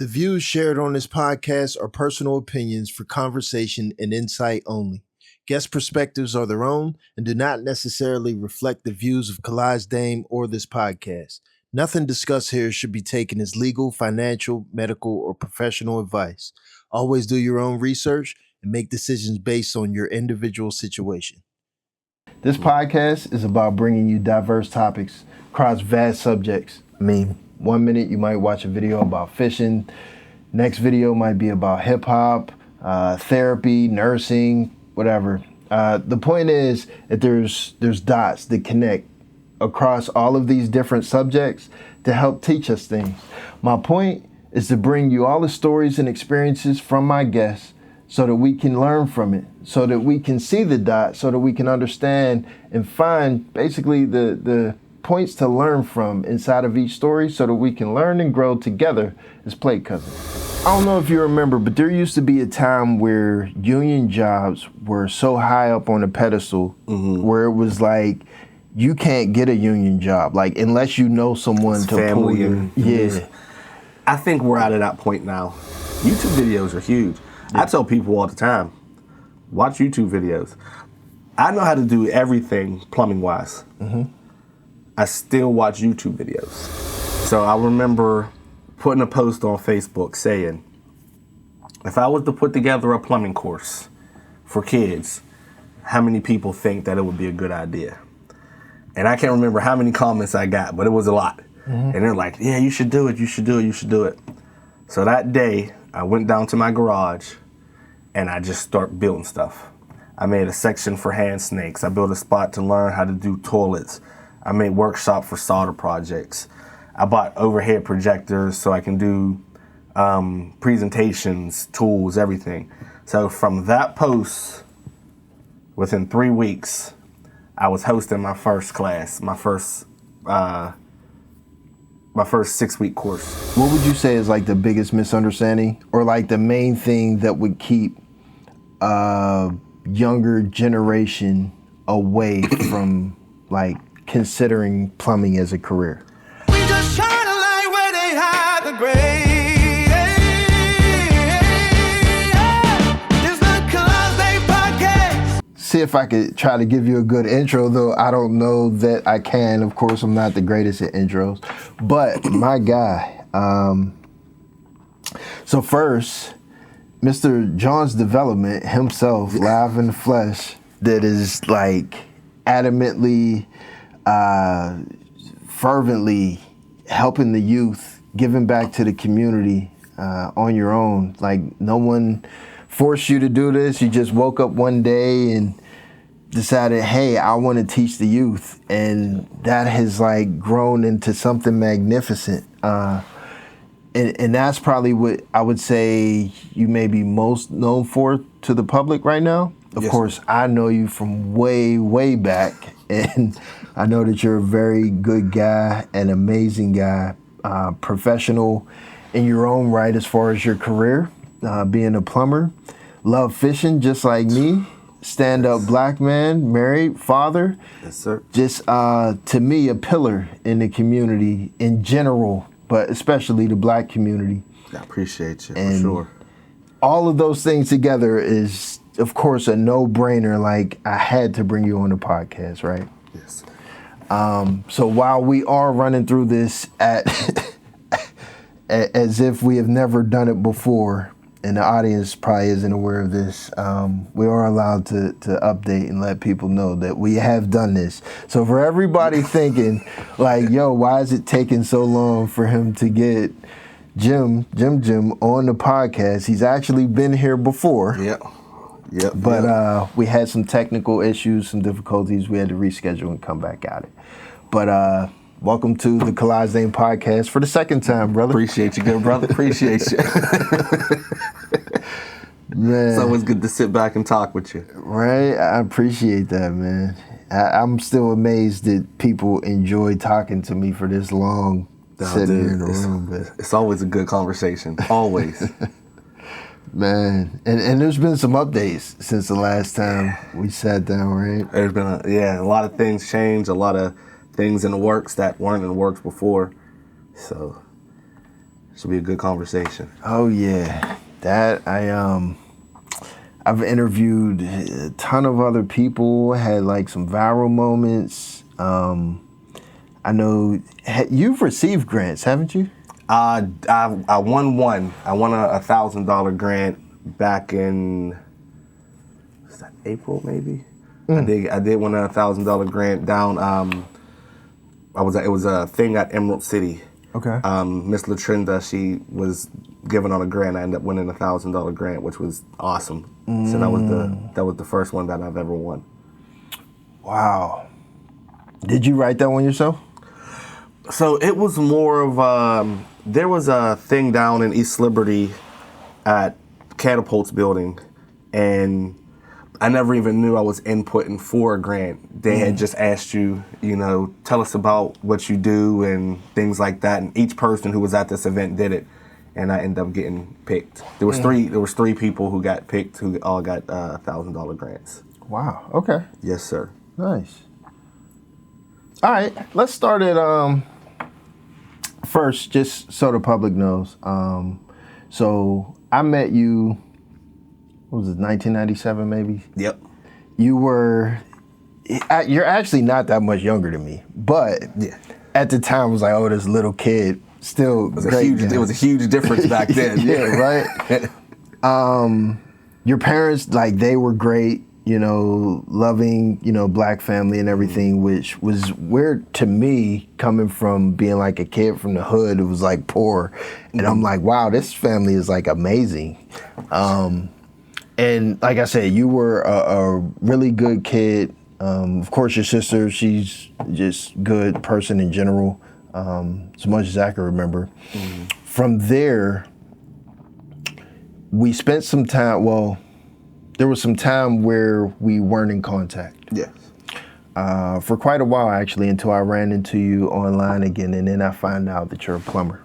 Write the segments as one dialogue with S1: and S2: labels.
S1: The views shared on this podcast are personal opinions for conversation and insight only. Guest perspectives are their own and do not necessarily reflect the views of Kalaj Dame or this podcast. Nothing discussed here should be taken as legal, financial, medical, or professional advice. Always do your own research and make decisions based on your individual situation. This podcast is about bringing you diverse topics across vast subjects. 1 minute you might watch a video about fishing. Next video might be about hip hop, therapy, nursing, whatever. The point is that there's dots that connect across all of these different subjects to help teach us things. My point is to bring you all the stories and experiences from my guests so that we can learn from it, so that we can see the dots, so that we can understand and find basically the points to learn from inside of each story so that we can learn and grow together as plate cousins. I don't know if you remember, but there used to be a time where union jobs were so high up on a pedestal where it was like, you can't get a union job, like unless you know someone
S2: it's
S1: to pull you. Yeah.
S2: I think we're out of that point now. YouTube videos are huge. Yeah. I tell people all the time, watch YouTube videos. I know how to do everything plumbing wise. I still watch YouTube videos. So I remember putting a post on Facebook saying, if I was to put together a plumbing course for kids, how many people think that it would be a good idea? And I can't remember how many comments I got, but it was a lot. And they're like, yeah, you should do it, you should do it, you should do it. So that day, I went down to my garage and I just started building stuff. I made a section for hand snakes. I built a spot to learn how to do toilets. I made workshop for solder projects. I bought overhead projectors so I can do presentations, tools, everything. So from that post, within 3 weeks, I was hosting my first class, my first 6-week course.
S1: What would you say is like the biggest misunderstanding or like the main thing that would keep younger generation away from like considering plumbing as a career?
S3: We just shine a light where they hide the gray. It's the Kalaj Dame podcast.
S1: See if I could try to give you a good intro, though I don't know that I can. Of course, I'm not the greatest at intros, but my guy. So first, Mr. John's Development himself, live in the flesh, that is like adamantly, fervently helping the youth, giving back to the community on your own. Like no one forced you to do this. You just woke up one day and decided, hey, I want to teach the youth. And that has like grown into something magnificent. And that's probably what I would say you may be most known for to the public right now. Of course, I know you from way, way back, and I know that you're a very good guy, an amazing guy, professional in your own right as far as your career, being a plumber, love fishing just like me, stand-up black man, married, father.
S2: Yes, sir.
S1: Just, to me, a pillar in the community in general, but especially the black community.
S2: I appreciate you,
S1: and
S2: for sure.
S1: All of those things together is, of course, a no-brainer. Like, I had to bring you on the podcast, right?
S2: Yes.
S1: So while we are running through this as if we have never done it before, and the audience probably isn't aware of this, we are allowed to update and let people know that we have done this. So for everybody thinking, like, yo, why is it taking so long for him to get Jim on the podcast? He's actually been here before.
S2: Yep.
S1: But we had some technical issues, some difficulties. We had to reschedule and come back at it. But welcome to the Kalaj Dame podcast for the second time, brother.
S2: Appreciate you, good brother. Appreciate you.
S1: Man.
S2: It's always good to sit back and talk with you.
S1: Right? I appreciate that, man. I'm still amazed that people enjoy talking to me for this long, sitting here in the room. But
S2: it's always a good conversation. Always.
S1: Man, and there's been some updates since the last time we sat down, right?
S2: There's been a lot of things changed, a lot of things in the works that weren't in the works before. So Should be a good conversation.
S1: Oh yeah, that I've interviewed a ton of other people. Had like some viral moments. I know you've received grants, haven't you?
S2: I won one. I won a $1,000 grant back in, was that April maybe? I did win a $1,000 grant down. It was a thing at Emerald City.
S1: Okay.
S2: Miss Latrinda, she was given on a grant. I ended up winning a $1,000 grant, which was awesome. So that was the first one that I've ever won.
S1: Wow. Did you write that one yourself?
S2: So it was more of there was a thing down in East Liberty at Catapult's building, and I never even knew I was inputting for a grant. They had just asked you, tell us about what you do and things like that. And each person who was at this event did it, and I ended up getting picked. There was three people who got picked who all got $1,000 grants.
S1: Wow. Okay.
S2: Yes, sir.
S1: Nice. All right. Let's start at first, just so the public knows. So I met you. What was it, 1997 maybe?
S2: Yep.
S1: You're actually not that much younger than me, but at the time I was like, oh, this little kid, still
S2: it was a huge difference back then.
S1: Yeah, right? Your parents, like, they were great, loving, black family and everything, which was weird to me coming from being like a kid from the hood. It was like poor. And I'm like, wow, this family is like amazing. And like I said, you were a really good kid. Of course, your sister, she's just good person in general, as much as I can remember. From there, we spent some time, there was some time where we weren't in contact.
S2: Yes.
S1: For quite a while, actually, until I ran into you online again, and then I found out that you're a plumber.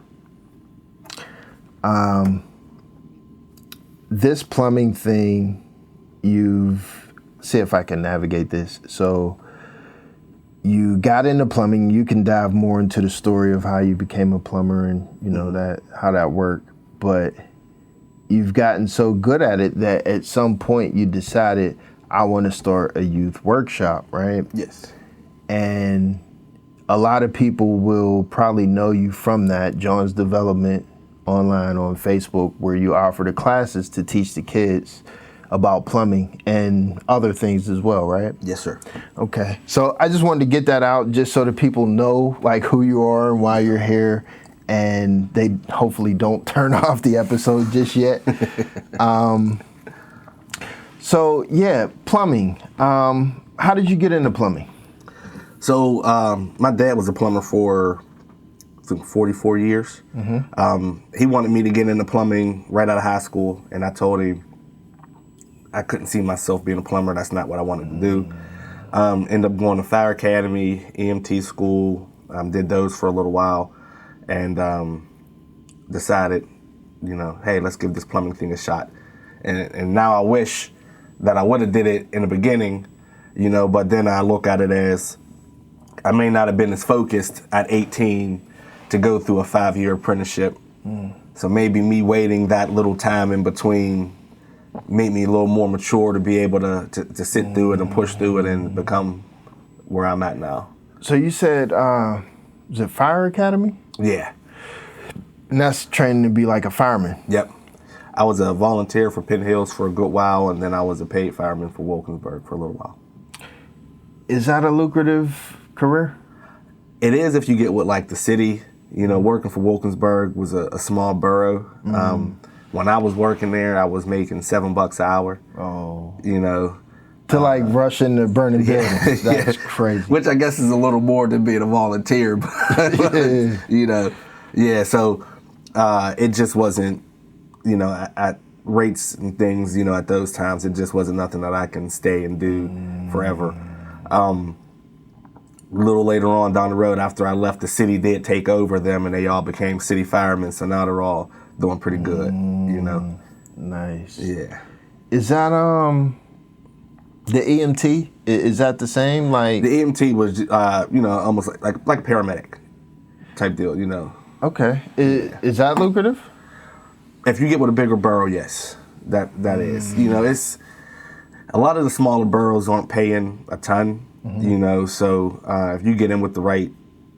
S1: This plumbing thing, see if I can navigate this. So you got into plumbing. You can dive more into the story of how you became a plumber and how that worked. But you've gotten so good at it that at some point you decided, I want to start a youth workshop, right?
S2: Yes.
S1: And a lot of people will probably know you from that, John's Development online on Facebook, where you offer the classes to teach the kids about plumbing and other things as well, right?
S2: Yes, sir.
S1: Okay. So I just wanted to get that out just so that people know like who you are and why you're here, and they hopefully don't turn off the episode just yet. So yeah, plumbing. How did you get into plumbing?
S2: So my dad was a plumber for 44 years. He wanted me to get into plumbing right out of high school, and I told him I couldn't see myself being a plumber. That's not what I wanted to do. Ended up going to Fire Academy, EMT school, did those for a little while, and decided, hey, let's give this plumbing thing a shot. And now I wish that I would have did it in the beginning, but then I look at it as I may not have been as focused at 18 to go through a 5-year apprenticeship. So maybe me waiting that little time in between made me a little more mature to be able to sit through it and push through it and become where I'm at now.
S1: So you said, was it Fire Academy?
S2: Yeah.
S1: And that's training to be like a fireman.
S2: Yep. I was a volunteer for Penn Hills for a good while, and then I was a paid fireman for Wilkinsburg for a little while.
S1: Is that a lucrative career?
S2: It is if you get with like the city. Working for Wilkinsburg was a small borough. When I was working there, I was making $7 an hour. Oh.
S1: To like rush into burning buildings. That's crazy.
S2: Which I guess is a little more than being a volunteer. So it just wasn't, at rates and things, at those times, it just wasn't nothing that I can stay and do forever. A little later on down the road, after I left, the city did take over them, and they all became city firemen. So now they're all doing pretty good,
S1: Nice.
S2: Yeah.
S1: Is that the EMT? Is that the same? Like
S2: the EMT was, almost like a paramedic type deal,
S1: Okay. Is that lucrative?
S2: If you get with a bigger borough, yes, that is. You know, it's a lot of the smaller boroughs aren't paying a ton. You know, so if you get in with the right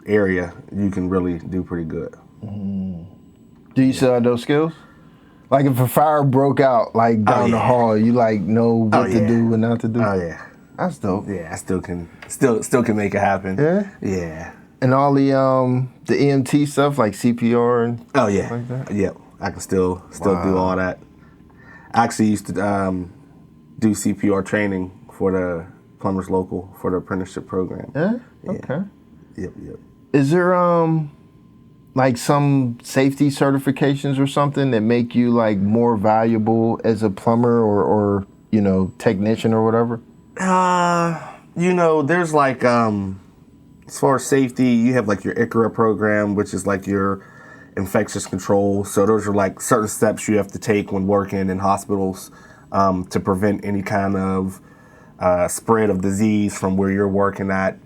S2: area, you can really do pretty good.
S1: Do you still have those skills? Like if a fire broke out like down the hall, you like know what to do and not to do?
S2: Oh yeah.
S1: That's dope.
S2: Yeah, I still can make it happen.
S1: Yeah?
S2: Yeah.
S1: And all the EMT stuff like CPR and
S2: Oh yeah.
S1: like that?
S2: Yep. I can still do all that. I actually used to do CPR training for the Plumbers Local for the apprenticeship program.
S1: Yeah? Okay.
S2: Yep.
S1: Is there like some safety certifications or something that make you like more valuable as a plumber or you know, technician or whatever?
S2: You know, there's like as far as safety, you have like your ICRA program, which is like your infectious control. So those are like certain steps you have to take when working in hospitals to prevent any kind of spread of disease from where you're working at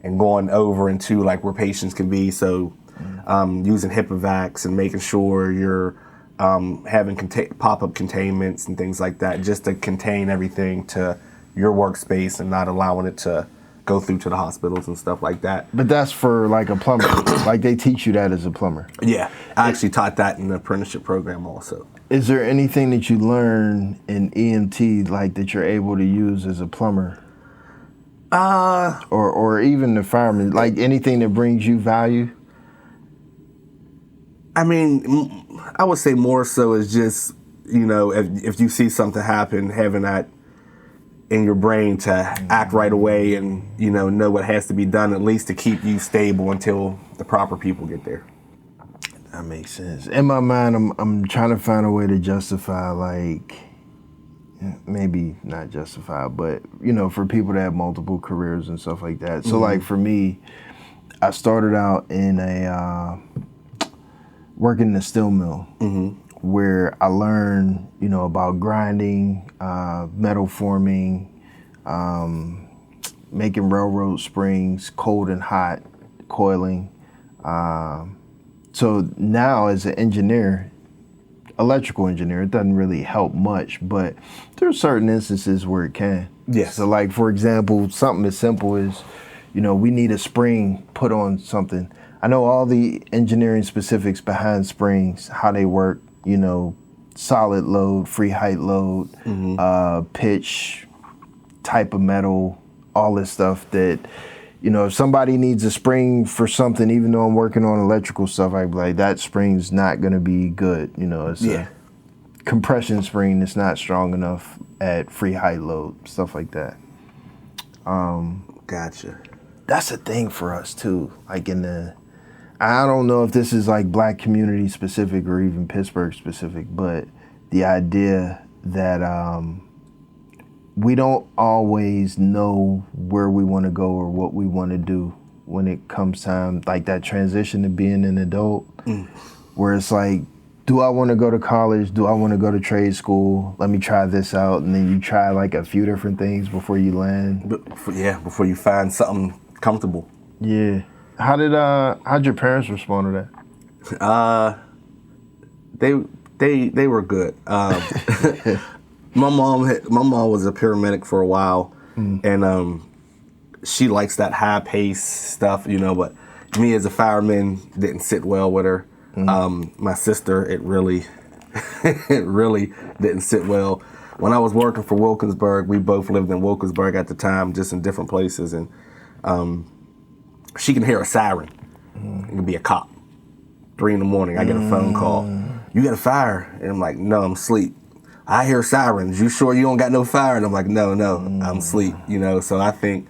S2: and going over into like where patients can be. So using HIPAA vacs and making sure you're having pop-up containments and things like that, just to contain everything to your workspace and not allowing it to go through to the hospitals and stuff like that.
S1: But that's for like a plumber. Like they teach you that as a plumber.
S2: Yeah, I actually taught that in the apprenticeship program also.
S1: Is there anything that you learn in EMT like that you're able to use as a plumber? Or even the fireman, like anything that brings you value?
S2: I mean, I would say more so is just, you know, if you see something happen, having that in your brain to act right away and, you know what has to be done, at least to keep you stable until the proper people get there.
S1: That makes sense. In my mind, I'm trying to find a way to justify, like, maybe not justify, but, you know, for people that have multiple careers and stuff like that. So, like, for me, I started out in working in a steel mill where I learned, you know, about grinding, metal forming, making railroad springs, cold and hot, coiling. So now as an engineer, electrical engineer, it doesn't really help much, but there are certain instances where it can.
S2: Yes.
S1: So like, for example, something as simple as, you know, we need a spring put on something. I know all the engineering specifics behind springs, how they work, you know, solid load, free height load, pitch, type of metal, all this stuff that, you know, if somebody needs a spring for something, even though I'm working on electrical stuff, I'd be like, that spring's not going to be good. You know, it's a compression spring that's not strong enough at free height load, stuff like that.
S2: Gotcha.
S1: That's a thing for us too. Like I don't know if this is like black community specific or even Pittsburgh specific, but the idea that we don't always know where we want to go or what we want to do when it comes time, like that transition to being an adult, where it's like, do I want to go to college? Do I want to go to trade school? Let me try this out. And then you try like a few different things before you land.
S2: Before you find something comfortable.
S1: Yeah. How'd your parents respond to that?
S2: They were good. My mom was a paramedic for a while, and she likes that high pace stuff, you know. But me as a fireman didn't sit well with her. My sister, it really didn't sit well. When I was working for Wilkinsburg, we both lived in Wilkinsburg at the time, just in different places, and she can hear a siren. It could be a cop. 3 a.m, I get a phone call. You got a fire? And I'm like, no, I'm asleep. I hear sirens. You sure you don't got no fire? And I'm like, no, I'm asleep. You know, so I think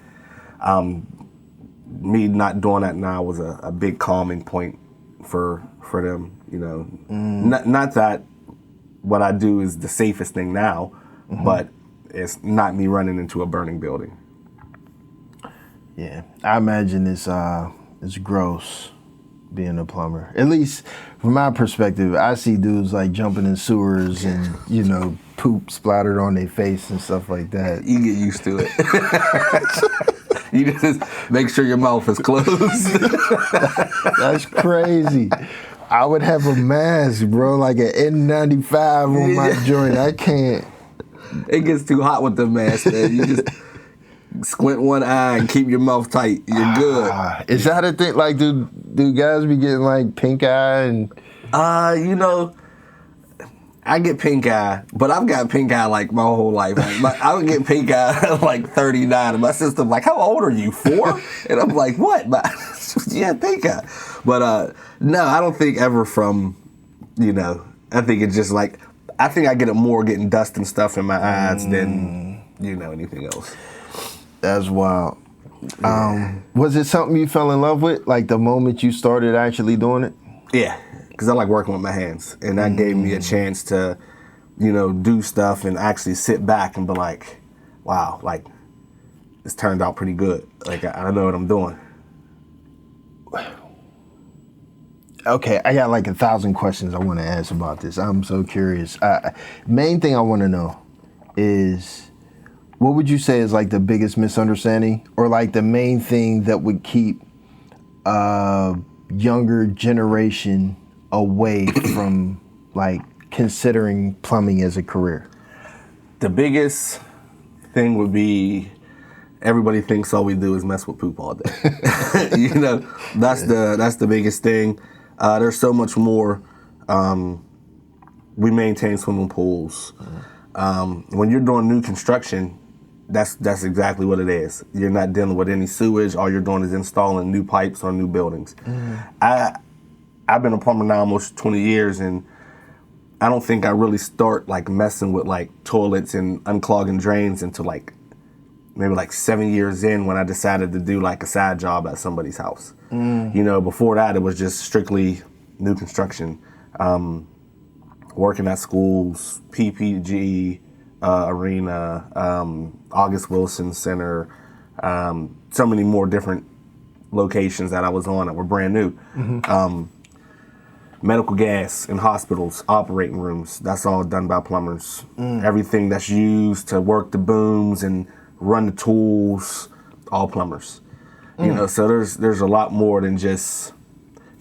S2: me not doing that now was a big calming point for them. You know, not that what I do is the safest thing now, but it's not me running into a burning building.
S1: Yeah, I imagine it's gross being a plumber. At least from my perspective, I see dudes like jumping in sewers and, you know, poop splattered on their face and stuff like that.
S2: You get used to it. You just make sure your mouth is closed.
S1: That's crazy. I would have a mask, bro, like an N95 on my joint. I can't.
S2: It gets too hot with the mask, man. You just squint one eye and keep your mouth tight. You're good.
S1: Is that a thing? Like, do guys be getting like pink eye and?
S2: You know, I get pink eye, but I've got pink eye like my whole life. Like, I would get pink eye at like 39, and my sister's like, "How old are you? 4?" And I'm like, "What?" Yeah, pink eye. But no, I don't think ever from, you know. I think it's just like I think I get it more getting dust and stuff in my eyes than anything else.
S1: That's wild. Was it something you fell in love with, like the moment you started actually doing it?
S2: Yeah, because I like working with my hands, and that gave me a chance to, do stuff and actually sit back and be like, wow, like, this turned out pretty good. Like, I know what I'm doing.
S1: Okay, I got like 1,000 questions I want to ask about this. I'm so curious. Main thing I want to know is, what would you say is like the biggest misunderstanding, or like the main thing that would keep younger generation away from like considering plumbing as a career?
S2: The biggest thing would be everybody thinks all we do is mess with poop all day. That's the biggest thing. There's so much more. We maintain swimming pools. When you're doing new construction, that's exactly what it is. You're not dealing with any sewage. All you're doing is installing new pipes on new buildings. I've been a plumber now almost 20 years, and I don't think I really start like messing with like toilets and unclogging drains until like maybe like 7 years in, when I decided to do like a side job at somebody's house. Before that it was just strictly new construction, working at schools, PPG Arena, August Wilson Center, so many more different locations that I was on that were brand new. Medical gas in hospitals, operating rooms, that's all done by plumbers. Everything that's used to work the booms and run the tools, all plumbers. So there's a lot more than just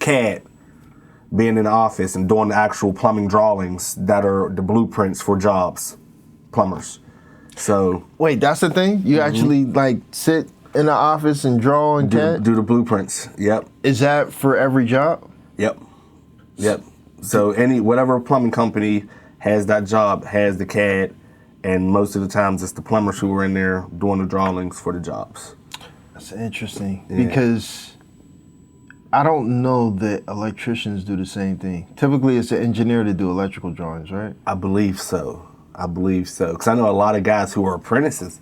S2: CAD, being in the office and doing the actual plumbing drawings that are the blueprints for jobs, plumbers. So
S1: wait, that's the thing? You actually like sit in the office and draw and CAD?
S2: Do the blueprints. Yep.
S1: Is that for every job?
S2: Yep. So whatever plumbing company has that job has the CAD, and most of the times it's the plumbers who are in there doing the drawings for the jobs.
S1: That's interesting, because I don't know that electricians do the same thing. Typically it's the engineer to do electrical drawings, right?
S2: I believe so. Because I know a lot of guys who are apprentices,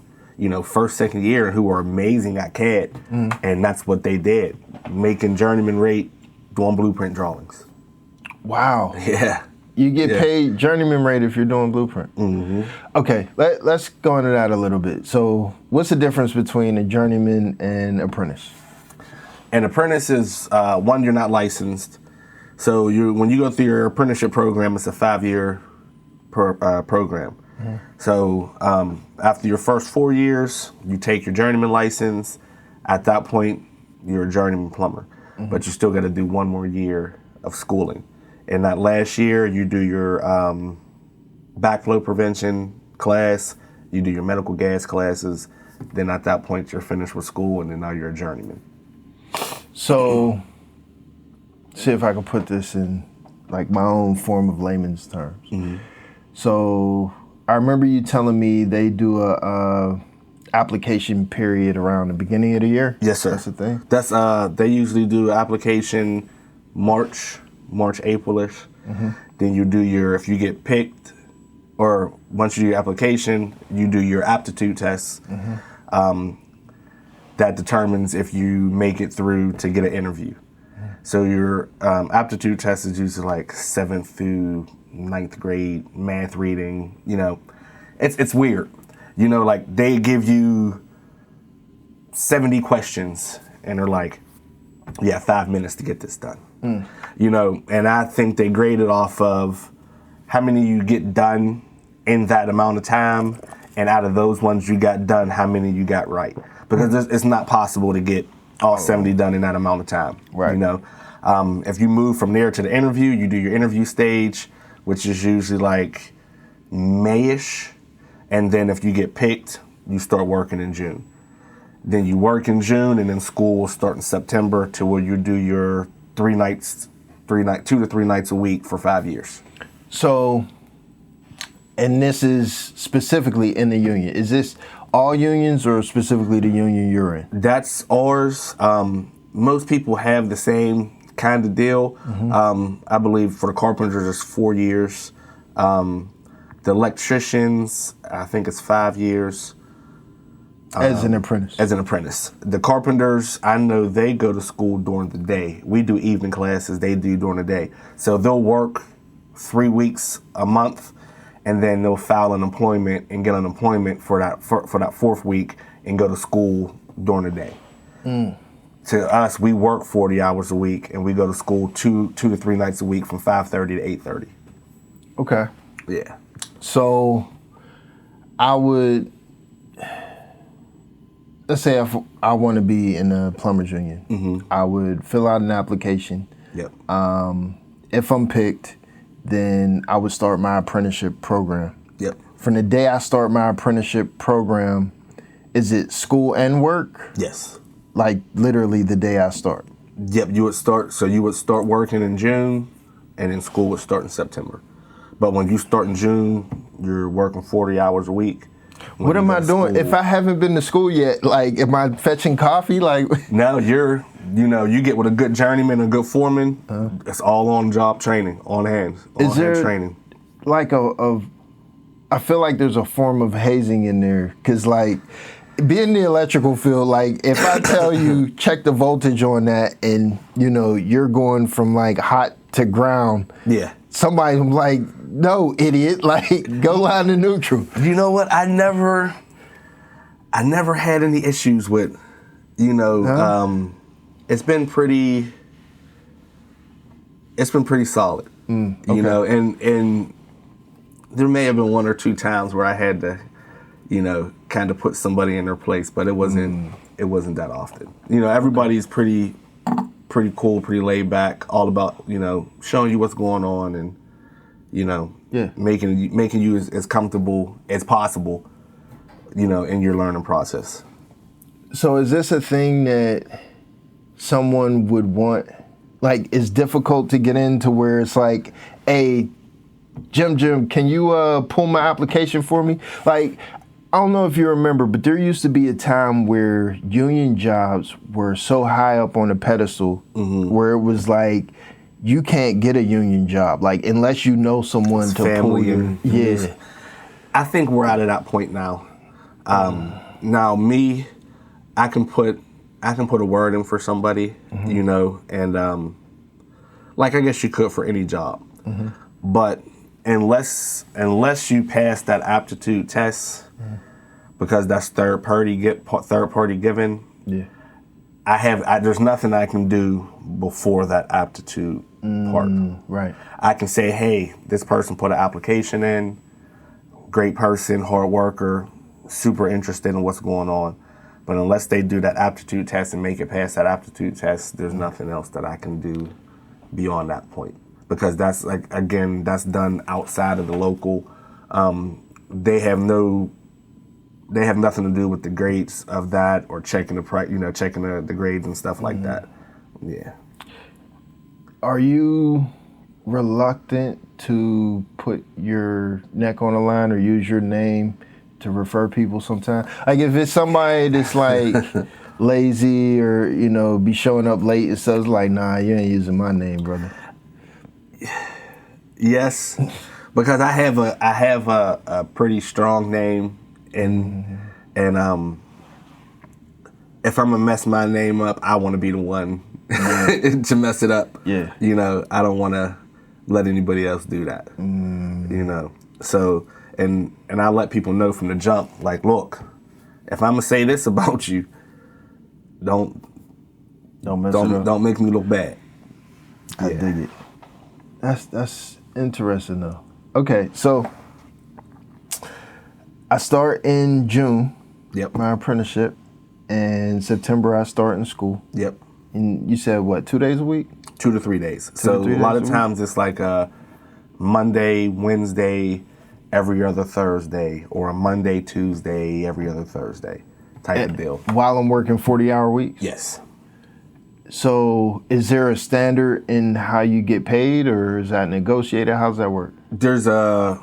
S2: first, second year, who are amazing at CAD, and that's what they did, making journeyman rate, doing blueprint drawings.
S1: Wow.
S2: Yeah.
S1: You get paid journeyman rate if you're doing blueprint. Okay, let's go into that a little bit. So what's the difference between a journeyman and apprentice?
S2: An apprentice is, one, you're not licensed. So when you go through your apprenticeship program, it's a 5-year program. So after your first 4 years, you take your journeyman license. At that point, you're a journeyman plumber. But you still got to do 1 more year of schooling. In that last year, you do your backflow prevention class, you do your medical gas classes. Then at that point, you're finished with school, and then now you're a journeyman.
S1: So, see if I can put this in like my own form of layman's terms. So, I remember you telling me they do a application period around the beginning of the year.
S2: Yes, sir.
S1: That's the thing.
S2: That's they usually do application March, April-ish. Then you do if you get picked, or once you do your application, you do your aptitude tests. That determines if you make it through to get an interview. So your aptitude test is usually like 7th through 9th grade math, reading. It's weird. Like they give you 70 questions and they're like, yeah, 5 minutes to get this done. And I think they grade it off of how many you get done in that amount of time, and out of those ones you got done, how many you got right. because it's not possible to get all 70 done in that amount of time.
S1: Right.
S2: You know, if you move from there to the interview, you do your interview stage, which is usually like May-ish, and then if you get picked, you start working in June. Then you work in June, and then school will start in September to where you do your 2 to 3 nights a week for 5 years.
S1: So, and this is specifically in the union. Is this all unions or specifically the union you're in?
S2: That's ours. Most people have the same kind of deal. I believe for the carpenters, it's 4 years. The electricians, I think it's 5 years.
S1: As an apprentice?
S2: As an apprentice. The carpenters, I know they go to school during the day. We do evening classes, they do during the day. So they'll work 3 weeks a month, and then they'll file unemployment and get unemployment for that 4th week and go to school during the day. To us, we work 40 hours a week, and we go to school two to 3 nights a week from 5:30 to 8:30.
S1: Okay.
S2: Yeah.
S1: So I would, let's say if I want to be in the plumbers union, I would fill out an application.
S2: Yep.
S1: If I'm picked, then I would start my apprenticeship program.
S2: Yep.
S1: From the day I start my apprenticeship program, is it school and work?
S2: Yes.
S1: Like literally the day I start?
S2: Yep, you would start working in June, and then school would start in September. But when you start in June, you're working 40 hours a week.
S1: What am I doing? If I haven't been to school yet, like, am I fetching coffee? Like,
S2: no, you get with a good journeyman, a good foreman, it's all on job training, on hands, on hand training.
S1: Like I feel like there's a form of hazing in there, because like, being in the electrical field, like if I tell you check the voltage on that, and you're going from like hot to ground,
S2: yeah,
S1: somebody's like, no, idiot, like go line to neutral.
S2: You know what? I never had any issues with, it's been pretty solid, okay. And there may have been 1 or 2 times where I had to, kind of put somebody in their place, but it wasn't that often. Everybody's pretty cool, pretty laid back, all about, showing you what's going on and, making you as comfortable as possible, in your learning process.
S1: So is this a thing that someone would want, like, it's difficult to get into where it's like, hey, Jim, can you pull my application for me? Like, I don't know if you remember, but there used to be a time where union jobs were so high up on a pedestal where it was like, you can't get a union job, like, unless you know someone to pull you. Yeah.
S2: I think we're out of that point now. Now me, I can put a word in for somebody, and like I guess you could for any job. But unless you pass that aptitude test, because that's third party given. Yeah. There's nothing I can do before that aptitude part.
S1: Right.
S2: I can say, hey, this person put an application in, great person, hard worker, super interested in what's going on. But unless they do that aptitude test and make it past that aptitude test, there's nothing else that I can do beyond that point. Because that's that's done outside of the local. They have nothing to do with the grades of that or checking the grades and stuff like that. Yeah.
S1: Are you reluctant to put your neck on the line or use your name to refer people sometimes? Like if it's somebody that's like lazy or, be showing up late and stuff, it's like, nah, you ain't using my name, brother.
S2: Yes, because I have a pretty strong name, and if I'm gonna mess my name up, I want to be the one to mess it up.
S1: Yeah,
S2: I don't want to let anybody else do that. So and I let people know from the jump, like, look, if I'm gonna say this about you, don't make me look bad.
S1: I dig it. That's interesting though. Okay, so I start in June.
S2: Yep.
S1: My apprenticeship. and September I start in school.
S2: Yep.
S1: And you said what, 2 days a week?
S2: 2 to 3 days. So a lot of times it's like a Monday, Wednesday, every other Thursday, or a Monday, Tuesday, every other Thursday type of deal.
S1: While I'm working 40-hour weeks?
S2: Yes.
S1: So is there a standard in how you get paid, or is that negotiated? How's that work?
S2: There's a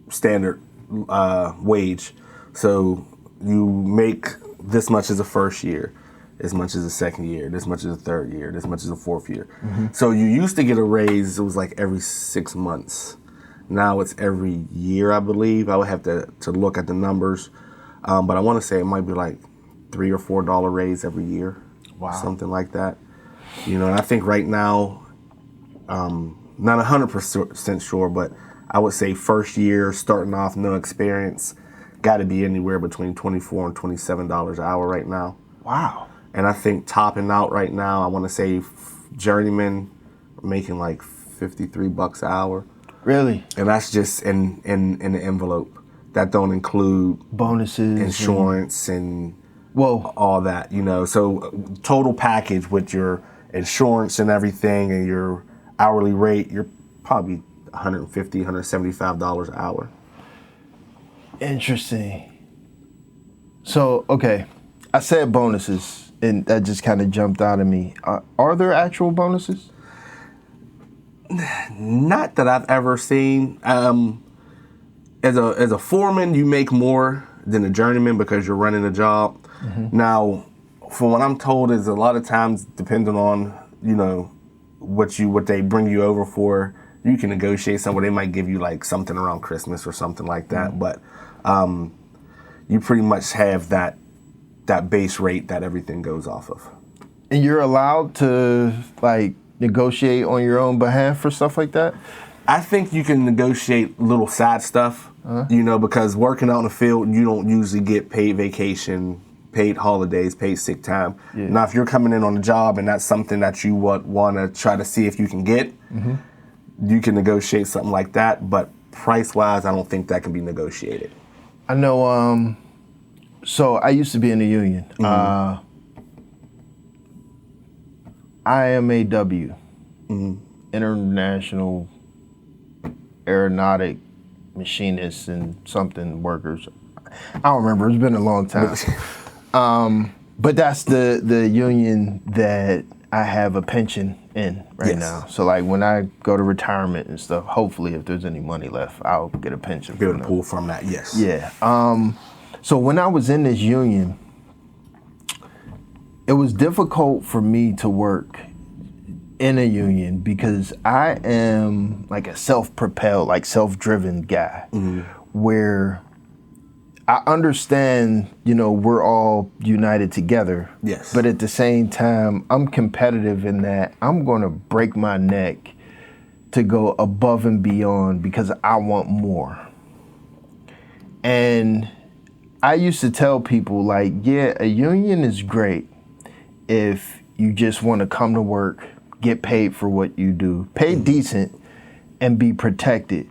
S2: standard wage. So you make this much as a first year, as much as a second year, this much as a third year, this much as a fourth year. So you used to get a raise, it was like every 6 months. Now it's every year, I believe. I would have to look at the numbers. But I want to say it might be like $3 or $4 raise every year.
S1: Wow.
S2: Something like that. You know, and I think right now, not 100% sure, but I would say first year, starting off, no experience, got to be anywhere between $24 and $27 an hour right now.
S1: Wow.
S2: And I think topping out right now, I want to say journeyman making like $53 an hour.
S1: Really?
S2: And that's just in the envelope. That don't include
S1: bonuses,
S2: insurance, and
S1: whoa,
S2: all that, you know. So total package with your insurance and everything and your hourly rate, you're probably $150, $175 an hour.
S1: Interesting. So, okay, I said bonuses, and that just kind of jumped out at me. Are there actual bonuses?
S2: Not that I've ever seen. As a foreman, you make more than a journeyman because you're running a job. Now, from what I'm told, is a lot of times depending on, you know, what they bring you over for, you can negotiate somewhere. They might give you like something around Christmas or something like that. But you pretty much have that base rate that everything goes off of.
S1: And you're allowed to like negotiate on your own behalf for stuff like that?
S2: I think you can negotiate little side stuff, you know, because working out in the field, you don't usually get paid vacation, paid holidays, paid sick time.
S1: Yeah.
S2: Now, if you're coming in on a job and that's something that you would want to try to see if you can get, you can negotiate something like that. But price-wise, I don't think that can be negotiated.
S1: I know, so I used to be in the union. IMAW, International Aeronautic Machinists and something workers. I don't remember. It's been a long time. But that's the union that I have a pension in right now. So like when I go to retirement and stuff, hopefully if there's any money left, I'll get a pension.
S2: Be able to pull from that, yes.
S1: Yeah. So when I was in this union, it was difficult for me to work in a union because I am like a self-propelled, like self-driven guy where I understand, you know, we're all united together.
S2: Yes.
S1: But at the same time, I'm competitive in that I'm going to break my neck to go above and beyond because I want more. And I used to tell people like, yeah, a union is great if you just want to come to work, get paid for what you do, paid decent, and be protected.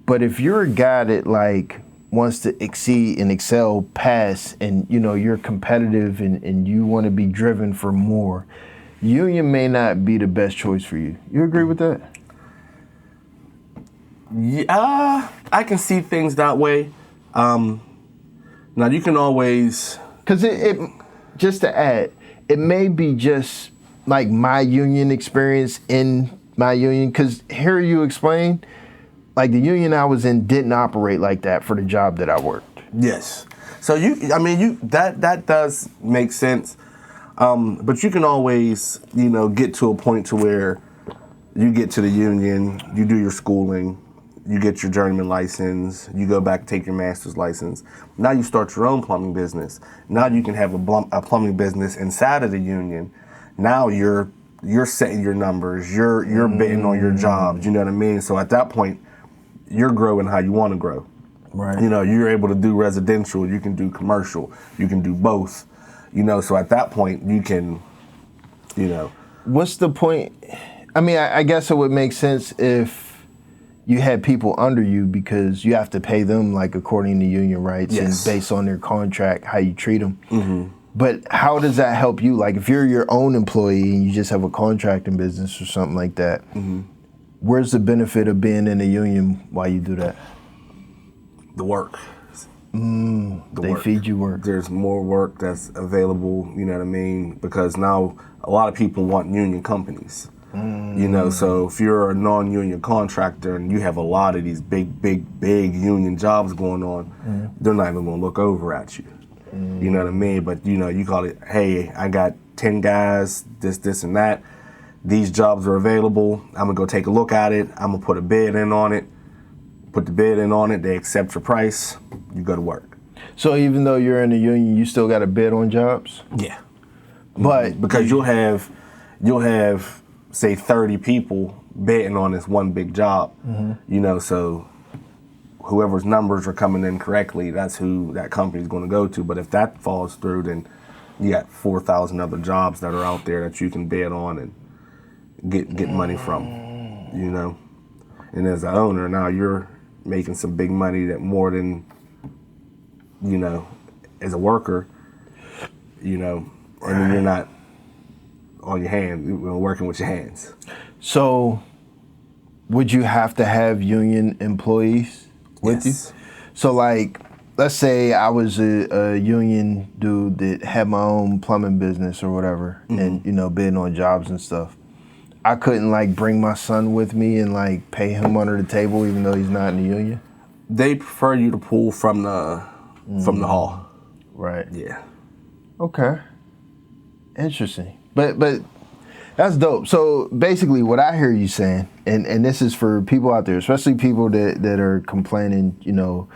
S1: But if you're a guy that like wants to exceed and excel past, and you know you're competitive and you want to be driven for more, union may not be the best choice for you. You agree with that?
S2: Yeah, I can see things that way. Now you can always,
S1: because it just to add, it may be just like my union experience in my union, because here you explain, like the union I was in didn't operate like that for the job that I worked.
S2: yes. So that does make sense. But you can always, you know, get to a point to where you get to the union, you do your schooling, you get your journeyman license, you go back, take your master's license. Now you start your own plumbing business. Now you can have a plumbing business inside of the union. Now you're setting your numbers, you're bidding on your jobs, you know what I mean? So at that point, you're growing how you want to grow.
S1: Right.
S2: You know, you're able to do residential, you can do commercial, you can do both. You know, so at that point, you can, you know.
S1: What's the point? I mean, I guess it would make sense if you had people under you because you have to pay them like according to union rights and based on their contract, how you treat them. But how does that help you? Like if you're your own employee and you just have a contracting business or something like that, where's the benefit of being in a union while you do that?
S2: The work.
S1: They feed you work.
S2: There's more work that's available, you know what I mean? Because now a lot of people want union companies. You know, so if you're a non-union contractor and you have a lot of these big union jobs going on, they're not even going to look over at you. You know what I mean? But, you know, you call it, hey, I got 10 guys, this, and that. These jobs are available. I'm going to go take a look at it. I'm going to put a bid in on it. Put the bid in on it. They accept your price. You go to work.
S1: So even though you're in the union, you still got to bid on jobs?
S2: Yeah.
S1: But
S2: because you'll have, say, 30 people bidding on this one big job. You know, so whoever's numbers are coming in correctly, that's who that company's going to go to. But if that falls through, then you got 4,000 other jobs that are out there that you can bid on and get money from, you know. And as an owner, now you're making some big money that more than, you know, as a worker, you know, and then you're not on your hand, you're working with your hands. So
S1: would you have to have union employees with you? So like, let's say I was a union dude that had my own plumbing business or whatever, and, you know, bidding on jobs and stuff. I couldn't like bring my son with me and like pay him under the table even though he's not in the union?
S2: They prefer you to pull from the hall.
S1: Right.
S2: Yeah.
S1: Okay. Interesting. But that's dope. So basically what I hear you saying, and this is for people out there, especially people that are complaining, you know,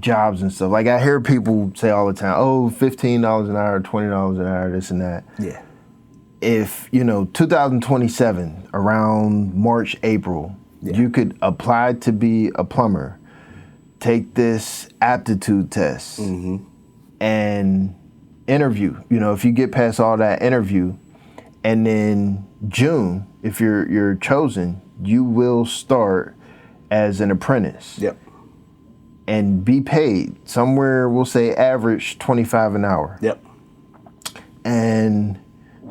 S1: jobs and stuff. Like I hear people say all the time, oh, $15 an hour, $20 an hour, this and that.
S2: Yeah.
S1: If, you know, 2027, around March, April, you could apply to be a plumber, take this aptitude test, and interview. You know, if you get past all that interview, and then June, if you're chosen, you will start as an apprentice.
S2: Yep.
S1: And be paid somewhere, we'll say average $25 an hour.
S2: Yep.
S1: And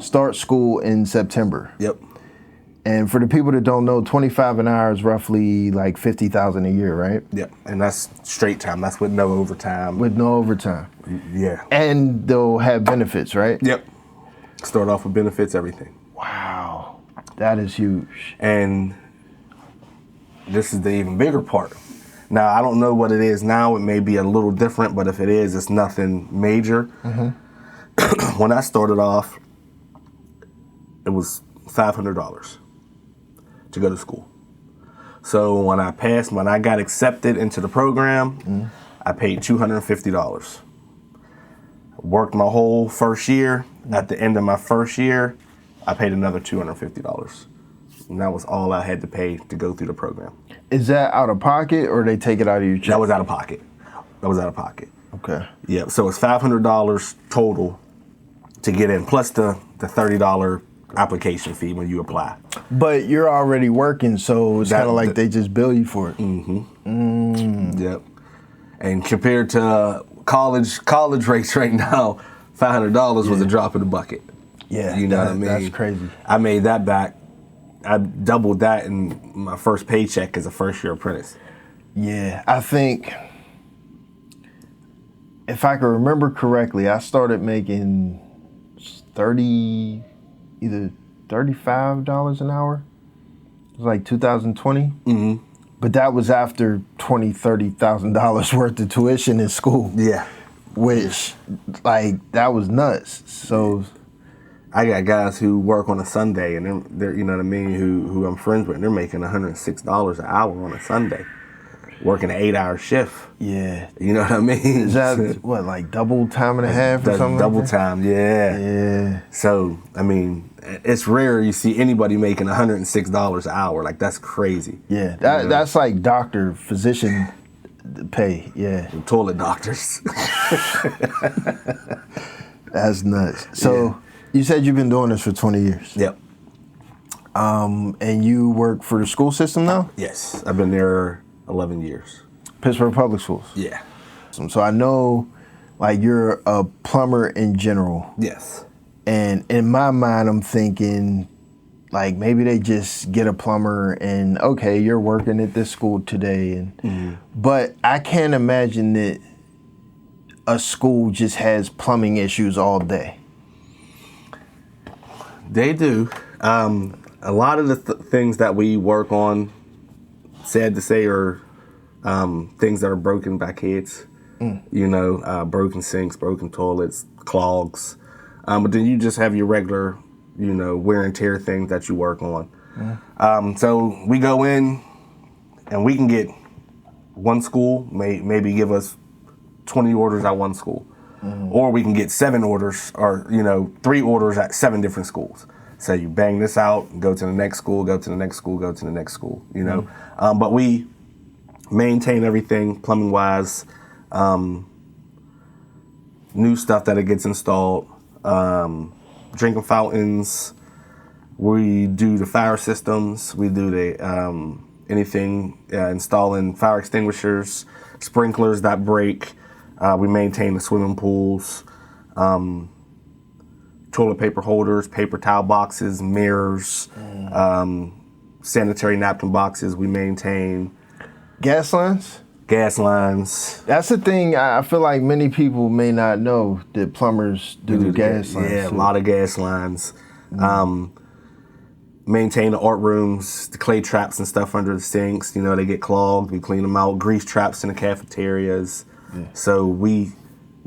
S1: start school in September.
S2: Yep.
S1: And for the people that don't know, $25 an hour is roughly like $50,000 a year, right?
S2: Yep. And that's straight time. That's with no overtime.
S1: With no overtime.
S2: Yeah.
S1: And they'll have benefits, right?
S2: Yep. Start off with benefits, everything.
S1: Wow. That is huge.
S2: And this is the even bigger part. Now, I don't know what it is now. It may be a little different, but if it is, it's nothing major. When I started off, it was $500 to go to school. So when I got accepted into the program, I paid $250. Worked my whole first year. At the end of my first year, I paid another $250. And that was all I had to pay to go through the program.
S1: Is that out of pocket or they take it out of your check?
S2: That was out of pocket.
S1: Okay.
S2: Yeah, so it's $500 total to get in, plus the $30 application fee when you apply.
S1: But you're already working, so it's kind of like they just bill you for it.
S2: Yep. And compared to college rates right now, $500 was a drop in the bucket.
S1: Yeah,
S2: you know what I mean?
S1: That's crazy.
S2: I made that back. I doubled that in my first paycheck as a first-year apprentice.
S1: Yeah, I think, if I can remember correctly, I started making either $35 an hour. It was like 2020. But that was after $30,000 worth of tuition in school.
S2: Yeah.
S1: Which, like, that was nuts. So
S2: I got guys who work on a Sunday, and they're you know what I mean, who I'm friends with, and they're making $106 an hour on a Sunday, working an 8-hour shift.
S1: Yeah.
S2: You know what I mean?
S1: Is that, what, like double time and a half or something?
S2: Double
S1: like that?
S2: time, yeah.
S1: Yeah.
S2: So, I mean, it's rare you see anybody making $106 an hour. Like, that's crazy.
S1: Yeah, that's like doctor, physician pay, yeah.
S2: Toilet doctors.
S1: That's nuts. So, you said you've been doing this for 20 years.
S2: Yep.
S1: And you work for the school system now?
S2: Yes, I've been there 11 years.
S1: Pittsburgh Public Schools?
S2: Yeah.
S1: So I know like you're a plumber in general.
S2: Yes.
S1: And in my mind, I'm thinking, like, maybe they just get a plumber and, okay, you're working at this school today. But I can't imagine that a school just has plumbing issues all day.
S2: They do. A lot of the things that we work on, sad to say, are things that are broken by kids. Broken sinks, broken toilets, clogs. But then you just have your regular, wear and tear things that you work on. So we go in and we can get one school, maybe give us 20 orders at one school. Or we can get 7 orders or, 3 orders at 7 different schools. So you bang this out, go to the next school, go to the next school, go to the next school, But we maintain everything plumbing wise, new stuff that it gets installed, drinking fountains. We do the fire systems. We do the anything installing fire extinguishers, sprinklers that break. We maintain the swimming pools, toilet paper holders, paper towel boxes, mirrors, sanitary napkin boxes. We maintain
S1: Gas lines?
S2: gas lines.
S1: That's the thing I feel like many people may not know, that plumbers do gas lines.
S2: Yeah,
S1: too.
S2: a lot of gas lines. Maintain the art rooms, the clay traps and stuff under the sinks. They get clogged. We clean them out. Grease traps in the cafeterias. Yeah. So we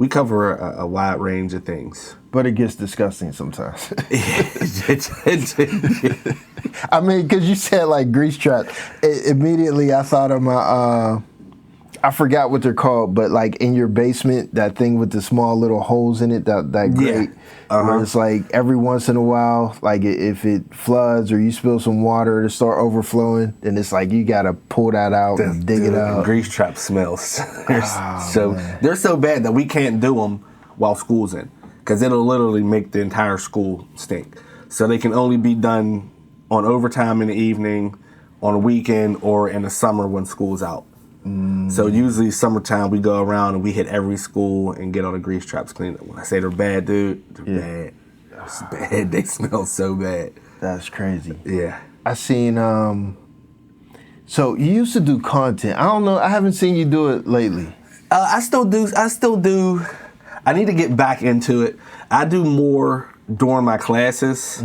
S2: cover a wide range of things.
S1: But it gets disgusting sometimes. I mean, because you said like grease trap. Immediately I thought of my, I forgot what they're called, but like in your basement, that thing with the small little holes in it, that grate. Where it's like every once in a while, like if it floods or you spill some water to start overflowing, then it's like you got to pull that out and dig it out.
S2: Grease trap smells. They're so bad that we can't do them while school's in, because it'll literally make the entire school stink. So they can only be done on overtime in the evening, on a weekend, or in the summer when school's out. So usually summertime we go around and we hit every school and get all the grease traps cleaned up. When I say they're bad, dude, they're bad. It's bad. They smell so bad.
S1: That's crazy.
S2: Yeah.
S1: I seen so you used to do content. I don't know, I haven't seen you do it lately.
S2: I still do. I need to get back into it. I do more during my classes.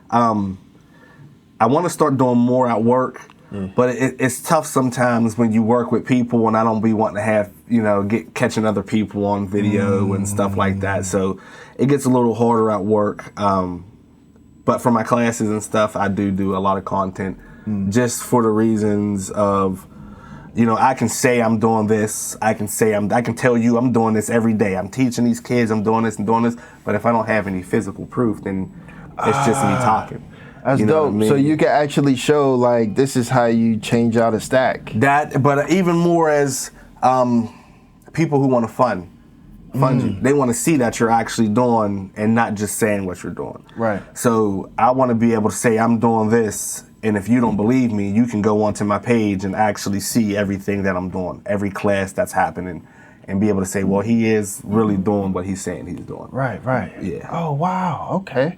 S2: I want to start doing more at work. But it's tough sometimes when you work with people, and I don't be wanting to have, catching other people on video and stuff like that. So it gets a little harder at work. But for my classes and stuff, I do a lot of content just for the reasons of, I can say I'm doing this. I can tell you I'm doing this every day. I'm teaching these kids I'm doing this and doing this. But if I don't have any physical proof, then it's just me talking.
S1: That's dope. I mean? So you can actually show, like, this is how you change out a stack.
S2: That, but even more as people who want to fund you. They want to see that you're actually doing and not just saying what you're doing.
S1: Right.
S2: So I want to be able to say I'm doing this, and if you don't believe me, you can go onto my page and actually see everything that I'm doing, every class that's happening, and be able to say, well, he is really doing what he's saying he's doing.
S1: Right.
S2: Yeah.
S1: Oh, wow. Okay.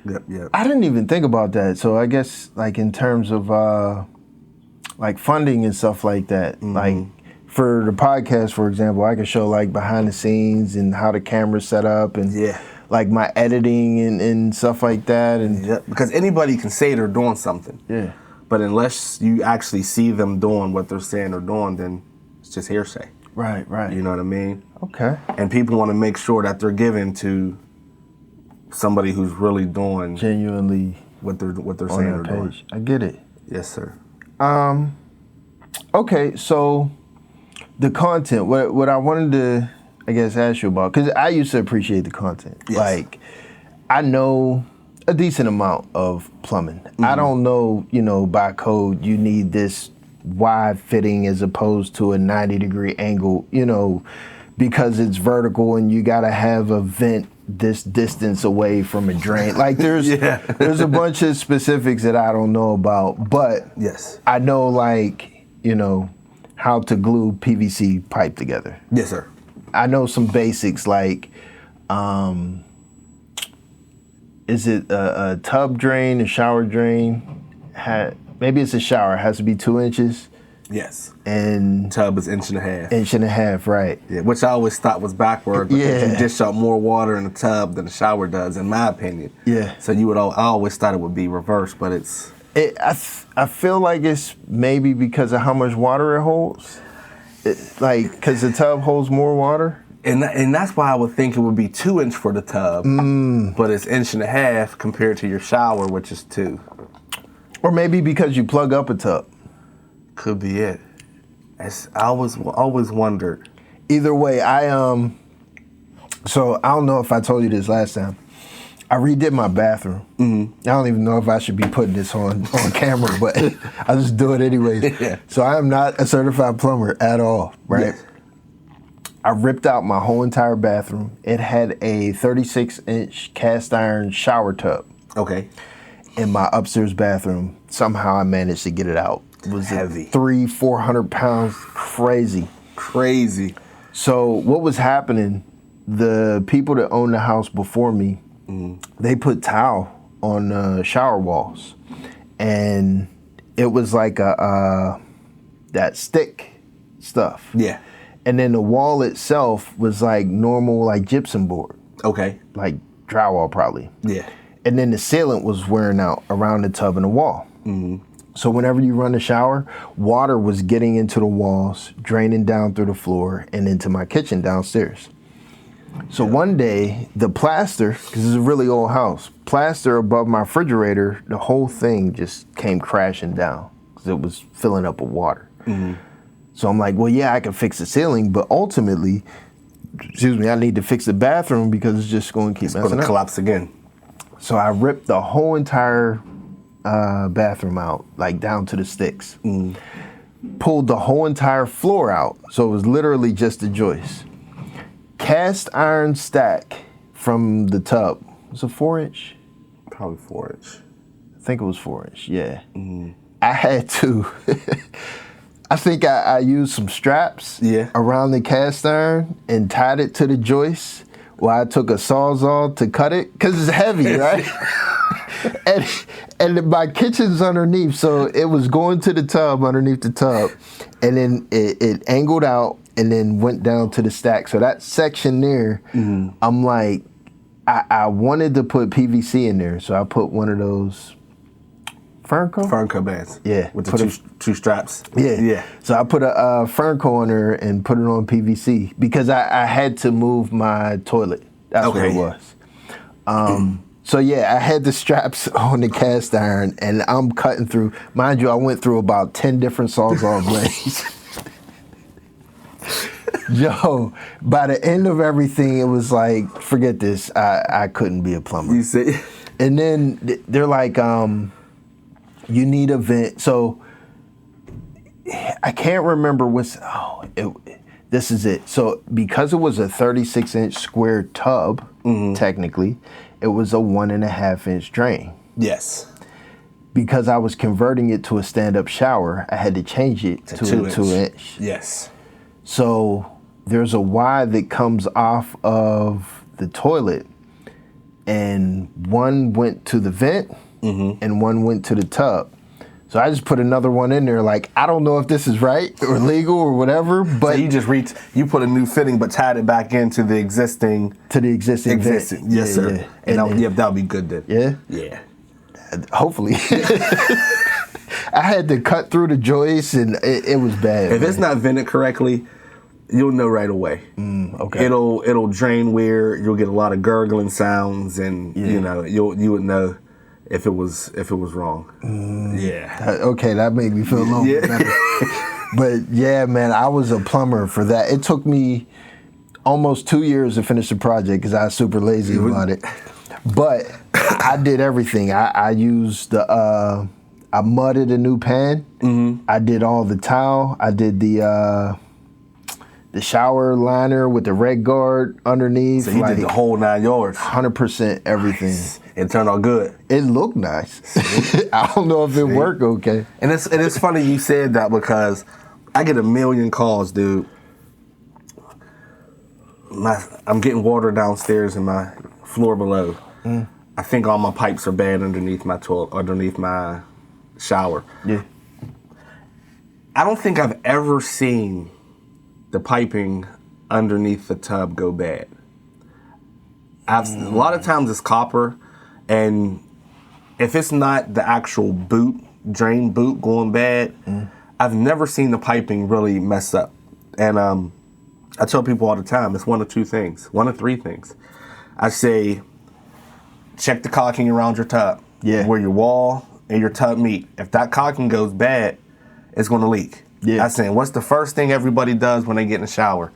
S2: Yep.
S1: I didn't even think about that. So I guess, like, in terms of like funding and stuff like that, like for the podcast, for example, I could show like behind the scenes and how the camera's set up and like my editing and stuff like that. And
S2: because anybody can say they're doing something.
S1: Yeah.
S2: But unless you actually see them doing what they're saying they're doing, then it's just hearsay.
S1: Right.
S2: You know what I mean?
S1: Okay.
S2: And people want to make sure that they're giving to somebody who's really doing
S1: genuinely
S2: what they're saying they're doing.
S1: I get it.
S2: Yes, sir.
S1: Okay, so the content. What I wanted to, I guess, ask you about, because I used to appreciate the content.
S2: Yes.
S1: Like, I know a decent amount of plumbing. I don't know, by code, you need this wide fitting as opposed to a 90-degree angle, because it's vertical and you got to have a vent this distance away from a drain. Like there's a bunch of specifics that I don't know about, but
S2: yes,
S1: I know, like, how to glue PVC pipe together.
S2: Yes, sir.
S1: I know some basics like, is it a tub drain, a shower drain? Maybe it's a shower. It has to be 2 inches.
S2: Yes.
S1: And
S2: tub is 1.5
S1: inches. 1.5 inches, right.
S2: Yeah, which I always thought was backward because
S1: Yeah.
S2: you dish out more water in the tub than the shower does, in my opinion.
S1: Yeah.
S2: So I always thought it would be reversed, but it's...
S1: I feel like it's maybe because of how much water it holds. Because the tub holds more water.
S2: And that's why I would think it would be 2 inch for the tub, but it's 1.5 inches compared to your shower, which is 2.
S1: Or maybe because you plug up a tub.
S2: Could be it. I always wondered.
S1: Either way, so I don't know if I told you this last time. I redid my bathroom. I don't even know if I should be putting this on camera, but I just do it anyways.
S2: Yeah.
S1: So I am not a certified plumber at all, right?
S2: Yes.
S1: I ripped out my whole entire bathroom. It had a 36-inch cast iron shower tub.
S2: Okay.
S1: In my upstairs bathroom. Somehow I managed to get it out. It was
S2: heavy.
S1: 300-400 pounds. Crazy. So what was happening, the people that owned the house before me, they put tile on the shower walls. And it was like that stick stuff.
S2: Yeah.
S1: And then the wall itself was like normal, like gypsum board.
S2: Okay.
S1: Like drywall probably.
S2: Yeah.
S1: And then the sealant was wearing out around the tub and the wall. So whenever you run the shower, water was getting into the walls, draining down through the floor and into my kitchen downstairs. So one day, the plaster, because it's a really old house, plaster above my refrigerator, the whole thing just came crashing down because it was filling up with water. So I'm like, well, yeah, I can fix the ceiling, but ultimately, I need to fix the bathroom because it's just going to keep messing up.
S2: Collapse again.
S1: So I ripped the whole entire bathroom out, like down to the sticks. Pulled the whole entire floor out, so it was literally just a joist. Cast iron stack from the tub. It was a 4-inch?
S2: Probably 4-inch.
S1: I think it was 4-inch, yeah. I had to, I think I used some straps around the cast iron and tied it to the joist while I took a Sawzall to cut it, because it's heavy, right? and my kitchen's underneath, so it was going to the tub, underneath the tub, and then it angled out and then went down to the stack. So that section there, I'm like, I wanted to put PVC in there, so I put one of those Fernco bands. Yeah.
S2: With the two straps.
S1: Yeah. So I put a Fernco on there and put it on PVC because I had to move my toilet. That's what it was. So yeah, I had the straps on the cast iron and I'm cutting through. Mind you, I went through about 10 different Sawzall blades. Yo, by the end of everything, it was like, forget this. I couldn't be a plumber.
S2: You see?
S1: And then they're like, you need a vent. So I can't remember this is it. So because it was a 36-inch square tub, technically, it was a 1.5-inch drain.
S2: Yes.
S1: Because I was converting it to a stand-up shower, I had to change it to a 2-inch.
S2: Yes.
S1: So there's a Y that comes off of the toilet, and one went to the vent, and one went to the tub. So I just put another one in there. Like, I don't know if this is right or legal or whatever, but
S2: so you put a new fitting, but tied it back into the existing
S1: vent.
S2: Yes, sir.
S1: Yeah.
S2: And that'll be good then.
S1: Yeah.
S2: Yeah.
S1: Hopefully. I had to cut through the joist, and it was bad.
S2: If it's not vented correctly, you'll know right away.
S1: Okay.
S2: It'll drain weird. You'll get a lot of gurgling sounds, and you would know if it was wrong. Yeah.
S1: Okay, that made me feel a little bit better. But yeah, man, I was a plumber for that. It took me almost 2 years to finish the project because I was super lazy about it. But I did everything. I used I mudded a new pan. I did all the tile. I did the shower liner with the red guard underneath.
S2: So you did the whole 9 yards.
S1: 100% everything.
S2: Nice. It turned out good.
S1: It looked nice. I don't know if it worked okay.
S2: And it's funny you said that because I get a million calls, dude. I'm getting water downstairs in my floor below. I think all my pipes are bad underneath my underneath my shower.
S1: Yeah.
S2: I don't think I've ever seen the piping underneath the tub go bad. A lot of times it's copper, and if it's not the actual drain boot going bad, I've never seen the piping really mess up. And I tell people all the time, it's one of three things. I say, check the caulking around your tub, where your wall and your tub meet. If that caulking goes bad, it's going to leak.
S1: Yeah.
S2: I'm saying, what's the first thing everybody does when they get in the shower?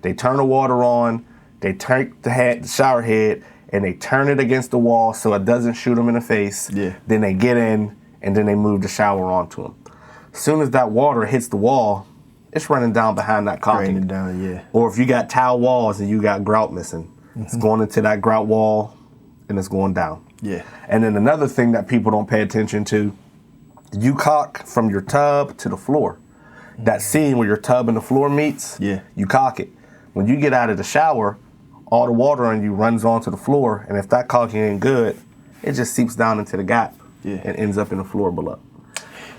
S2: They turn the water on, they turn the shower head, and they turn it against the wall so it doesn't shoot them in the face.
S1: Yeah.
S2: Then they get in, and then they move the shower onto them. As soon as that water hits the wall, it's running down behind that caulking.
S1: Draining down, yeah.
S2: Or if you got tile walls and you got grout missing, it's going into that grout wall, and it's going down.
S1: Yeah.
S2: And then another thing that people don't pay attention to, you caulk from your tub to the floor. That seam where your tub and the floor meets, you caulk it. When you get out of the shower, all the water on you runs onto the floor, and if that caulking ain't good, it just seeps down into the gap and ends up in the floor below.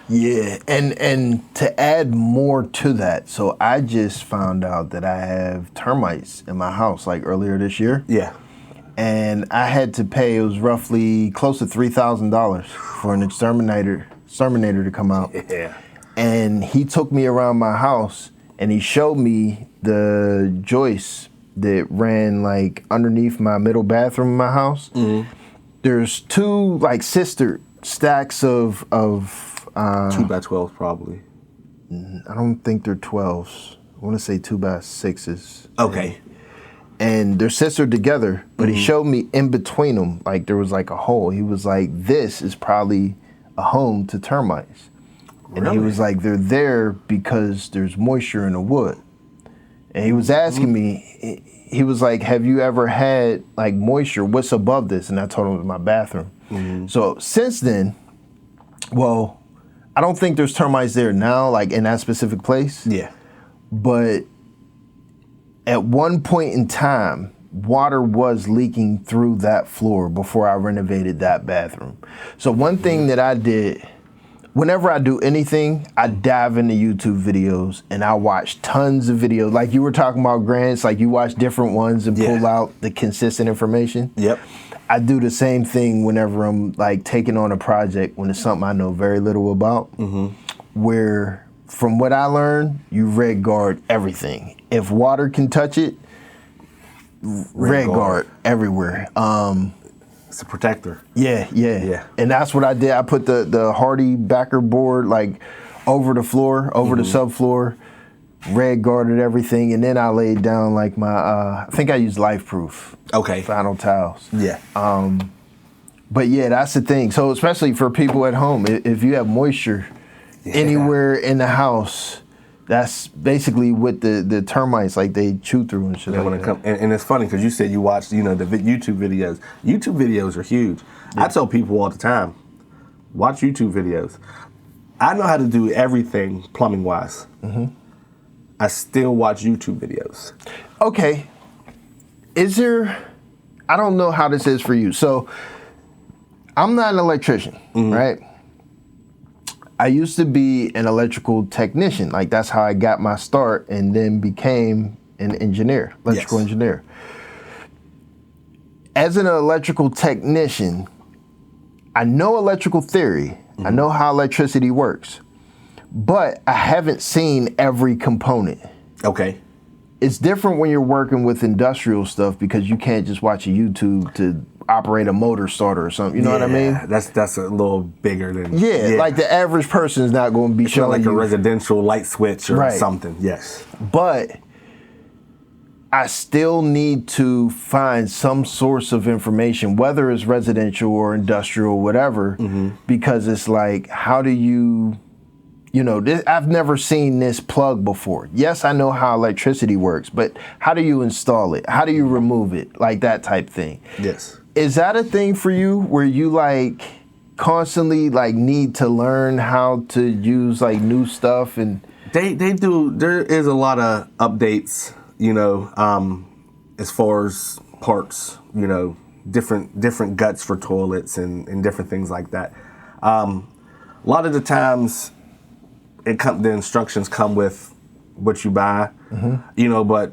S1: Yeah, and to add more to that, so I just found out that I have termites in my house like earlier this year.
S2: Yeah.
S1: And I had to pay, it was roughly close to $3,000 for an exterminator to come out.
S2: Yeah.
S1: And he took me around my house and he showed me the joists that ran like underneath my middle bathroom in my house. There's two like sister stacks of
S2: 2x12s probably.
S1: I don't think they're 12s. I want to say 2x6s.
S2: Okay.
S1: And they're sistered together, but he showed me in between them, like there was like a hole. He was like, this is probably a home to termites. And he was like, they're there because there's moisture in the wood. And he was asking me, he was like, have you ever had like moisture? What's above this? And I told him it was my bathroom. So since then, well, I don't think there's termites there now, like in that specific place.
S2: Yeah.
S1: But at one point in time, water was leaking through that floor before I renovated that bathroom. So one thing that I did, whenever I do anything, I dive into YouTube videos and I watch tons of videos. Like you were talking about grants, like you watch different ones and pull out the consistent information.
S2: Yep.
S1: I do the same thing whenever I'm like taking on a project when it's something I know very little about, where from what I learned, you red guard everything. If water can touch it, red guard everywhere.
S2: It's a protector.
S1: Yeah. And that's what I did. I put the Hardy backer board like over the floor, over the subfloor, red guarded everything, and then I laid down like my, I think I used Life Proof.
S2: Okay.
S1: Vinyl tiles.
S2: Yeah.
S1: But yeah, that's the thing. So especially for people at home, if you have moisture anywhere in the house, that's basically what the termites, like they chew through and shit.
S2: Yeah,
S1: like
S2: when it
S1: that.
S2: and it's funny because you said you watched, the YouTube videos. YouTube videos are huge. I tell people all the time, watch YouTube videos. I know how to do everything plumbing wise. I still watch YouTube videos.
S1: Okay. Is there, I don't know how this is for you. So I'm not an electrician, right? I used to be an electrical technician. Like that's how I got my start and then became an engineer, electrical engineer. As an electrical technician, I know electrical theory. I know how electricity works, but I haven't seen every component.
S2: Okay.
S1: It's different when you're working with industrial stuff because you can't just watch a YouTube to operate a motor starter or something. You know what I mean?
S2: That's a little bigger than...
S1: Yeah, like the average person is not going to be
S2: it's
S1: showing
S2: like
S1: you.
S2: a residential light switch or something. Yes.
S1: But I still need to find some source of information, whether it's residential or industrial, whatever, because it's like, how do you... I've never seen this plug before. Yes, I know how electricity works, but how do you install it? How do you remove it? Like that type thing.
S2: Yes.
S1: Is that a thing for you where you like constantly like need to learn how to use like new stuff? And
S2: they do. There is a lot of updates, as far as parts, different guts for toilets and different things like that. A lot of the times, the instructions come with what you buy, but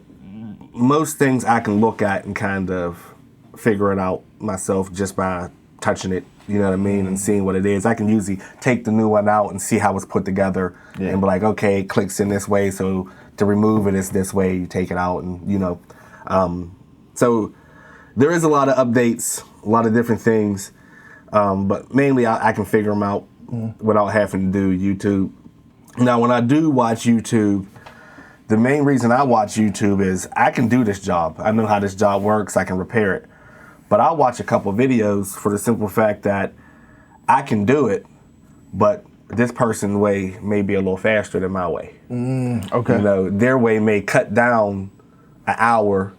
S2: most things I can look at and kind of figure it out myself just by touching it, you know what I mean, and seeing what it is. I can usually take the new one out and see how it's put together and be like, okay, it clicks in this way, so to remove it, it's this way, you take it out, and, so there is a lot of updates, a lot of different things, but mainly I can figure them out without having to do YouTube. Now, when I do watch YouTube, the main reason I watch YouTube is I can do this job. I know how this job works. I can repair it. But I'll watch a couple videos for the simple fact that I can do it, but this person's way may be a little faster than my way. Okay. Their way may cut down an hour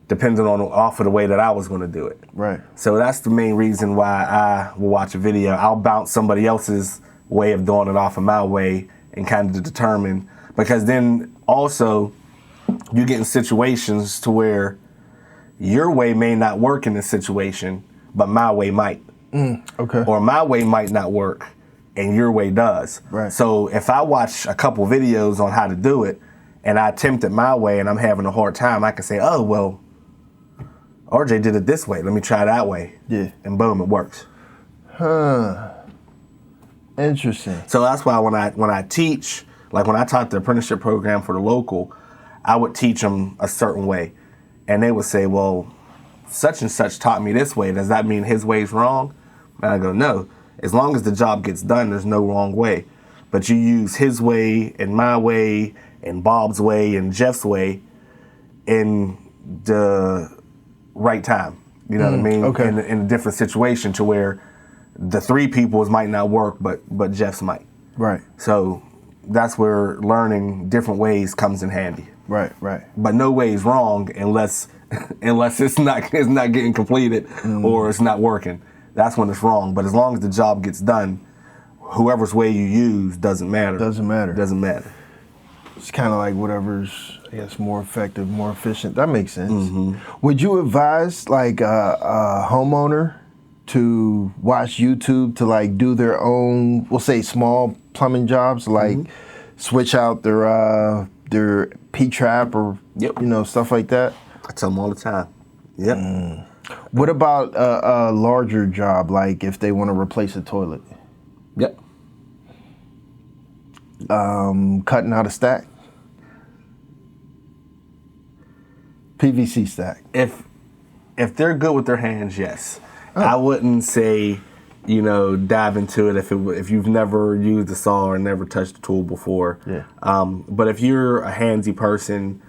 S2: depending on off of the way that I was going to do it.
S1: Right.
S2: So that's the main reason why I will watch a video. I'll bounce somebody else's way of doing it off of my way and kind of determine, because then also you get in situations to where your way may not work in this situation, but my way might.
S1: Okay.
S2: Or my way might not work and your way does.
S1: Right.
S2: So if I watch a couple videos on how to do it and I attempt it my way and I'm having a hard time, I can say, oh, well, RJ did it this way. Let me try that way.
S1: Yeah.
S2: And boom, it works.
S1: Interesting.
S2: So that's why when I teach, like when I taught the apprenticeship program for the local, I would teach them a certain way. And they would say, well, such and such taught me this way. Does that mean his way's wrong? And I go, no. As long as the job gets done, there's no wrong way. But you use his way and my way and Bob's way and Jeff's way in the right time. You know what I mean?
S1: Okay.
S2: In a different situation to where the three people's might not work, but Jeff's might.
S1: Right.
S2: So that's where learning different ways comes in handy.
S1: Right.
S2: But no way is wrong unless it's not getting completed or it's not working. That's when it's wrong. But as long as the job gets done, whoever's way you use doesn't matter.
S1: Doesn't matter. It's kind of like whatever's, I guess, more effective, more efficient. That makes sense. Would you advise like a homeowner to watch YouTube to like do their own, we'll say small plumbing jobs, like switch out their P-trap or stuff like that?
S2: I tell them all the time. Yep.
S1: What about a larger job, like if they want to replace a toilet?
S2: Yep.
S1: Cutting out a stack? PVC stack?
S2: If they're good with their hands, yes. I wouldn't say, dive into it if you've never used a saw or never touched a tool before.
S1: Yeah.
S2: But if you're a handsy person,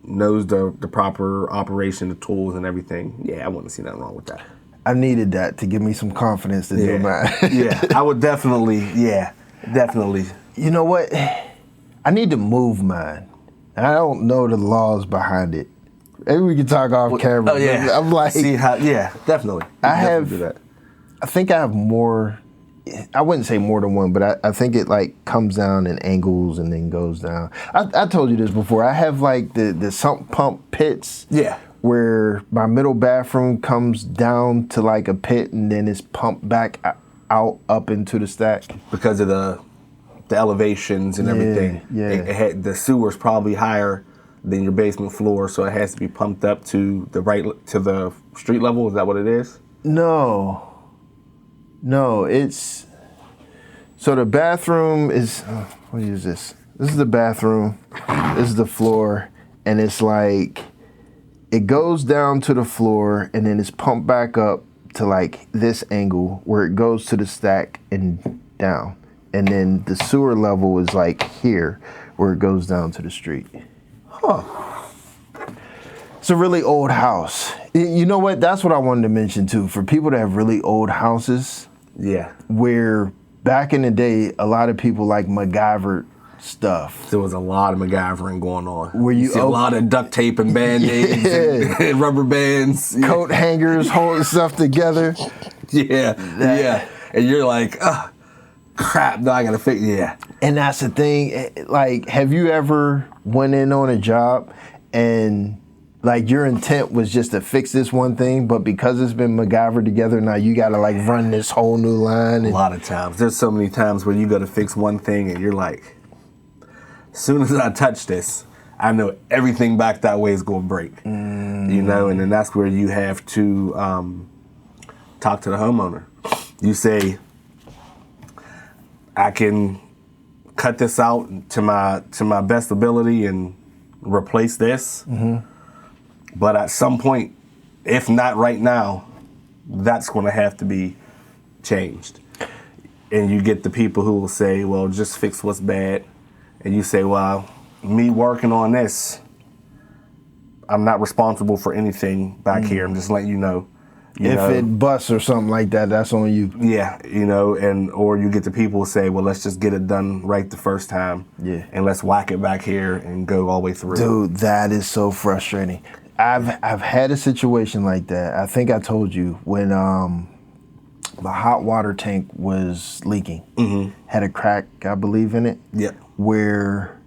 S2: knows the proper operation of tools and everything, I wouldn't see nothing wrong with that.
S1: I needed that to give me some confidence to do mine.
S2: I would definitely.
S1: You know what? I need to move mine. I don't know the laws behind it. Maybe we can talk off camera.
S2: Oh, yeah.
S1: I'm like,
S2: see how? Yeah, definitely. Do that.
S1: I think I have more. I wouldn't say more than one, but I think it like comes down in angles and then goes down. I told you this before. I have like the sump pump pits.
S2: Yeah.
S1: Where my middle bathroom comes down to like a pit and then it's pumped back out up into the stack.
S2: Because of the elevations and everything.
S1: Yeah.
S2: The sewer's probably higher than your basement floor, so it has to be pumped up to the street level. Is that what it is?
S1: No, it's so the bathroom is. What is this? This is the bathroom. This is the floor, and it's like it goes down to the floor, and then it's pumped back up to like this angle where it goes to the stack and down, and then the sewer level is like here where it goes down to the street. It's a really old house. You know what? That's what I wanted to mention too. For people that have really old houses, where back in the day, a lot of people like MacGyver stuff.
S2: There was a lot of MacGyvering going on.
S1: Where you
S2: see a lot of duct tape and Band-Aids and rubber bands.
S1: Coat hangers holding stuff together.
S2: Yeah. And you're like, crap, now I gotta fix
S1: And that's the thing. Like, have you ever went in on a job and Like your intent was just to fix this one thing, but because it's been MacGyvered together, now you got to like run this whole new line.
S2: A lot of times. There's so many times where you go to fix one thing and you're like, as soon as I touch this, I know everything back that way is going to break. You know, and then that's where you have to talk to the homeowner. You say, I can cut this out to my best ability and replace this. But at some point, if not right now, that's going to have to be changed. And you get the people who will say, well, just fix what's bad. And you say, well, me working on this, I'm not responsible for anything back here. I'm just letting you know.
S1: If it busts or something like that, that's on you.
S2: Yeah, you know, or you get the people who say, well, let's just get it done right the first time. Yeah. And let's whack it back here and go all the way through.
S1: Dude, that is so frustrating. I've had a situation like that. I think I told you when the hot water tank was leaking. Had a crack, I believe, in it. Yeah. Where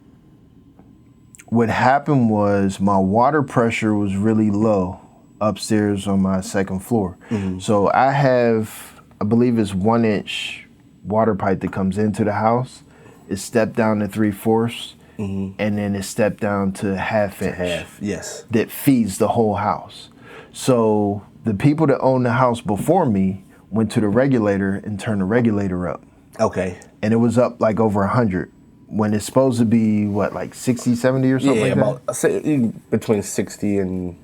S1: what happened was my water pressure was really low upstairs on my second floor. So I have, I believe it's 1-inch water pipe that comes into the house. It's stepped down to 3/4. And then it stepped down to 1/2 inch.
S2: Yes.
S1: That feeds the whole house. So the people that owned the house before me went to the regulator and turned the regulator up.
S2: Okay.
S1: And it was up like over 100 when it's supposed to be what, like 60, 70 or something like
S2: that? Say between 60 and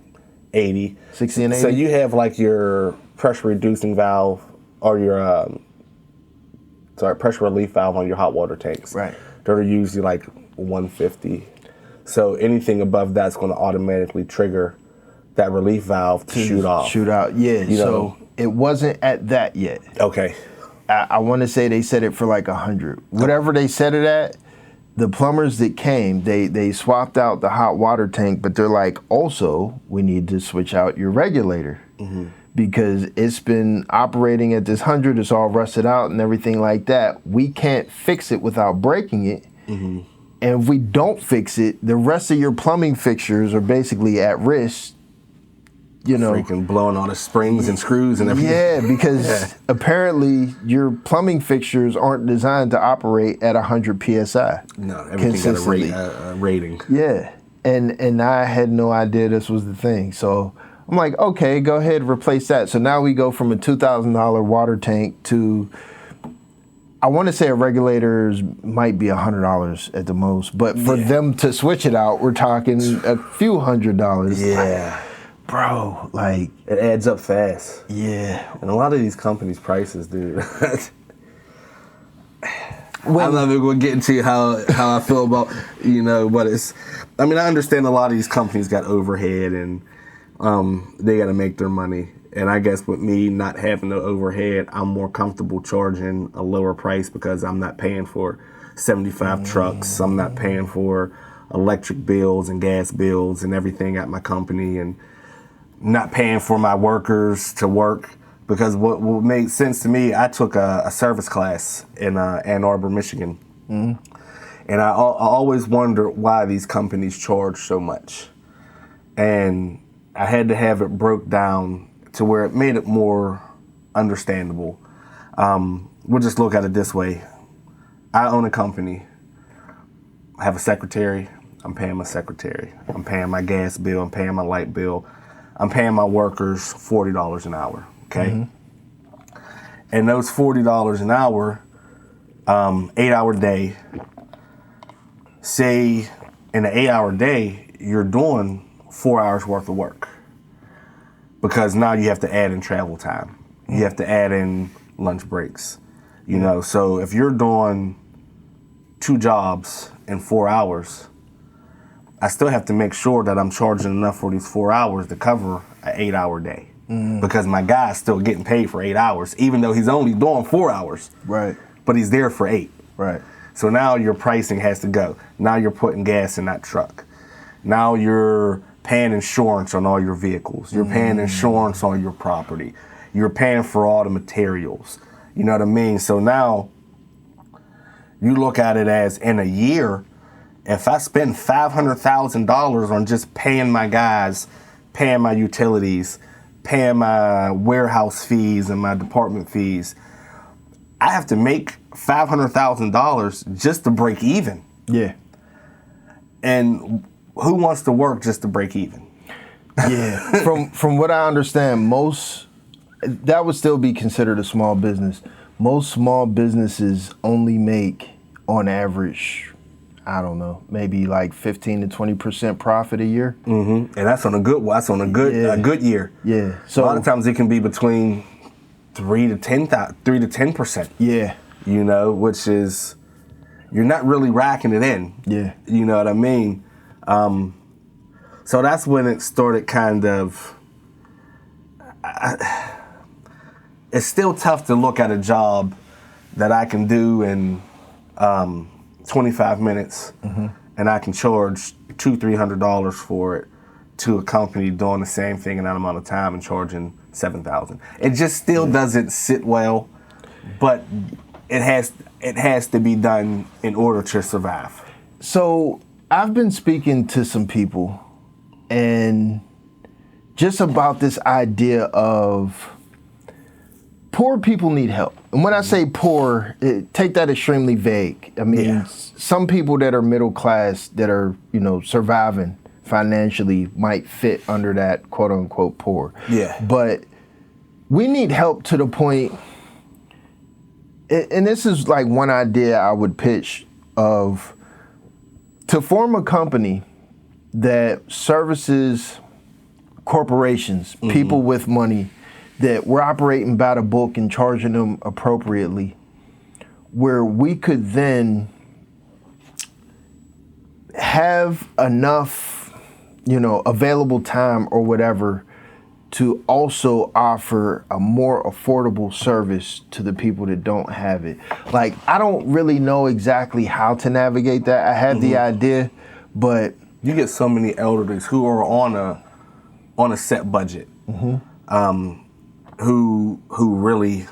S2: 80.
S1: 60 and 80?
S2: So you have like your pressure reducing valve or your pressure relief valve on your hot water tanks.
S1: Right.
S2: They're usually like 150. So anything above that's going to automatically trigger that relief valve to shoot off.
S1: Shoot out, yeah.
S2: You
S1: so
S2: know?
S1: it wasn't at that yet.
S2: Okay.
S1: I want to say they set it for like 100. Whatever they set it at, the plumbers that came, they swapped out the hot water tank, but they're like, also, we need to switch out your regulator. Because it's been operating at this 100, it's all rusted out and everything like that. We can't fix it without breaking it. And if we don't fix it, the rest of your plumbing fixtures are basically at risk. You know,
S2: freaking blowing all the springs and screws and everything.
S1: Yeah, because apparently your plumbing fixtures aren't designed to operate at 100 psi.
S2: No, everything got a rating.
S1: Yeah, and I had no idea this was the thing. So I'm like, okay, go ahead, replace that. So now we go from a $2,000 water tank to, I want to say a regulator's might be $100 at the most, but for them to switch it out, we're talking a few $100s.
S2: Yeah.
S1: Bro, like...
S2: It adds up fast.
S1: Yeah.
S2: And a lot of these companies' prices, dude. I'm not even going to get into how I feel about, but it's... I mean, I understand a lot of these companies got overhead and they got to make their money. And I guess with me not having the overhead, I'm more comfortable charging a lower price because I'm not paying for 75 trucks. I'm not paying for electric bills and gas bills and everything at my company, and not paying for my workers to work. Because what made sense to me, I took a service class in Ann Arbor, Michigan. And I always wondered why these companies charge so much. And I had to have it broke down to where it made it more understandable. We'll just look at it this way. I own a company. I have a secretary. I'm paying my secretary. I'm paying my gas bill. I'm paying my light bill. I'm paying my workers $40 an hour, okay? And those $40 an hour, 8-hour day, say in an 8-hour day, you're doing 4 hours worth of work. Because now you have to add in travel time. You have to add in lunch breaks. So if you're doing 2 jobs in 4 hours, I still have to make sure that I'm charging enough for these 4 hours to cover an 8-hour day. Because my guy's still getting paid for 8 hours, even though he's only doing 4 hours.
S1: Right.
S2: But he's there for 8.
S1: Right.
S2: So now your pricing has to go. Now you're putting gas in that truck. Now you're paying insurance on all your vehicles. You're paying insurance on your property. You're paying for all the materials. You know what I mean? So now you look at it as in a year, If I spend $500,000 on just paying my guys, paying my utilities, paying my warehouse fees and my department fees, I have to make $500,000 just to break even.
S1: Yeah.
S2: And who wants to work just to break even?
S1: Yeah. From what I understand, that would still be considered a small business. Most small businesses only make, on average, I don't know, maybe like 15 to 20% profit a year.
S2: Mm-hmm. And that's on a good year.
S1: Yeah.
S2: So a lot of times it can be between 3 to 10%.
S1: Yeah.
S2: You know, which is, you're not really racking it in.
S1: Yeah.
S2: You know what I mean? So that's when it started kind of, it's still tough to look at a job that I can do in 25 minutes, and I can charge $200-300 for it, to a company doing the same thing in that amount of time and charging $7,000. It just still doesn't sit well, but it has to be done in order to survive.
S1: So I've been speaking to some people, and just about this idea of poor people need help. And when I say poor, take that extremely vague. I mean, some people that are middle class that are, surviving financially might fit under that quote unquote poor.
S2: Yeah.
S1: But we need help to the point, and this is like one idea I would pitch, of to form a company that services corporations, people with money, that we're operating by the book and charging them appropriately, where we could then have enough, available time or whatever to also offer a more affordable service to the people that don't have it. Like, I don't really know exactly how to navigate that. I have the idea, but
S2: you get so many elderlies who are on a set budget, who really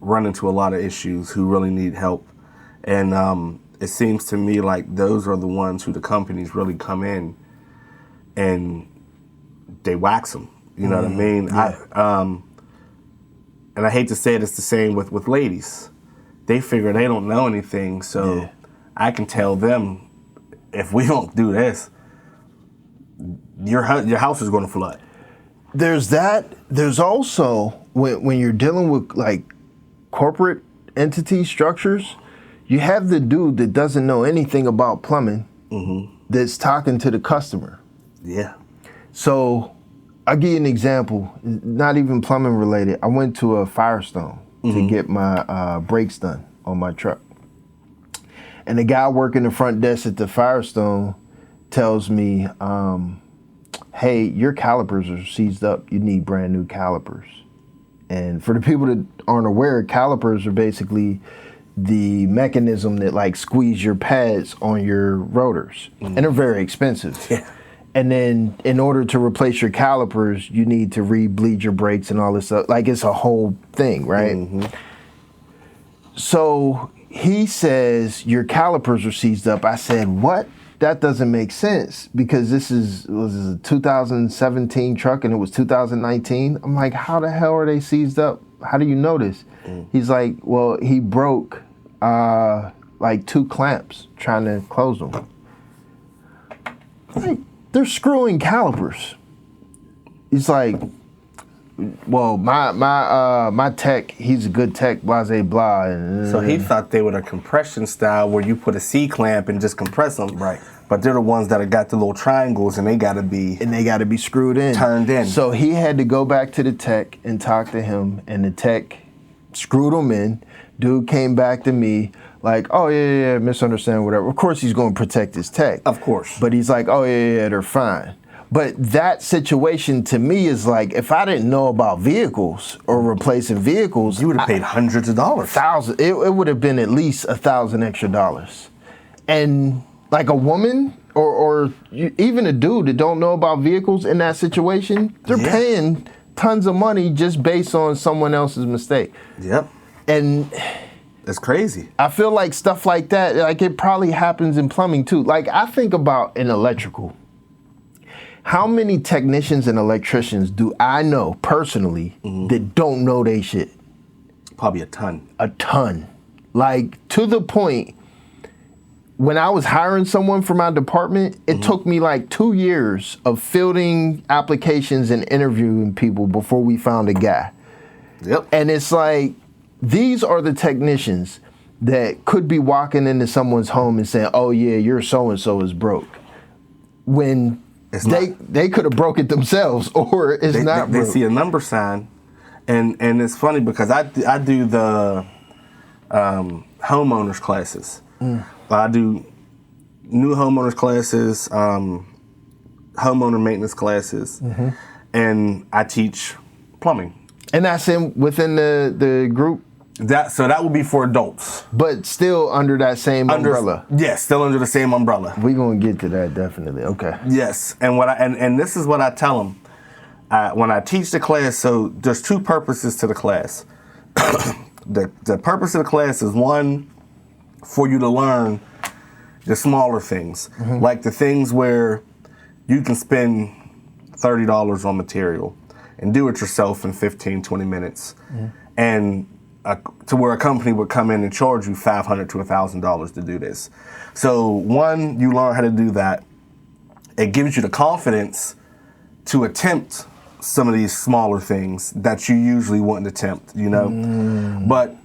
S2: run into a lot of issues, who really need help. And it seems to me like those are the ones who the companies really come in and they wax them. You know what I mean?
S1: Yeah.
S2: And I hate to say it, it's the same with ladies. They figure they don't know anything, so I can tell them, if we don't do this, your house is going to flood.
S1: There's that. There's also, when you're dealing with like corporate entity structures, you have the dude that doesn't know anything about plumbing that's talking to the customer.
S2: Yeah.
S1: So I'll give you an example, not even plumbing related. I went to a Firestone to get my brakes done on my truck. And the guy working the front desk at the Firestone tells me, hey, your calipers are seized up. You need brand new calipers. And for the people that aren't aware, calipers are basically the mechanism that like squeeze your pads on your rotors. And they're very expensive.
S2: Yeah.
S1: And then in order to replace your calipers, you need to re-bleed your brakes and all this stuff. Like, it's a whole thing, right? So he says, your calipers are seized up. I said, what? That doesn't make sense, because this was a 2017 truck and it was 2019. I'm like, how the hell are they seized up? How do you know this? He's like, well, he broke like 2 clamps trying to close them. Like, they're screwing calipers. He's like, well, my tech, he's a good tech, blah, blah, blah.
S2: So he thought they were a compression style where you put a C-clamp and just compress them.
S1: Right.
S2: But they're the ones that have got the little triangles, and they got to be
S1: screwed in.
S2: Turned in.
S1: So he had to go back to the tech and talk to him, and the tech screwed him in. Dude came back to me like, oh, yeah, misunderstand, whatever. Of course he's going to protect his tech.
S2: Of course.
S1: But he's like, oh, yeah, they're fine. But that situation to me is like, if I didn't know about vehicles or replacing vehicles,
S2: You would have paid hundreds of dollars.
S1: $1,000. It would have been at least $1,000 extra. And like a woman or even a dude that don't know about vehicles in that situation, they're paying tons of money just based on someone else's mistake.
S2: Yep.
S1: And
S2: It's crazy.
S1: I feel like stuff like that, like it probably happens in plumbing too. Like I think about in electrical. How many technicians and electricians do I know personally that don't know they shit?
S2: Probably a ton.
S1: A ton. Like to the point when I was hiring someone for my department, it took me like 2 years of fielding applications and interviewing people before we found a guy.
S2: Yep.
S1: And it's like, these are the technicians that could be walking into someone's home and saying, oh yeah, your so-and-so is broke. When they could have broke it themselves, or it's not broke.
S2: They see a number sign, and it's funny because I do the homeowners classes. I do new homeowners classes, homeowner maintenance classes, and I teach plumbing.
S1: And that's within the group?
S2: That would be for adults.
S1: But still under that same umbrella?
S2: Yes, still under the same umbrella.
S1: We're going to get to that definitely, okay.
S2: Yes, and and this is what I tell them. When I teach the class, so there's two purposes to the class. The purpose of the class is one, for you to learn the smaller things, like the things where you can spend $30 on material and do it yourself in 15, 20 minutes. And to where a company would come in and charge you $500 to $1,000 to do this. So one, you learn how to do that. It gives you the confidence to attempt some of these smaller things that you usually wouldn't attempt, you know? But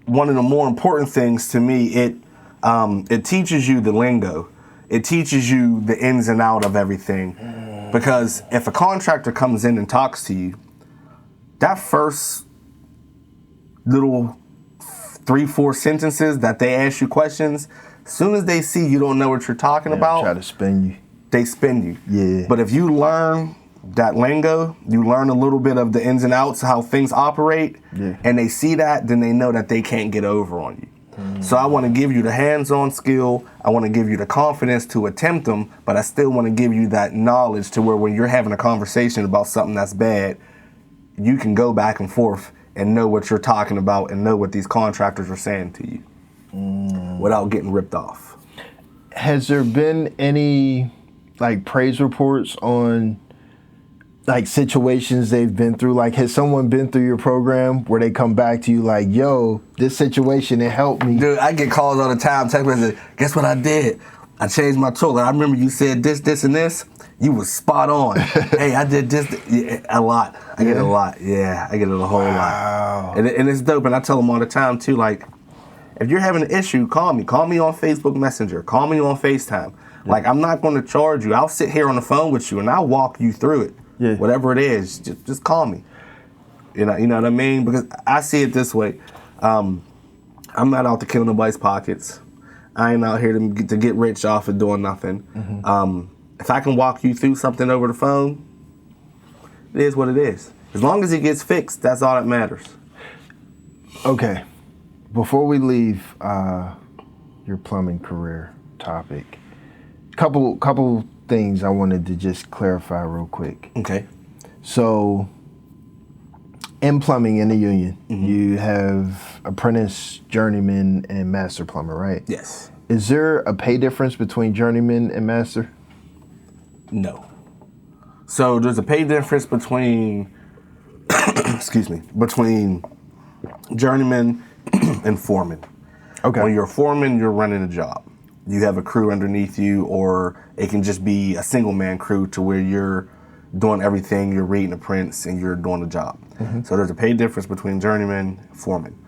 S2: one of the more important things to me, it teaches you the lingo. It teaches you the ins and out of everything. Because if a contractor comes in and talks to you, that first little 3-4 sentences that they ask you questions, as soon as they see you don't know what you're talking about,
S1: try to spin you.
S2: They spin you.
S1: Yeah.
S2: But if you learn that lingo, you learn a little bit of the ins and outs, how things operate, and they see that, then they know that they can't get over on you. So I want to give you the hands-on skill. I want to give you the confidence to attempt them, but I still want to give you that knowledge to where when you're having a conversation about something that's bad, you can go back and forth and know what you're talking about and know what these contractors are saying to you without getting ripped off.
S1: Has there been any like praise reports on like situations they've been through? Like, has someone been through your program where they come back to you like, yo, this situation, it helped me?
S2: Dude, I get calls all the time, text messages, guess what I did? I changed my toilet. I remember you said this, this, and this. You was spot on. Hey, I did this. Yeah, a lot. I get it a lot. Yeah, I get it a whole lot. And it's dope. And I tell them all the time, too, like, if you're having an issue, call me. Call me on Facebook Messenger. Call me on FaceTime. Like, I'm not going to charge you. I'll sit here on the phone with you, and I'll walk you through it. Yeah. Whatever it is, just call me. You know what I mean? Because I see it this way. I'm not out to kill nobody's pockets. I ain't out here to get rich off of doing nothing. If I can walk you through something over the phone, it is what it is. As long as it gets fixed, that's all that matters.
S1: Okay. Before we leave your plumbing career topic, couple things I wanted to just clarify real quick.
S2: Okay.
S1: So, in plumbing in the union, you have apprentice, journeyman, and master plumber, right?
S2: Yes.
S1: Is there a pay difference between journeyman and master?
S2: No. So there's a pay difference between, between journeyman and foreman.
S1: Okay.
S2: When you're a foreman, you're running a job. You have a crew underneath you, or it can just be a single man crew to where you're doing everything, you're reading the prints, and you're doing the job. So there's a pay difference between journeyman and foreman.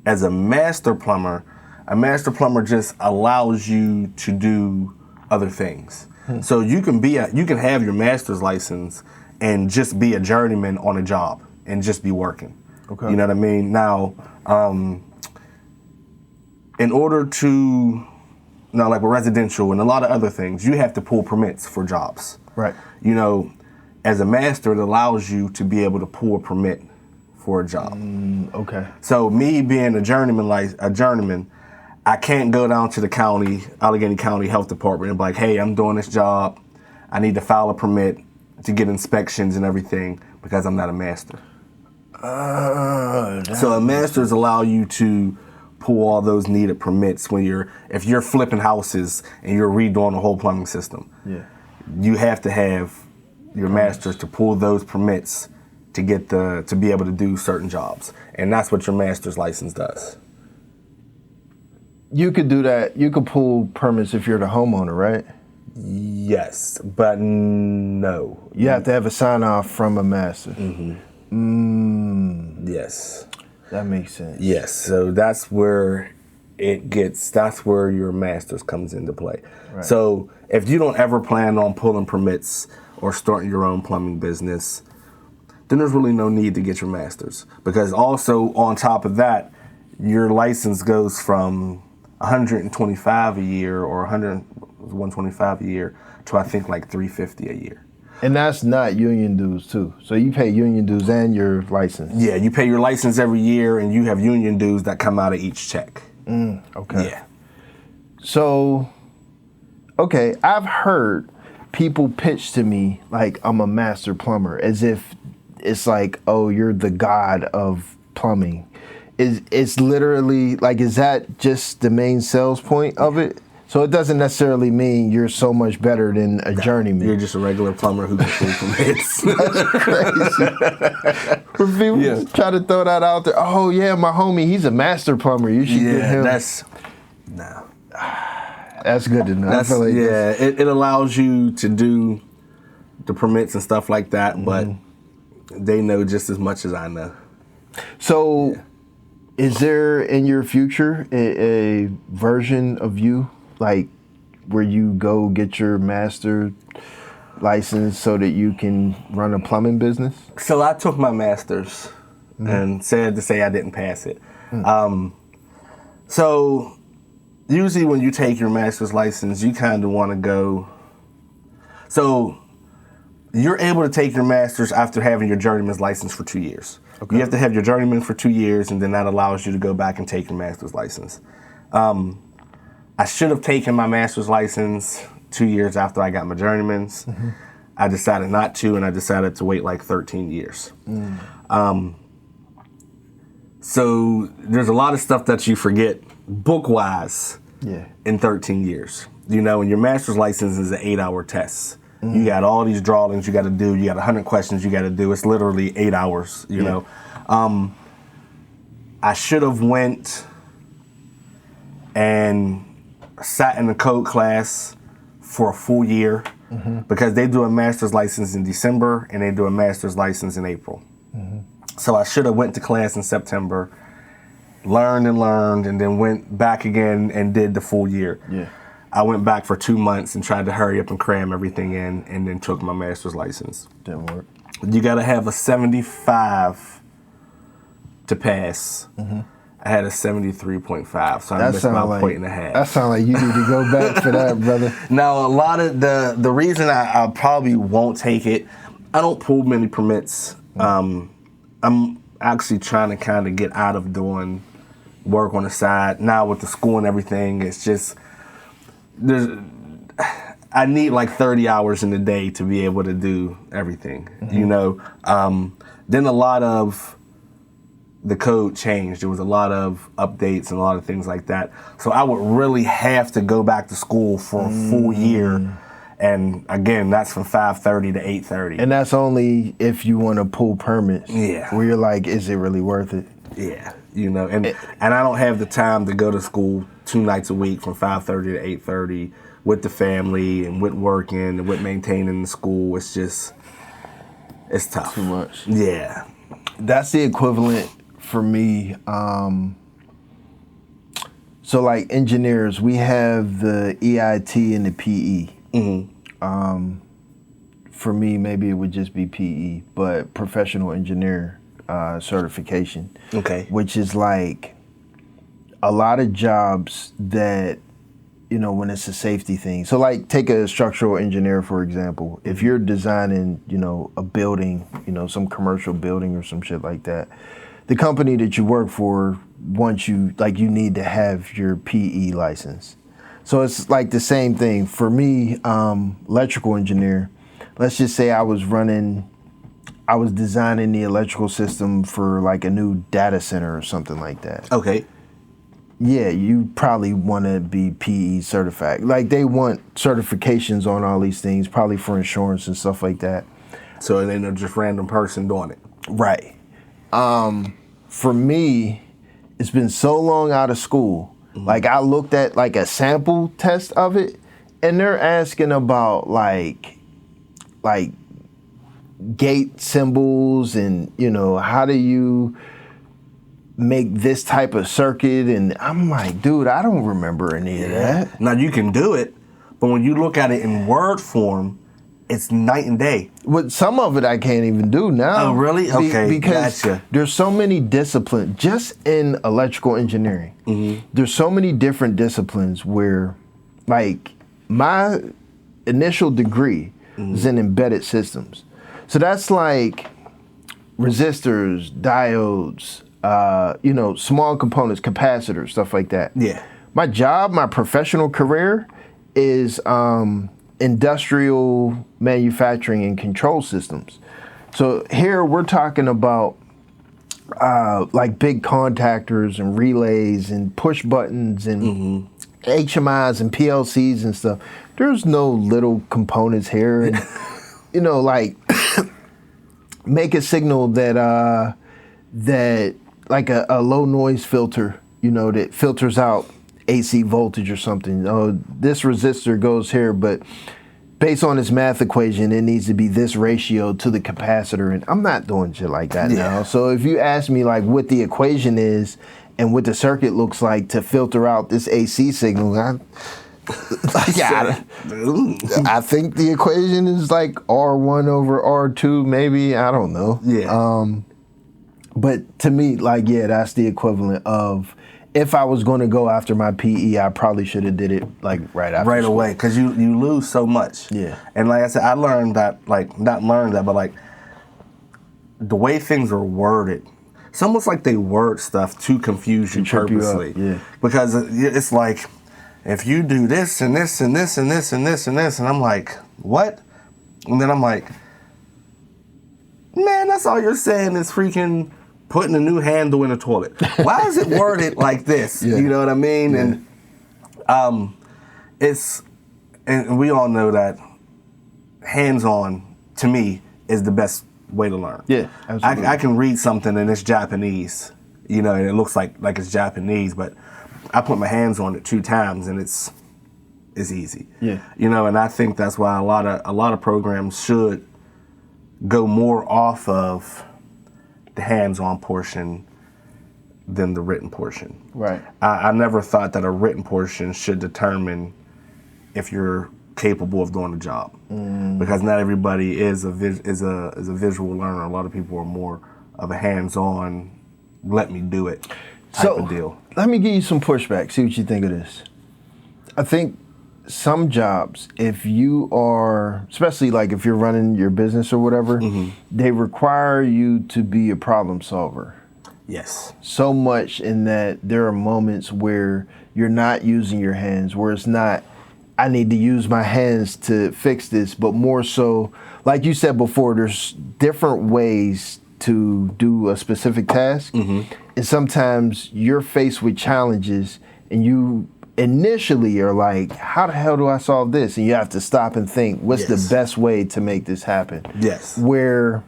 S2: As a master plumber just allows you to do other things. So you can have your master's license and just be a journeyman on a job and just be working. Okay. You know what I mean? Now, in order to, like with residential and a lot of other things, you have to pull permits for jobs.
S1: Right.
S2: You know, as a master, it allows you to be able to pull a permit for a job.
S1: Okay.
S2: So me being a journeyman, I can't go down to the county, Allegheny County Health Department and be like, hey, I'm doing this job. I need to file a permit to get inspections and everything because I'm not a master. So a master's allow you to pull all those needed permits if you're flipping houses and you're redoing the whole plumbing system.
S1: Yeah.
S2: You have to have your master's to pull those permits to be able to do certain jobs, and that's what your master's license does.
S1: You could do that. You could pull permits if you're the homeowner, right?
S2: Yes, but no.
S1: You have to have a sign off from a master.
S2: Yes.
S1: That makes sense.
S2: Yes, so that's where your master's comes into play.
S1: Right.
S2: So if you don't ever plan on pulling permits or starting your own plumbing business, then there's really no need to get your master's. Because also on top of that, your license goes from $125 a year or $125 a year to I think like $350 a year.
S1: And that's not union dues too. So you pay union dues and your license.
S2: Yeah, you pay your license every year, and you have union dues that come out of each check.
S1: Okay.
S2: Yeah.
S1: So, okay, I've heard people pitch to me like I'm a master plumber, as if it's like, oh, you're the god of plumbing. It's literally like, is that just the main sales point of it? So it doesn't necessarily mean you're so much better than a journeyman.
S2: You're just a regular plumber who can pull permits.
S1: That's crazy. For people try to throw that out there, oh yeah, my homie, he's a master plumber. You should get him.
S2: That's
S1: good to know. I feel like
S2: it allows you to do the permits and stuff like that, but they know just as much as I know.
S1: So, is there in your future a version of you, like where you go get your master license so that you can run a plumbing business?
S2: So I took my master's, and sad to say I didn't pass it. So usually when you take your master's license, you kind of want to go. So you're able to take your master's after having your journeyman's license for 2 years. Okay. You have to have your journeyman for 2 years, and then that allows you to go back and take your master's license. I should have taken my master's license 2 years after I got my journeyman's. I decided not to, and I decided to wait like 13 years. So there's a lot of stuff that you forget book-wise in 13 years. You know, and your master's license is an 8-hour test. You got all these drawings you got to do. You got 100 questions you got to do. It's literally 8 hours, you know. I should have went and sat in the code class for a full year because they do a master's license in December and they do a master's license in April. So I should have went to class in September, learned, and then went back again and did the full year. I went back for 2 months and tried to hurry up and cram everything in, and then took my master's license.
S1: Didn't work.
S2: You got to have a 75 to pass. I had a 73.5, so I missed about a point and a half.
S1: That sounds like you need to go back for that, brother.
S2: Now, a lot of the reason I probably won't take it, I don't pull many permits. I'm actually trying to kind of get out of doing work on the side. Now with the school and everything, it's just, I need like 30 hours in a day to be able to do everything, you know. Then a lot of the code changed. There was a lot of updates and a lot of things like that. So I would really have to go back to school for a full year. And again, that's from 5:30 to 8:30.
S1: And that's only if you want to pull permits.
S2: Yeah.
S1: Where you're like, is it really worth it?
S2: Yeah, you know, and I don't have the time to go to school 2 nights a week from 5:30 to 8:30 with the family and with working and with maintaining the school. It's just, it's tough.
S1: Too much.
S2: Yeah.
S1: That's the equivalent for me. So like engineers, we have the EIT and the PE. For me, maybe it would just be PE, but professional engineer certification.
S2: Okay.
S1: Which is like a lot of jobs that, you know, when it's a safety thing. So like take a structural engineer, for example. If you're designing, you know, a building, you know, some commercial building or some shit like that, the company that you work for wants you, like, you need to have your PE license. So it's like the same thing. For me, electrical engineer, let's just say I was running I was designing the electrical system for like a new data center or something like that.
S2: Okay.
S1: Yeah, you probably want to be PE certified. Like they want certifications on all these things, probably for insurance and stuff like that.
S2: So it ain't just random person doing it.
S1: Right. For me, it's been so long out of school. Like I looked at like a sample test of it, and they're asking about like gate symbols and, you know, how do you make this type of circuit? And I'm like, dude, I don't remember any of that.
S2: Now you can do it, but when you look at it in word form, it's night and day.
S1: But some of it I can't even do now.
S2: Oh, really? Okay,
S1: because
S2: gotcha.
S1: there's so many disciplines, just in electrical engineering, there's so many different disciplines where, like, my initial degree is in embedded systems. So that's like resistors, diodes, you know, small components, capacitors, stuff like that.
S2: Yeah.
S1: My job, my professional career is industrial manufacturing and control systems. So here we're talking about like big contactors and relays and push buttons and HMIs and PLCs and stuff. There's no little components here. And, you know, like make a signal that like a low noise filter, you know, that filters out AC voltage or something. Oh, this resistor goes here, but based on its math equation, it needs to be this ratio to the capacitor. And I'm not doing shit like that now. So if you ask me like what the equation is and what the circuit looks like to filter out this AC signal, I think the equation is like R1 over R2, maybe. I don't know.
S2: Yeah.
S1: But to me, like, yeah, that's the equivalent of if I was going to go after my PE, I probably should have did it like right after
S2: right
S1: school.
S2: away, because you lose so much.
S1: Yeah.
S2: And like I said, I learned that, like, not learned that, but like the way things are worded, it's almost like they word stuff to confuse you
S1: trip you up,
S2: purposely.
S1: yeah.
S2: Because it's like, if you do this and this and this and this and this and this, and I'm like, what? And then I'm like, man, that's all you're saying is freaking putting a new handle in a toilet. Why is it worded like this?
S1: Yeah.
S2: You know what I mean?
S1: Yeah.
S2: And and we all know that hands-on, to me, is the best way to learn.
S1: Yeah, absolutely.
S2: I can read something and it's Japanese, you know, and it looks like it's Japanese, but I put my hands on it 2 times and it's easy.
S1: Yeah.
S2: You know, and I think that's why a lot of programs should go more off of the hands-on portion than the written portion.
S1: Right.
S2: I never thought that a written portion should determine if you're capable of doing the job, because not everybody is a visual learner. A lot of people are more of a hands-on, let me do it type of deal.
S1: Let me give you some pushback. See what you think of this. I think some jobs, if you are, especially like if you're running your business or whatever, they require you to be a problem solver.
S2: Yes.
S1: So much in that there are moments where you're not using your hands, where it's not, I need to use my hands to fix this, but more so, like you said before, there's different ways to do a specific task. And sometimes you're faced with challenges and you initially are like, how the hell do I solve this? And you have to stop and think, what's the best way to make this happen?
S2: Yes.
S1: Where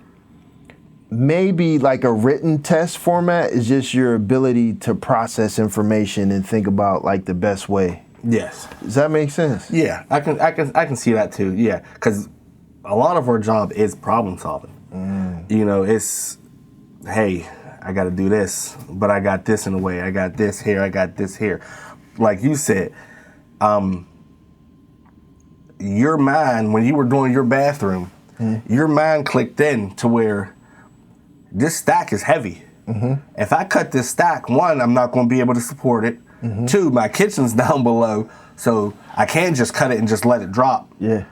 S1: maybe like a written test format is just your ability to process information and think about like the best way.
S2: Yes.
S1: Does that make sense?
S2: Yeah, I can see that too. Yeah, because a lot of our job is problem solving. You know, it's, hey, I got to do this, but I got this in the way. I got this here. I got this here. Like you said, your mind, when you were doing your bathroom, your mind clicked in to where this stack is heavy. If I cut this stack, 1, I'm not going to be able to support it. 2, my kitchen's down below, so I can't just cut it and just let it drop.
S1: Yeah.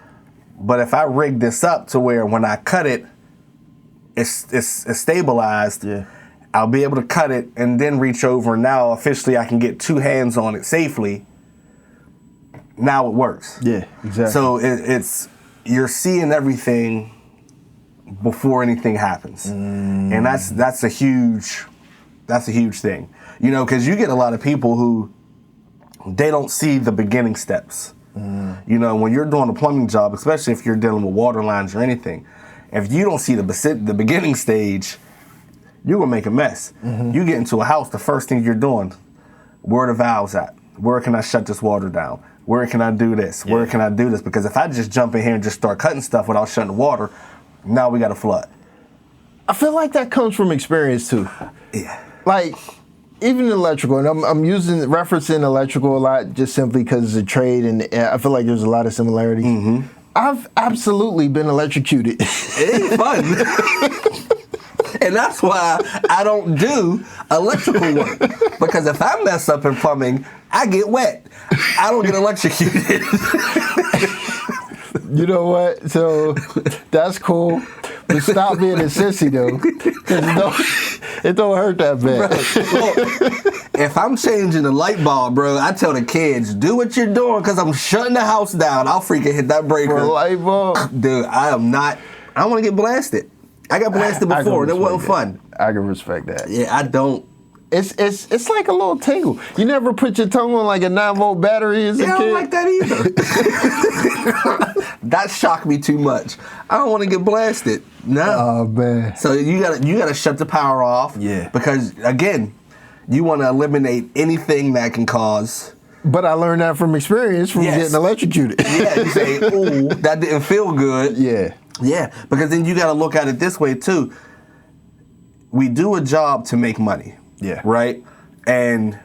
S2: But if I rig this up to where when I cut it, it's stabilized, I'll be able to cut it and then reach over. Now officially I can get 2 hands on it safely. Now it works.
S1: Yeah, exactly.
S2: So it's you're seeing everything before anything happens. And that's a huge thing. You know, because you get a lot of people who they don't see the beginning steps. You know, when you're doing a plumbing job, especially if you're dealing with water lines or anything, if you don't see the beginning stage, you're gonna make a mess. You get into a house, the first thing you're doing, where are the valves at? Where can I shut this water down? Where can I do this? Where can I do this? Because if I just jump in here and just start cutting stuff without shutting the water, now we got a flood.
S1: I feel like that comes from experience too.
S2: Yeah.
S1: Like, even electrical, and I'm referencing electrical a lot just simply because it's a trade, and I feel like there's a lot of similarities. I've absolutely been electrocuted.
S2: It ain't fun. And that's why I don't do electrical work. Because if I mess up in plumbing, I get wet. I don't get electrocuted.
S1: You know what? So that's cool. But stop being a sissy though. 'Cause it don't hurt that bad.
S2: Well, if I'm changing the light bulb, bro, I tell the kids, do what you're doing because I'm shutting the house down. I'll freaking hit that breaker.
S1: For a light bulb?
S2: Dude, I don't want to get blasted. I got blasted before and it wasn't fun.
S1: I can respect that.
S2: Yeah, I don't.
S1: It's like a little tingle. You never put your tongue on like a 9-volt battery as a kid?
S2: I don't like that either. That shocked me too much. I don't want to get blasted. No.
S1: Oh man.
S2: So you gotta shut the power off.
S1: Yeah.
S2: Because again, you want to eliminate anything that can cause.
S1: But I learned that from experience from getting electrocuted.
S2: Yeah, you say, ooh, that didn't feel good.
S1: Yeah.
S2: Yeah, because then you got to look at it this way too. We do a job to make money.
S1: Yeah.
S2: Right? And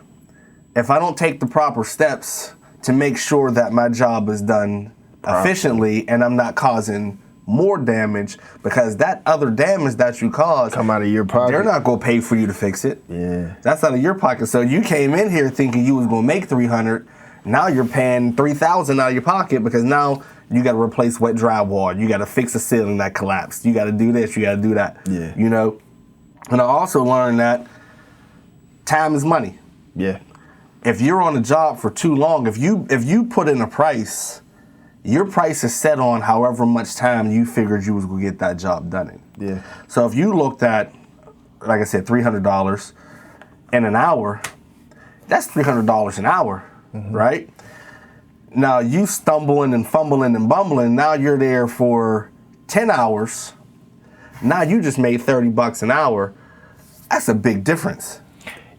S2: if I don't take the proper steps to make sure that my job is done efficiently and I'm not causing more damage, because that other damage that you cause
S1: come out of your pocket.
S2: They're not going to pay for you to fix it.
S1: Yeah.
S2: That's out of your pocket. So you came in here thinking you was going to make $300. Now you're paying $3,000 out of your pocket because now you got to replace wet drywall. You got to fix a ceiling that collapsed. You got to do this. You got to do that.
S1: Yeah.
S2: You know? And I also learned that time is money.
S1: Yeah.
S2: If you're on a job for too long, if you put in a price, your price is set on however much time you figured you was going to get that job done in.
S1: Yeah.
S2: So if you looked at, like I said, $300 in an hour, that's $300 an hour, right? Now you stumbling and fumbling and bumbling, now you're there for 10 hours. Now you just made $30 an hour. That's a big difference.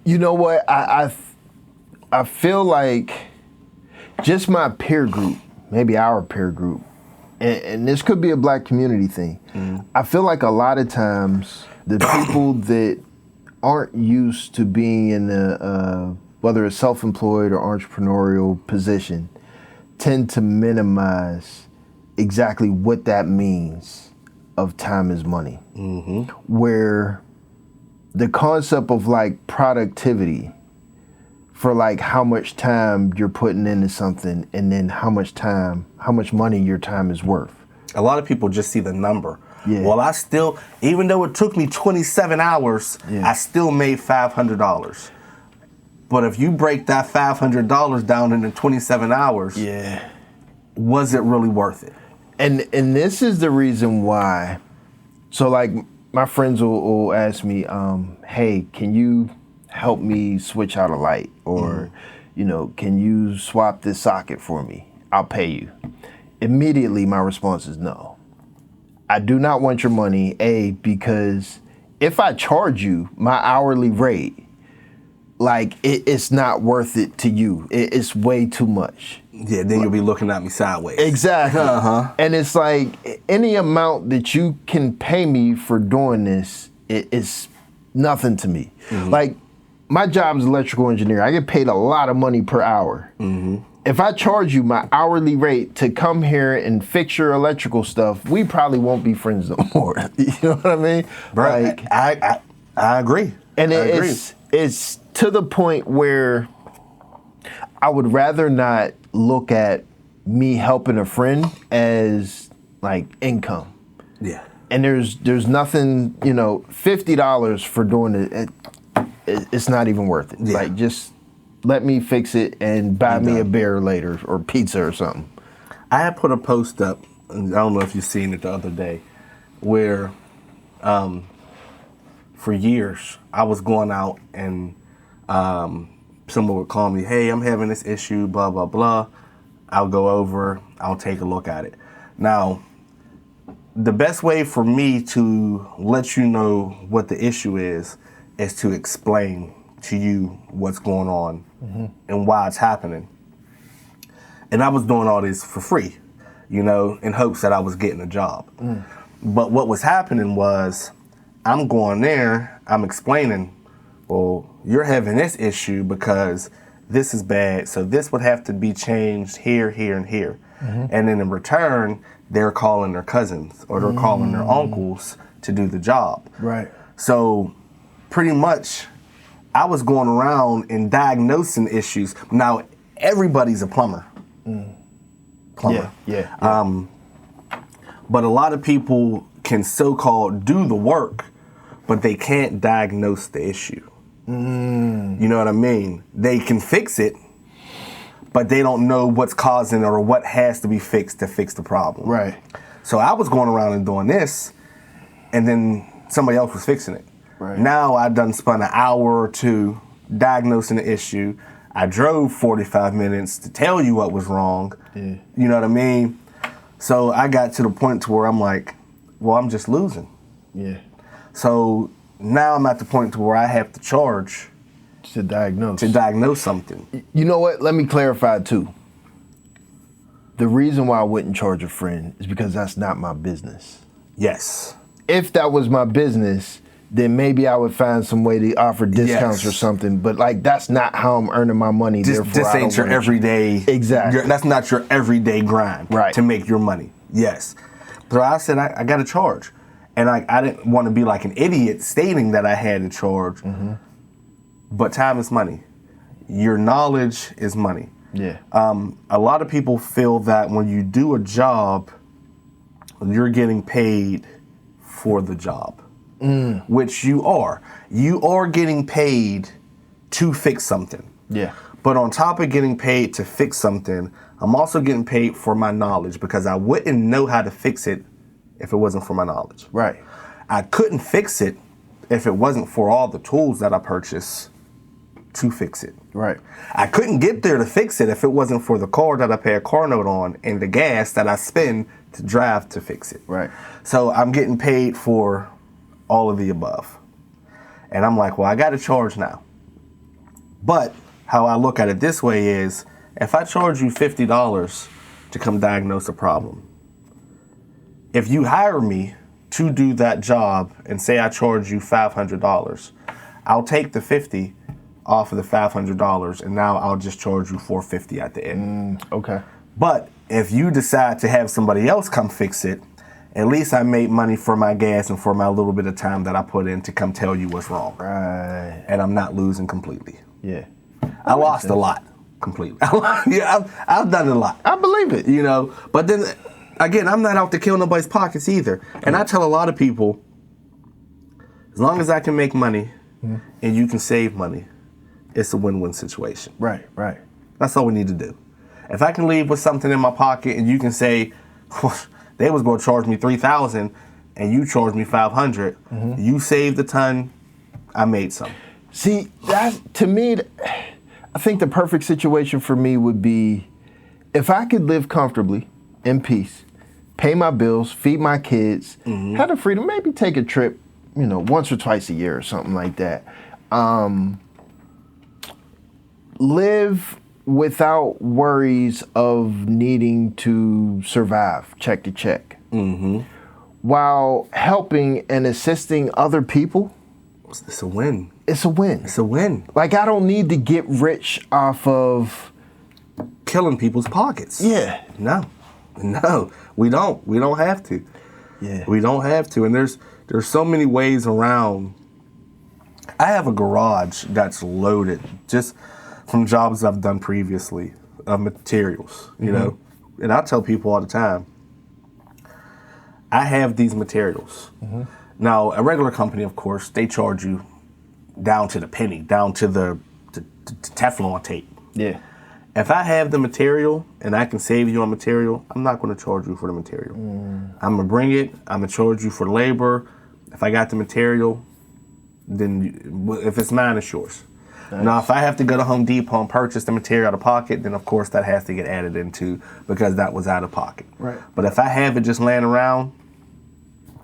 S1: You know what? I feel like just my peer group, maybe our peer group, and this could be a black community thing. I feel like a lot of times the people that aren't used to being in a whether it's self-employed or entrepreneurial position tend to minimize exactly what that means of time is money. Where the concept of like productivity for like how much time you're putting into something and then how much money your time is worth.
S2: A lot of people just see the number.
S1: Yeah.
S2: Well, I still, even though it took me 27 hours, I still made $500. But if you break that $500 down into 27 hours, was it really worth it?
S1: And this is the reason why. So like my friends will ask me, hey, can you help me switch out a light? Or, you know, can you swap this socket for me? I'll pay you. Immediately my response is no. I do not want your money, because if I charge you my hourly rate, like it's not worth it to you. It's way too much.
S2: Yeah, then you'll be looking at me sideways.
S1: Exactly. And it's like any amount that you can pay me for doing this, it's nothing to me. Like my job is electrical engineer. I get paid a lot of money per hour. If I charge you my hourly rate to come here and fix your electrical stuff, we probably won't be friends no more. You know what I mean?
S2: Bro,
S1: like,
S2: I agree.
S1: And
S2: I agree.
S1: it's to the point where I would rather not look at me helping a friend as like income.
S2: Yeah.
S1: And there's nothing, you know, $50 for doing it. It's not even worth it.
S2: Yeah.
S1: Like just let me fix it and buy me a beer later or pizza or something.
S2: I had put a post up, and I don't know if you've seen it the other day, where for years I was going out and someone would call me, hey, I'm having this issue, blah, blah, blah. I'll go over, I'll take a look at it. Now, the best way for me to let you know what the issue is to explain to you what's going on and why it's happening. And I was doing all this for free, you know, in hopes that I was getting a job. But what was happening was I'm going there, I'm explaining, well, you're having this issue because this is bad, so this would have to be changed here, here, and here. And then in return, they're calling their cousins or they're calling their uncles to do the job.
S1: Right.
S2: So pretty much I was going around and diagnosing issues. Now, everybody's a plumber.
S1: Yeah.
S2: But a lot of people can so-called do the work, but they can't diagnose the issue. You know what I mean? They can fix it, but they don't know what's causing it or what has to be fixed to fix the problem.
S1: Right.
S2: So I was going around and doing this, and then somebody else was fixing it.
S1: Right.
S2: Now I done spent an hour or two diagnosing the issue. I drove 45 minutes to tell you what was wrong.
S1: Yeah.
S2: You know what I mean? So I got to the point to where I'm like, well, I'm just losing.
S1: Yeah.
S2: So now I'm at the point to where I have to charge
S1: To diagnose.
S2: to diagnose something.
S1: You know what? Let me clarify too. The reason why I wouldn't charge a friend is because that's not my business.
S2: Yes.
S1: If that was my business, then maybe I would find some way to offer discounts or something. But like, that's not how I'm earning my money.
S2: This ain't your everyday.
S1: Exactly.
S2: That's not your everyday grind.
S1: Right.
S2: To make your money. Yes. So I said I got to charge, and I didn't want to be like an idiot stating that I had to charge. But time is money. Your knowledge is money.
S1: Yeah.
S2: A lot of people feel that when you do a job, you're getting paid for the job, which you are. You are getting paid to fix something.
S1: Yeah.
S2: But on top of getting paid to fix something, I'm also getting paid for my knowledge, because I wouldn't know how to fix it if it wasn't for my knowledge.
S1: Right.
S2: I couldn't fix it if it wasn't for all the tools that I purchased to fix it.
S1: Right.
S2: I couldn't get there to fix it if it wasn't for the car that I pay a car note on and the gas that I spend to drive to fix it.
S1: Right.
S2: So I'm getting paid for all of the above. And I'm like, well, I got to charge now. But how I look at it this way is, if I charge you $50 to come diagnose a problem, if you hire me to do that job and say I charge you $500, I'll take the $50 off of the $500, and now I'll just charge you $450 at the end.
S1: Okay.
S2: But if you decide to have somebody else come fix it, at least I made money for my gas and for my little bit of time that I put in to come tell you what's wrong.
S1: Right.
S2: And I'm not losing completely.
S1: Yeah.
S2: I lost a lot completely. Yeah, I've done a lot.
S1: I believe it.
S2: You know, but then again, I'm not out to kill nobody's pockets either. And I tell a lot of people, as long as I can make money and you can save money, it's a win-win situation.
S1: Right. Right.
S2: That's all we need to do. If I can leave with something in my pocket and you can say, they was going to charge me $3,000 and you charged me $500, you saved a ton, I made some.
S1: See, that to me, I think the perfect situation for me would be if I could live comfortably, in peace, pay my bills, feed my kids, have the freedom, maybe take a trip, you know, once or twice a year or something like that. Live without worries of needing to survive check to check, while helping and assisting other people.
S2: It's a win.
S1: It's a win.
S2: It's a win.
S1: Like, I don't need to get rich off of
S2: Killing people's pockets.
S1: Yeah.
S2: No, we don't. We don't have to.
S1: Yeah.
S2: We don't have to. And there's so many ways around. I have a garage that's loaded just from jobs I've done previously of materials, you know. And I tell people all the time, I have these materials. Now, a regular company, of course, they charge you down to the penny, down to the Teflon tape.
S1: Yeah.
S2: If I have the material and I can save you on material, I'm not going to charge you for the material. I'm going to bring it. I'm going to charge you for labor. If I got the material, then if it's mine, it's yours. Nice. Now, if I have to go to Home Depot and purchase the material out of pocket, then of course that has to get added into because that was out of pocket.
S1: Right.
S2: But if I have it just laying around,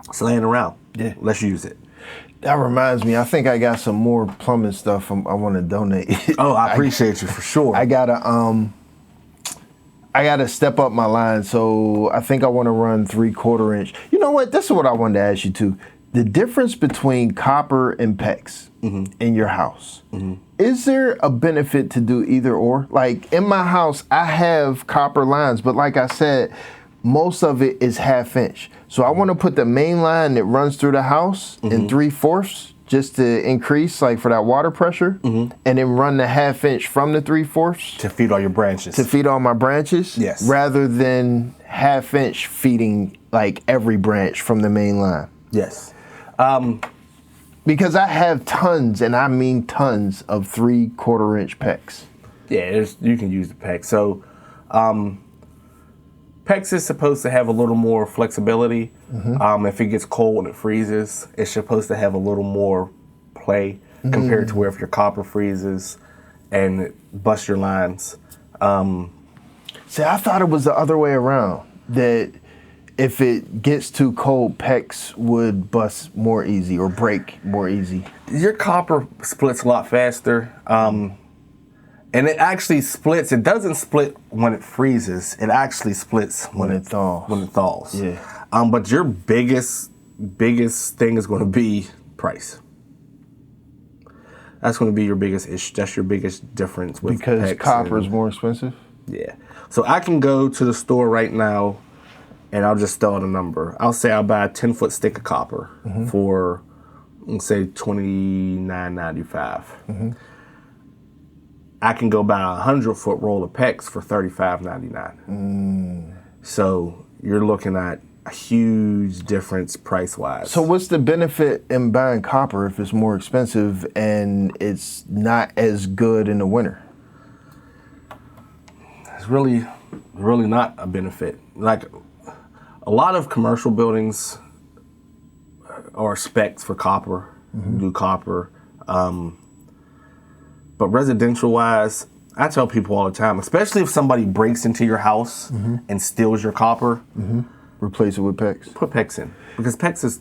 S2: it's laying around.
S1: Yeah.
S2: Let's use it.
S1: That reminds me, I think I got some more plumbing stuff I want to donate.
S2: Oh, I appreciate you for sure.
S1: I gotta step up my line, so I think I want to run 3/4 inch. You know what? This is what I wanted to ask you too. The difference between copper and PEX in your house. Is there a benefit to do either or? Like in my house, I have copper lines, but like I said, most of it is 1/2 inch. So I want to put the main line that runs through the house in 3/4 just to increase, like for that water pressure, and then run the 1/2 inch from the 3/4
S2: to feed all your branches.
S1: To feed all my branches,
S2: yes.
S1: Rather than 1/2 inch feeding like every branch from the main line.
S2: Yes.
S1: Because I have tons, and I mean tons, of 3/4 inch PEX.
S2: Yeah, you can use the PEX. So, PEX is supposed to have a little more flexibility. If it gets cold and it freezes, it's supposed to have a little more play compared to where if your copper freezes and it busts your lines.
S1: See, I thought it was the other way around, that if it gets too cold, PEX would bust more easy or break more easy.
S2: Your copper splits a lot faster. And it actually splits. It doesn't split when it freezes. It actually splits when it thaws. When it thaws.
S1: Yeah.
S2: But your biggest thing is going to be price. That's going to be your biggest issue. That's your biggest difference with
S1: because
S2: PEX
S1: copper is more expensive.
S2: Yeah. So I can go to the store right now, and I'll just throw out a number. I'll say I'll buy a 10-foot stick of copper for, let's say, $29.95. I can go buy a 100-foot roll of PEX for $35.99. So you're looking at a huge difference price-wise.
S1: So what's the benefit in buying copper if it's more expensive and it's not as good in the winter?
S2: It's really not a benefit. Like a lot of commercial buildings are specs for copper, do copper. But residential-wise, I tell people all the time, especially if somebody breaks into your house and steals your copper,
S1: replace it with PEX.
S2: Put PEX in, because PEX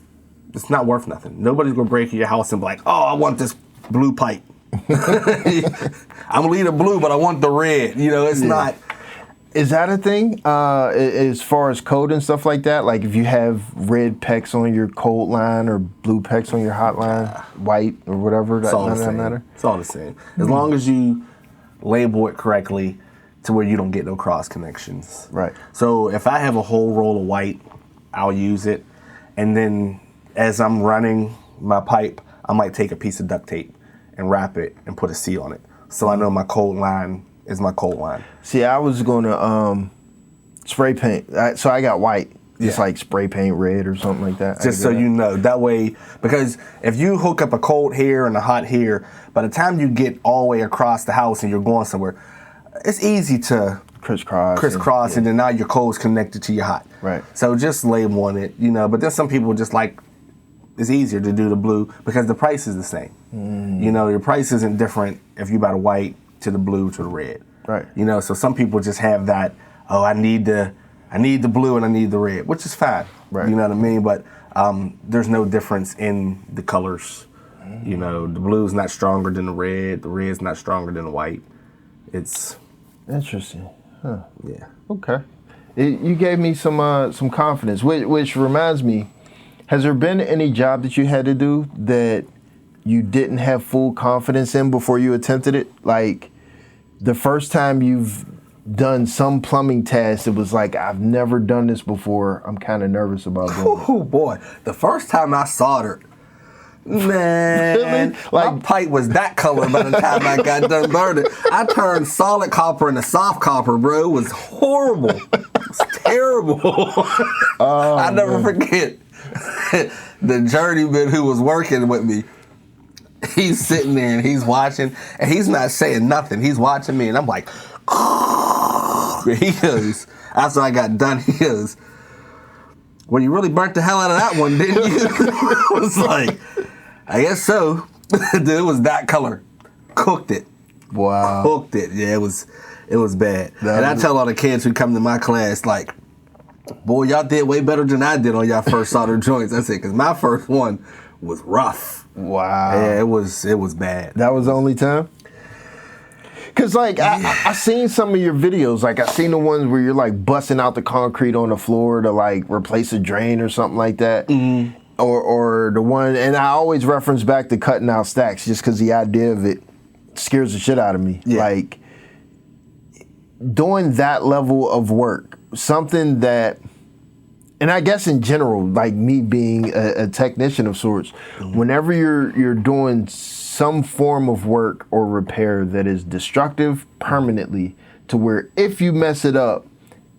S2: it's not worth nothing. Nobody's gonna break in your house and be like, "Oh, I want this blue pipe. I'm gonna leave it blue, but I want the red." You know, it's not.
S1: Is that a thing as far as code and stuff like that? Like if you have red PEX on your cold line or blue PEX on your hot line, white or whatever,
S2: It's all the same.
S1: matter?
S2: It's all the same. As long as you label it correctly to where you don't get no cross connections.
S1: Right.
S2: So if I have a whole roll of white, I'll use it. And then as I'm running my pipe, I might take a piece of duct tape and wrap it and put a seal on it. So I know my cold line is my cold line.
S1: See, I was gonna spray paint. So I got white. Just like spray paint red or something like that.
S2: Just so you know, that way, because if you hook up a cold here and a hot here, by the time you get all the way across the house and you're going somewhere, it's easy to crisscross, and then now your cold's connected to your hot.
S1: Right.
S2: So just label on it, you know. But then some people just like, it's easier to do the blue because the price is the same. You know, your price isn't different if you buy the white to the blue to the red.
S1: Right.
S2: You know, so some people just have that, oh, I need the blue and I need the red, which is fine.
S1: Right.
S2: You know what I mean? But there's no difference in the colors. You know, the blue's not stronger than the red's not stronger than the white. It's
S1: interesting. Huh.
S2: Yeah.
S1: Okay. You gave me some confidence, which reminds me, has there been any job that you had to do that you didn't have full confidence in before you attempted it? Like the first time you've done some plumbing task, it was like, I've never done this before. I'm kind of nervous about doing it.
S2: Oh boy, the first time I soldered, man,
S1: Really?
S2: my
S1: Like
S2: pipe was that color by the time I got done burning. I turned solid copper into soft copper, bro. It was horrible. It was terrible. I'll never forget the journeyman who was working with me. He's sitting there and he's watching, and he's not saying nothing. He's watching me, and I'm like, He goes, after I got done, he goes, well, you really burnt the hell out of that one, didn't you? I was like, I guess so. Dude, it was that color. Cooked it.
S1: Wow.
S2: Cooked it. Yeah, it was bad. And I tell all the kids who come to my class, like, boy, y'all did way better than I did on y'all first solder joints. I said, because my first one was rough.
S1: Wow.
S2: Yeah, it was bad.
S1: That was the only time? Because, like, I seen some of your videos. Like, I seen the ones where you're, like, busting out the concrete on the floor to, like, replace a drain or something like that. Mm-hmm. Or the one, and I always reference back to cutting out stacks just because the idea of it scares the shit out of me. Yeah. Like, doing that level of work, something that, and I guess in general, like me being a technician of sorts, whenever you're doing some form of work or repair that is destructive permanently to where if you mess it up,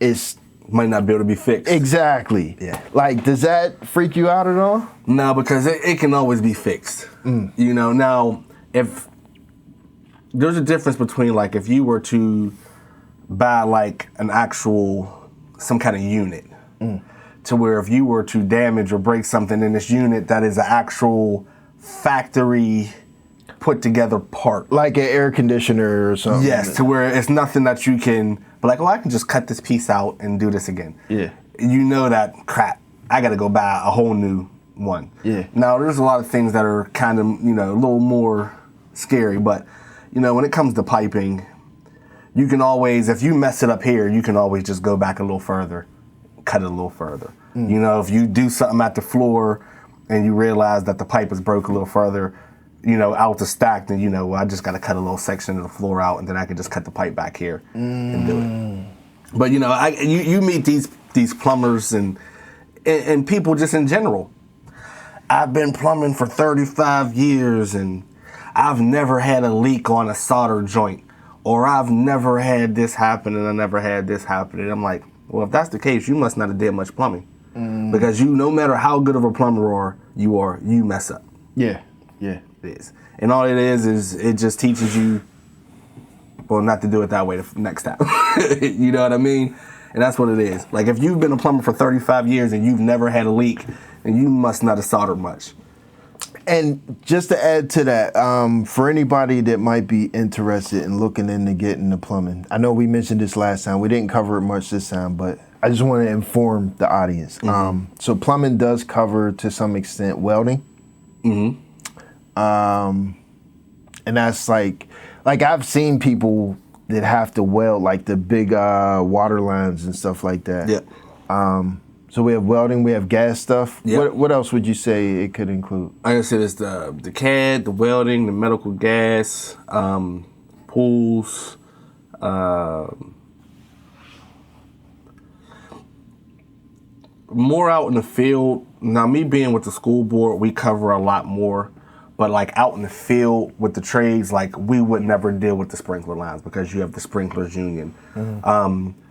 S1: it's
S2: might not be able to be fixed.
S1: Exactly.
S2: Yeah.
S1: Like, does that freak you out at all?
S2: No, because it can always be fixed. You know, now, if there's a difference between, like, if you were to buy, like, an actual, some kind of unit, to where if you were to damage or break something in this unit that is an actual factory put together part.
S1: Like an air conditioner or something.
S2: Yes, to where it's nothing that you can be like, oh, I can just cut this piece out and do this again.
S1: Yeah.
S2: You know that, crap, I got to go buy a whole new one.
S1: Yeah.
S2: Now, there's a lot of things that are kind of, you know, a little more scary, but, you know, when it comes to piping, you can always, if you mess it up here, you can always just go back a little further, cut it a little further. You know, if you do something at the floor and you realize that the pipe is broke a little further, you know, out the stack, then, you know, I just got to cut a little section of the floor out and then I can just cut the pipe back here and do it. But, you know, you meet these plumbers and people just in general. I've been plumbing for 35 years and I've never had a leak on a solder joint, or I've never had this happen and I never had this happen. And I'm like, well, if that's the case, you must not have did much plumbing. Because no matter how good of a plumber you mess up.
S1: Yeah, yeah.
S2: It is. And all it is it just teaches you, well, not to do it that way the next time. You know what I mean? And that's what it is. Like, if you've been a plumber for 35 years and you've never had a leak, then you must not have soldered much.
S1: And just to add to that, for anybody that might be interested in looking into getting into plumbing, I know we mentioned this last time. We didn't cover it much this time, but I just want to inform the audience. So plumbing does cover, to some extent, welding. And that's like I've seen people that have to weld like the big water lines and stuff like that.
S2: Yeah.
S1: So we have welding, we have gas stuff.
S2: Yep.
S1: What else would you say it could include?
S2: Like I said, it's the CAD, the welding, the medical gas, pools, more out in the field. Now, me being with the school board, we cover a lot more. But like out in the field with the trades, like we would never deal with the sprinkler lines because you have the sprinklers union.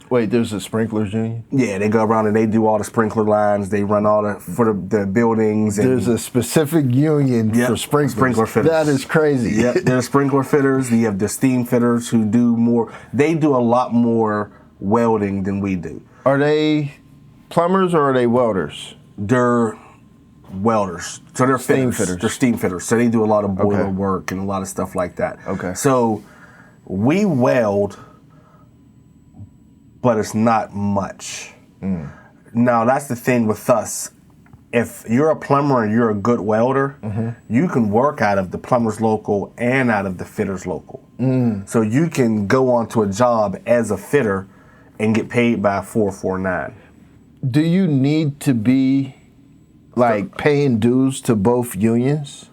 S1: Wait, there's a sprinklers union?
S2: Yeah, they go around and they do all the sprinkler lines. They run all for the buildings. And
S1: there's a specific union for sprinklers.
S2: Sprinkler fitters.
S1: That is crazy.
S2: Yep, there's sprinkler fitters. You have the steam fitters who do more. They do a lot more welding than we do.
S1: Are they plumbers or are they welders?
S2: They're welders. So they're
S1: steam
S2: fitters. They're steam fitters. So they do a lot of boiler work and a lot of stuff like that.
S1: Okay.
S2: So we weld, but it's not much. Now, that's the thing with us. If you're a plumber and you're a good welder, you can work out of the plumber's local and out of the fitter's local. So you can go onto a job as a fitter and get paid by 449.
S1: Do you need to be like paying dues to both unions?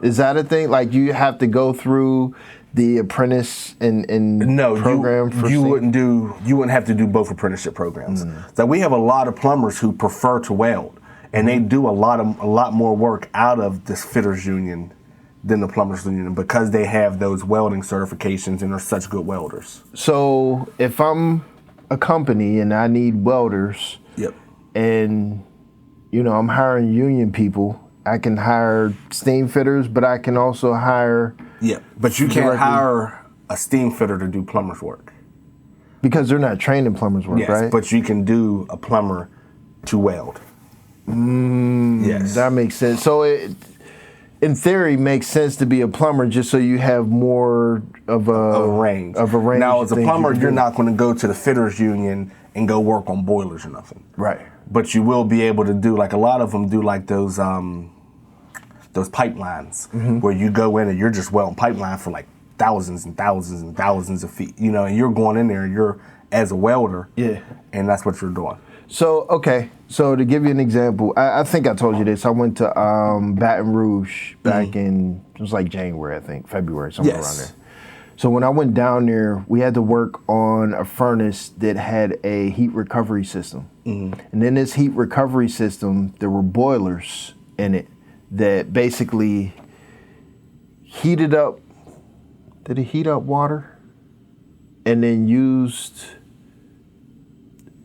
S1: Is that a thing? Like you have to go through the apprentice and program for
S2: you wouldn't have to do both apprenticeship programs. So we have a lot of plumbers who prefer to weld, and they do a lot more work out of this fitters union than the plumbers union because they have those welding certifications and are such good welders.
S1: So if I'm a company and I need welders, and I'm hiring union people, I can hire steam fitters, but I can also hire.
S2: Yeah, but you can't hire a steam fitter to do plumber's work.
S1: Because they're not trained in plumber's work,
S2: Yes,
S1: right?
S2: but you can do a plumber to weld. Yes.
S1: That makes sense. So it, in theory, makes sense to be a plumber just so you have more of a
S2: range.
S1: range.
S2: Now,
S1: of
S2: as a
S1: things
S2: plumber,
S1: you can
S2: you're
S1: do.
S2: not going to go to the fitters union and go work on boilers or nothing.
S1: Right.
S2: But you will be able to do, like a lot of them do, like those pipelines where you go in and you're just welding pipeline for like thousands and thousands and thousands of feet, you know, and you're going in there and you're as a welder.
S1: Yeah.
S2: And that's what you're doing.
S1: So, okay. So to give you an example, I think I told you this. I went to Baton Rouge back in, it was like January, I think, February, somewhere around there. So when I went down there, we had to work on a furnace that had a heat recovery system. And in this heat recovery system, there were boilers in it that basically heated up, did it heat up water? And then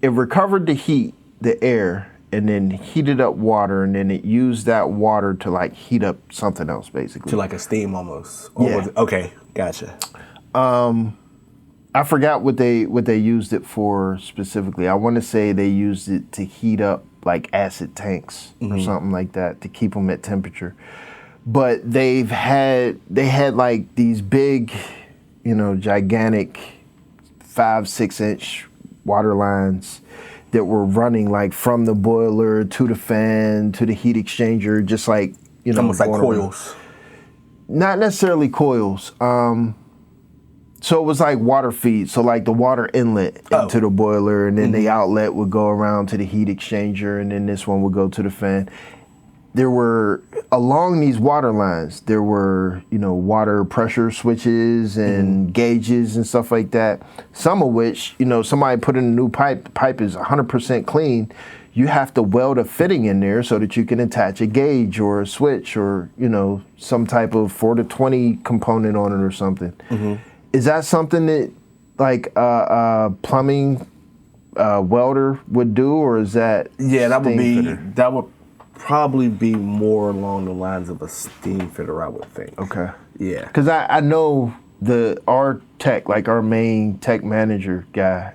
S1: it recovered the heat, the air, and then heated up water, and then it used that water to like heat up something else, basically.
S2: To like a steam almost. Or
S1: Yeah.
S2: was it, okay, gotcha.
S1: I forgot what they used it for specifically. I want to say they used it to heat up like acid tanks or something like that to keep them at temperature. But they had like these big, you know, gigantic 5-6 inch water lines that were running like from the boiler to the fan to the heat exchanger, just like, you know,
S2: Almost like
S1: going around.
S2: coils.
S1: Not necessarily coils. So it was like water feed. So like the water inlet into the boiler, and then the outlet would go around to the heat exchanger, and then this one would go to the fan. There were, along these water lines, there were, you know, water pressure switches and gauges and stuff like that. Some of which, you know, somebody put in a new pipe. The pipe is 100% clean. You have to weld a fitting in there so that you can attach a gauge or a switch or, you know, some type of 4-20 component on it or something. Is that something that like a plumbing welder would do, or is that
S2: Yeah,
S1: steam fitter?
S2: that would probably be more along the lines of a steam fitter, I would think.
S1: Okay.
S2: Yeah.
S1: Because I know our tech, like our main tech manager guy,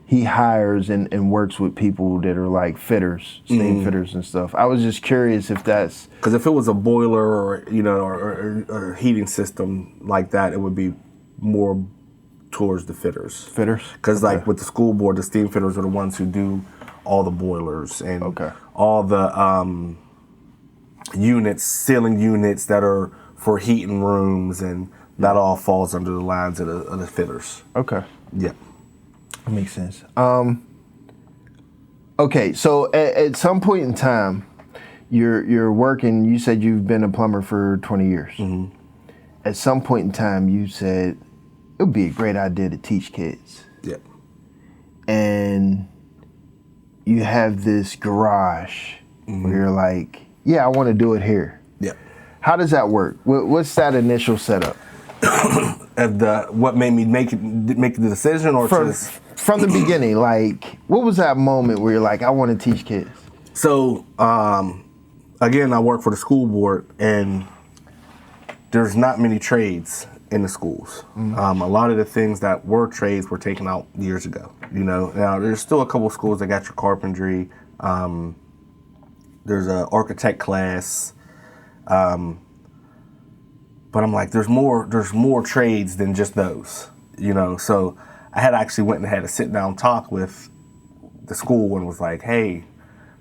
S1: he hires and works with people that are like fitters, steam fitters and stuff. I was just curious if that's...
S2: Because if it was a boiler or, you know, or a heating system like that, it would be more towards the fitters.
S1: Fitters?
S2: Because like with the school board, the steam fitters are the ones who do all the boilers and all the units, ceiling units that are for heating rooms, and that all falls under the lines of the fitters.
S1: Okay.
S2: Yeah.
S1: That makes sense. Okay, so at some point in time, you're working. You said you've been a plumber for 20 years. At some point in time, you said it would be a great idea to teach kids.
S2: Yeah.
S1: And you have this garage where you're like, yeah, I want to do it here.
S2: Yeah.
S1: How does that work? What's that initial setup?
S2: What made me make the decision, or
S1: From the beginning, like, what was that moment where you're like, I want to teach kids?
S2: So, again, I work for the school board, and there's not many trades in the schools. A lot of the things that were trades were taken out years ago. You know, now there's still a couple of schools that got your carpentry. There's an architect class. But I'm like, there's more trades than just those, you know. So I had actually went and had a sit down talk with the school and was like, hey,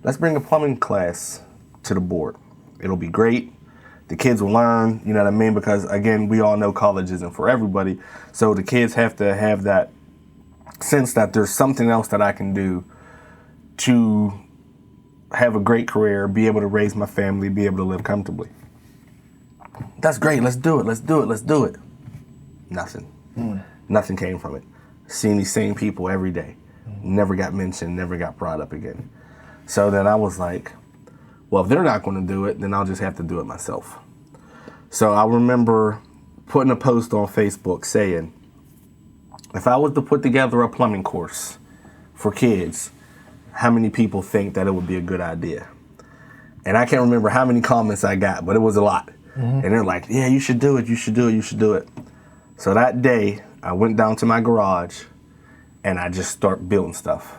S2: let's bring a plumbing class to the board. It'll be great. The kids will learn, you know what I mean? Because again, we all know college isn't for everybody. So the kids have to have that sense that there's something else that I can do to have a great career, be able to raise my family, be able to live comfortably. That's great. Let's do it. Let's do it. Let's do it. Nothing. Nothing came from it. Seeing these same people every day. Never got mentioned, never got brought up again. So then I was like, well, if they're not going to do it, then I'll just have to do it myself. So I remember putting a post on Facebook saying, if I was to put together a plumbing course for kids, how many people think that it would be a good idea? And I can't remember how many comments I got, but it was a lot. And they're like, yeah, you should do it, you should do it, you should do it. So that day, I went down to my garage and I just start building stuff.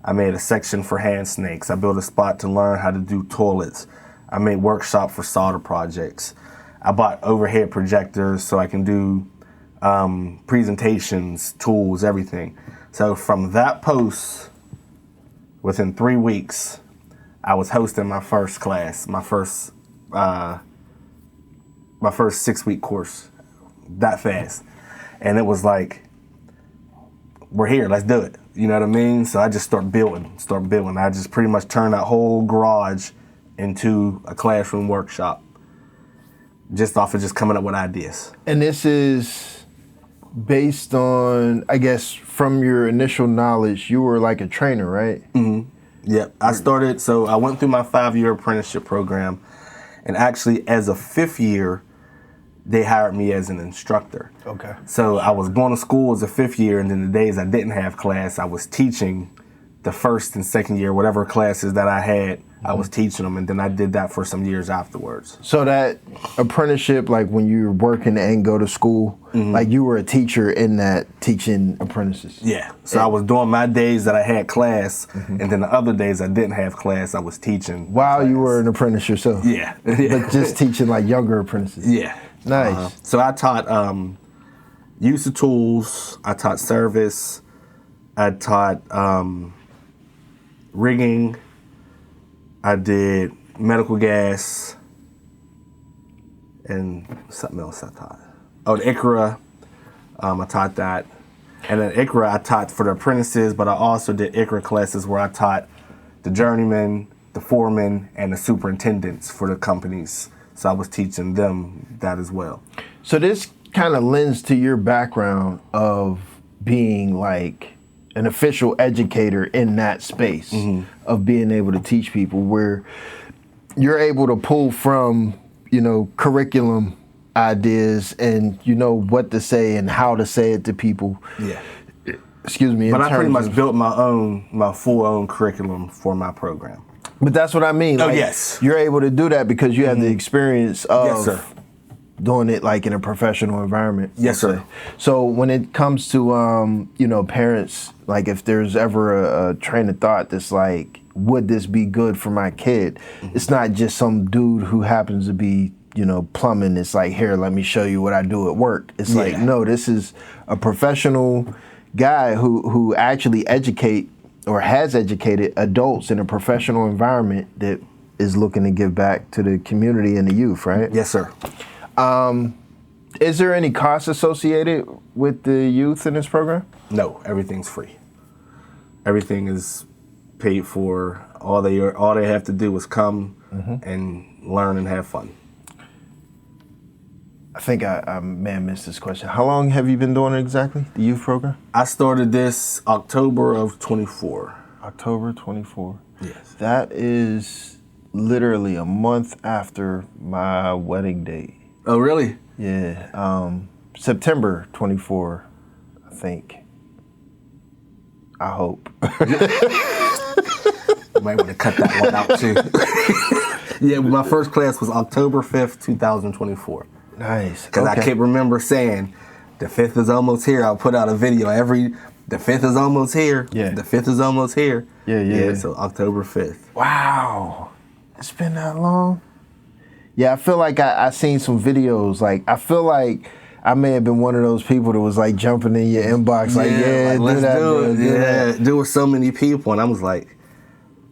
S2: I made a section for hand snakes. I built a spot to learn how to do toilets. I made workshop for solder projects. I bought overhead projectors so I can do presentations, tools, everything. So from that post, within 3 weeks, I was hosting my first class, my first 6-week course, that fast. And it was like, we're here, let's do it. You know what I mean? So I just start building. I just pretty much turned that whole garage into a classroom workshop, just off of just coming up with ideas.
S1: And this is based on, I guess, from your initial knowledge, you were like a trainer, right?
S2: Mm-hmm. Yep. I went through my 5-year apprenticeship program, and actually as a 5th year, they hired me as an instructor.
S1: Okay.
S2: So I was going to school as a 5th year, and then the days I didn't have class, I was teaching the 1st and 2nd year, whatever classes that I had, I was teaching them, and then I did that for some years afterwards.
S1: So that apprenticeship, like when you were working and go to school, like you were a teacher in that teaching apprentices?
S2: Yeah. So I was doing my days that I had class, and then the other days I didn't have class, I was teaching.
S1: While you were an apprentice yourself?
S2: Yeah.
S1: But just teaching like younger apprentices?
S2: Yeah.
S1: Nice.
S2: So I taught use of tools, I taught service, I taught rigging, I did medical gas, and something else I taught. Oh, the ICRA, I taught that. And then ICRA I taught for the apprentices, but I also did ICRA classes where I taught the journeyman, the foreman, and the superintendents for the companies. So I was teaching them that as well.
S1: So this kind of lends to your background of being like an official educator in that space, of being able to teach people, where you're able to pull from, curriculum ideas and what to say and how to say it to people.
S2: Yeah.
S1: Excuse me.
S2: But I pretty much built my full own curriculum for my program.
S1: But that's what I mean.
S2: Oh,
S1: like,
S2: yes.
S1: You're able to do that because you have the experience of
S2: Yes, sir.
S1: doing it like in a professional environment.
S2: Yes, sir.
S1: So when it comes to, parents, like if there's ever a train of thought that's like, would this be good for my kid? It's not just some dude who happens to be, plumbing. It's like, here, let me show you what I do at work. It's like, no, this is a professional guy who actually has educated adults in a professional environment that is looking to give back to the community and the youth, right?
S2: Yes, sir.
S1: Is there any cost associated with the youth in this program?
S2: No, everything's free. Everything is paid for. All they have to do is come and learn and have fun.
S1: I think I may have missed this question. How long have you been doing it exactly, the youth program?
S2: I started this October of 24.
S1: October 24.
S2: Yes.
S1: That is literally a month after my wedding date.
S2: Oh, really?
S1: Yeah. September 24, I think. I hope.
S2: You might want to cut that one out, too. Yeah, my first class was October 5th, 2024.
S1: Nice.
S2: Because I can't remember saying, the 5th is almost here. I'll put out a video the 5th is almost here.
S1: Yeah.
S2: The 5th is almost here.
S1: Yeah.
S2: So October 5th.
S1: Wow. It's been that long? Yeah, I feel like I seen some videos. Like, I feel like I may have been one of those people that was like jumping in your inbox, like,
S2: let's
S1: do that,
S2: do it.
S1: do that.
S2: There were so many people, and I was like,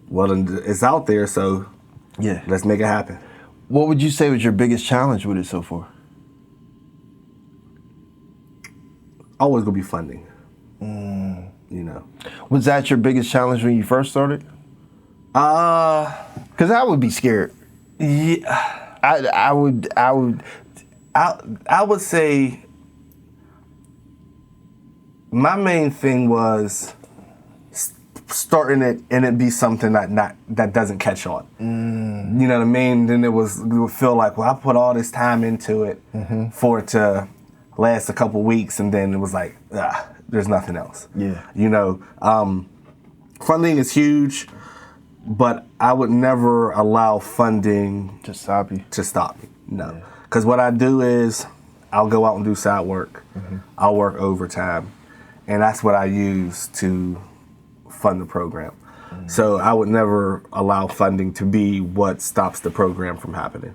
S2: well, it's out there, so let's make it happen.
S1: What would you say was your biggest challenge with it so far?
S2: Always gonna be funding.
S1: Was that your biggest challenge when you first started? Because I would be scared.
S2: Yeah.
S1: I would
S2: say my main thing was starting it and it be something that doesn't catch on. You know what I mean? Then it would feel like, well, I put all this time into it for it to last a couple weeks, and then it was like, there's nothing else.
S1: Yeah.
S2: Funding is huge, but I would never allow funding
S1: to stop you.
S2: No. Because what I do is I'll go out and do side work. I'll work overtime. and that's what I use to fund the program. So I would never allow funding to be what stops the program from happening.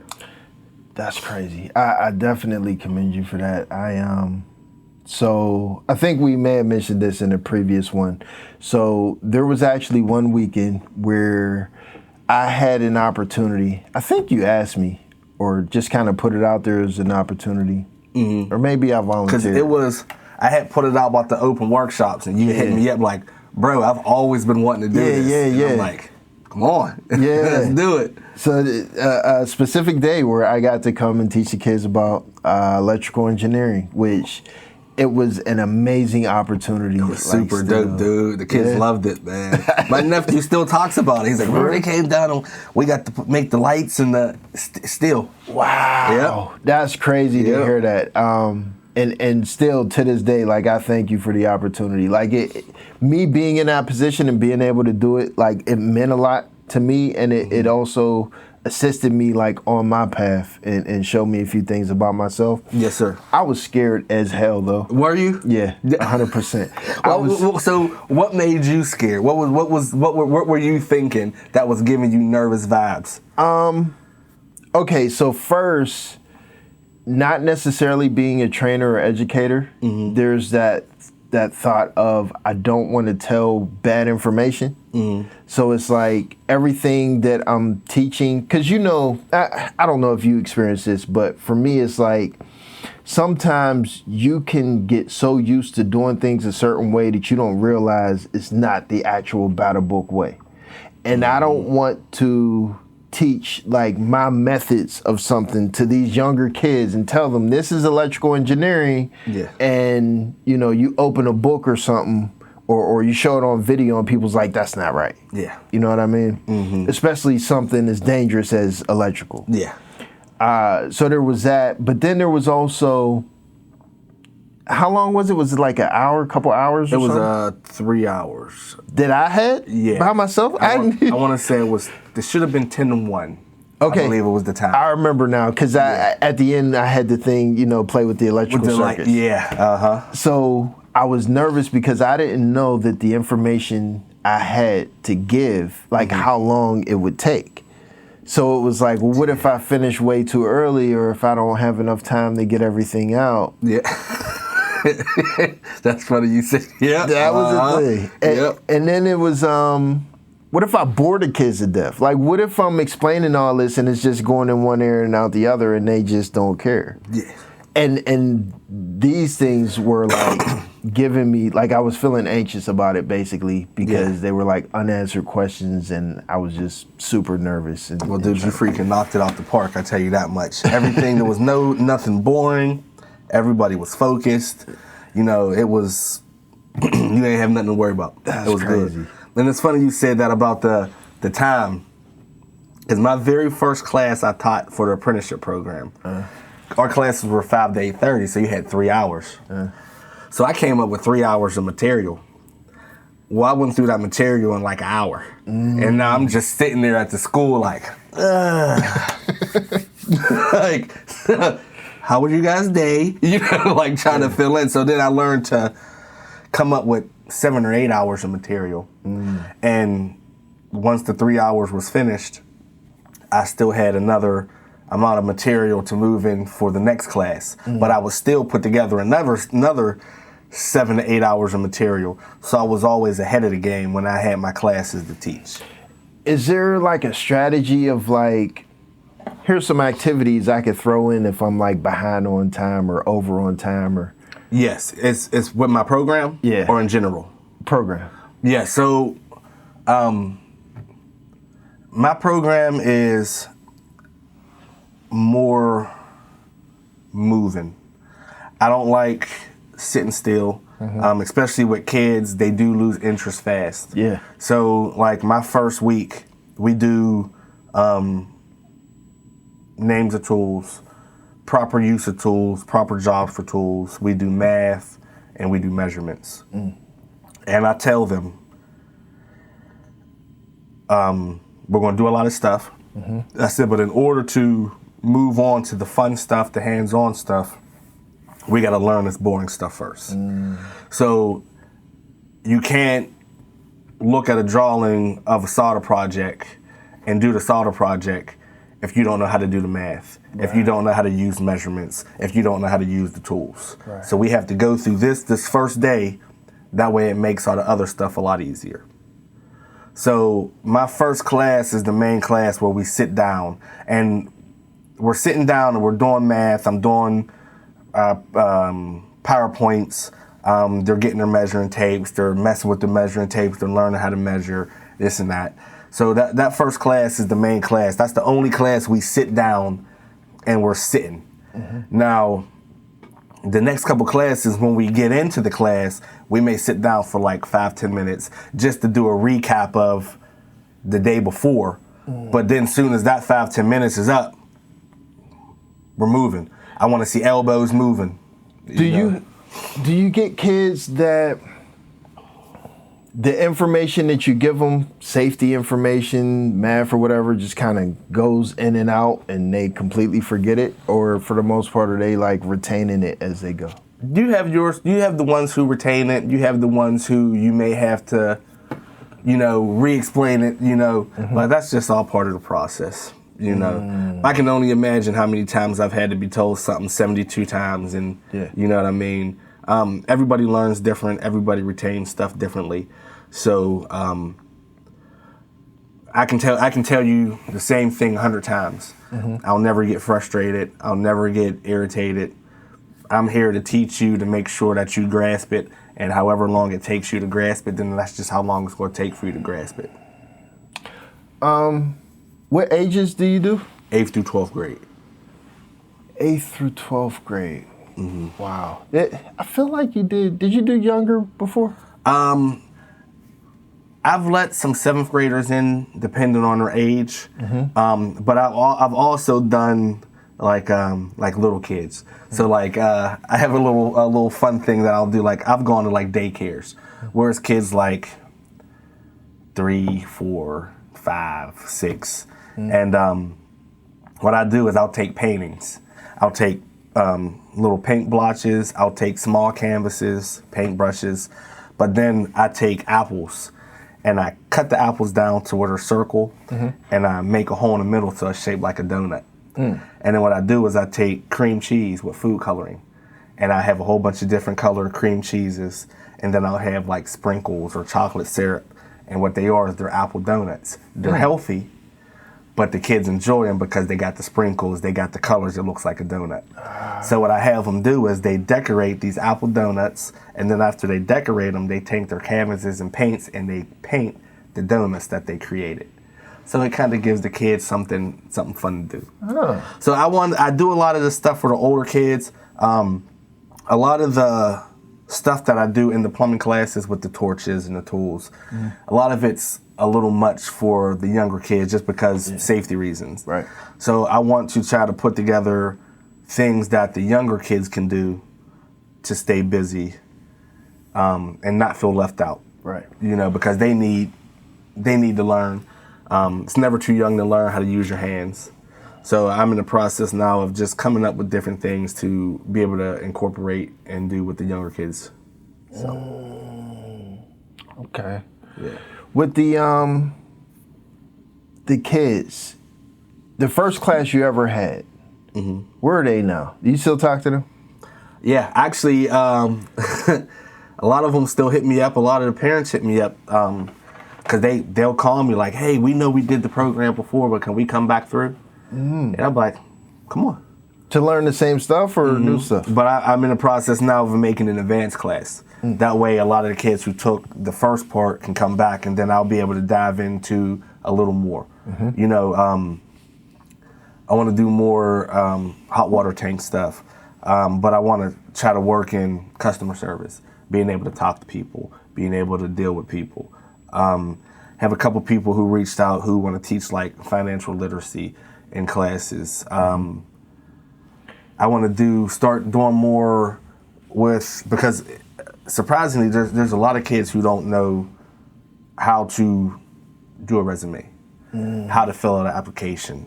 S1: That's crazy. I definitely commend you for that. So I think we may have mentioned this in a previous one. So there was actually one weekend where I had an opportunity. I think you asked me, or just kind of put it out there as an opportunity, or maybe I volunteered.
S2: Because it was, I had put it out about the open workshops, and you hit me up like, bro, I've always been wanting to do this. And I'm like, come on, let's do it.
S1: So a specific day where I got to come and teach the kids about electrical engineering, which it was an amazing opportunity.
S2: It was super dope, dude. The kids loved it, man. My nephew still talks about it. He's like, remember they came down and we got to make the lights and the steel.
S1: Wow. Yep. That's crazy to hear that. And still to this day, like, I thank you for the opportunity. Like, me being in that position and being able to do it, like, it meant a lot to me, and it also assisted me, like, on my path and showed me a few things about myself.
S2: Yes, sir.
S1: I was scared as hell, though.
S2: Were you?
S1: Yeah, 100%.
S2: So what made you scared? What were you thinking that was giving you nervous vibes?
S1: Okay, so first, not necessarily being a trainer or educator, there's that thought of, I don't want to tell bad information. So it's like everything that I'm teaching, because I don't know if you experience this, but for me it's like sometimes you can get so used to doing things a certain way that you don't realize it's not the actual by the book way. And I don't want to teach like my methods of something to these younger kids and tell them this is electrical engineering, and you open a book or something, or you show it on video and people's like, that's not right. You know what I mean? Especially something as dangerous as electrical. So there was that, but then there was also, how long was it? Was it like an hour, a couple hours or something?
S2: It was 3 hours.
S1: That I had? By myself?
S2: I want to say it should have been 10 to 1.
S1: Okay.
S2: I believe it was the time.
S1: I remember now, because at the end I had the thing, play with the electrical circuits. So I was nervous because I didn't know that the information I had to give, like how long it would take. So it was like, well, what if I finish way too early, or if I don't have enough time to get everything out?
S2: That's funny you said.
S1: That was the thing. And then it was, what if I bore the kids to death? Like, what if I'm explaining all this and it's just going in one ear and out the other, and they just don't care? And these things were like giving me, like, I was feeling anxious about it basically, because they were like unanswered questions, and I was just super nervous.
S2: Well, dude, you freaking knocked it out the park, I tell you that much. Everything, there was nothing boring. Everybody was focused. It was, you ain't have nothing to worry about.
S1: That's
S2: it was
S1: crazy.
S2: Good. And it's funny you said that about the time. Because my very first class I taught for the apprenticeship program, our classes were 5 to 8:30, so you had 3 hours. So I came up with 3 hours of material. Well, I went through that material in like an hour. And now I'm just sitting there at the school like, like, how was you guys' day? Like trying to fill in. So then I learned to come up with 7 or 8 hours of material. And once the 3 hours was finished, I still had another amount of material to move in for the next class. But I would still put together another 7 to 8 hours of material. So I was always ahead of the game when I had my classes to teach.
S1: Is there like a strategy of like, here's some activities I could throw in if I'm like behind on time or over on time, or?
S2: Yes, it's with my program, or in general?
S1: Program.
S2: Yeah, so my program is more moving. I don't like sitting still, especially with kids. They do lose interest fast. So like my first week, we do names of tools, proper use of tools, proper jobs for tools. We do math and we do measurements. And I tell them, we're going to do a lot of stuff. I said, but in order to move on to the fun stuff, the hands-on stuff, we got to learn this boring stuff first. So you can't look at a drawing of a solder project and do the solder project if you don't know how to do the math, if you don't know how to use measurements, if you don't know how to use the tools.
S1: Right.
S2: So we have to go through this first day. That way it makes all the other stuff a lot easier. So my first class is the main class where we sit down, and we're sitting down and we're doing math. I'm doing PowerPoints. They're getting their measuring tapes. They're messing with the measuring tapes. They're learning how to measure this and that. So that first class is the main class. That's the only class we sit down and we're sitting. Now, the next couple classes, when we get into the class, we may sit down for like 5-10 minutes just to do a recap of the day before. But then soon as that 5-10 minutes is up, we're moving. I want to see elbows moving.
S1: Do you get kids that the information that you give them, safety information, math or whatever, just kind of goes in and out and they completely forget it? Or for the most part, are they like retaining it as they go?
S2: You have the ones who retain it. You have the ones who you may have to, re-explain it, but that's just all part of the process. I can only imagine how many times I've had to be told something 72 times, and you know what I mean? Everybody learns different. Everybody retains stuff differently. So I can tell you the same thing 100 times. I'll never get frustrated. I'll never get irritated. I'm here to teach you, to make sure that you grasp it, and however long it takes you to grasp it, then that's just how long it's going to take for you to grasp it.
S1: What ages do you do?
S2: 8th through 12th grade.
S1: 8th through 12th grade. Wow. I feel like you did. Did you do younger before?
S2: I've let some 7th graders in, depending on their age. But I've also done like little kids. So like I have a little fun thing that I'll do. Like I've gone to like daycares, where it's kids like 3, 4, 5, 6, and what I do is I'll take paintings. I'll take little paint blotches. I'll take small canvases, paint brushes, but then I take apples and I cut the apples down to where they're circle, and I make a hole in the middle so it's shaped like a donut. And then what I do is I take cream cheese with food coloring, and I have a whole bunch of different colored cream cheeses, and then I'll have like sprinkles or chocolate syrup. And what they are is they're apple donuts. They're healthy, but the kids enjoy them because they got the sprinkles, they got the colors, it looks like a donut. So what I have them do is they decorate these apple donuts, and then after they decorate them, they take their canvases and paints, and they paint the donuts that they created. So it kind of gives the kids something fun to do. So I do a lot of this stuff for the older kids. A lot of the stuff that I do in the plumbing classes with the torches and the tools, a lot of it's a little much for the younger kids just because safety reasons. Right. So I want to try to put together things that the younger kids can do to stay busy and not feel left out. Right. Because they need to learn. It's never too young to learn how to use your hands. So I'm in the process now of just coming up with different things to be able to incorporate and do with the younger kids. So.
S1: Okay. Yeah. With the kids, the first class you ever had, where are they now? Do you still talk to them?
S2: Yeah, actually, a lot of them still hit me up. A lot of the parents hit me up because they'll call me like, hey, we know we did the program before, but can we come back through? And I'm like, come on.
S1: To learn the same stuff or new stuff?
S2: But I'm in the process now of making an advanced class. That way a lot of the kids who took the first part can come back, and then I'll be able to dive into a little more. I want to do more hot water tank stuff, but I want to try to work in customer service, being able to talk to people, being able to deal with people. Have a couple people who reached out who want to teach like financial literacy in classes. I want to start doing more because surprisingly, there's a lot of kids who don't know how to do a resume, how to fill out an application,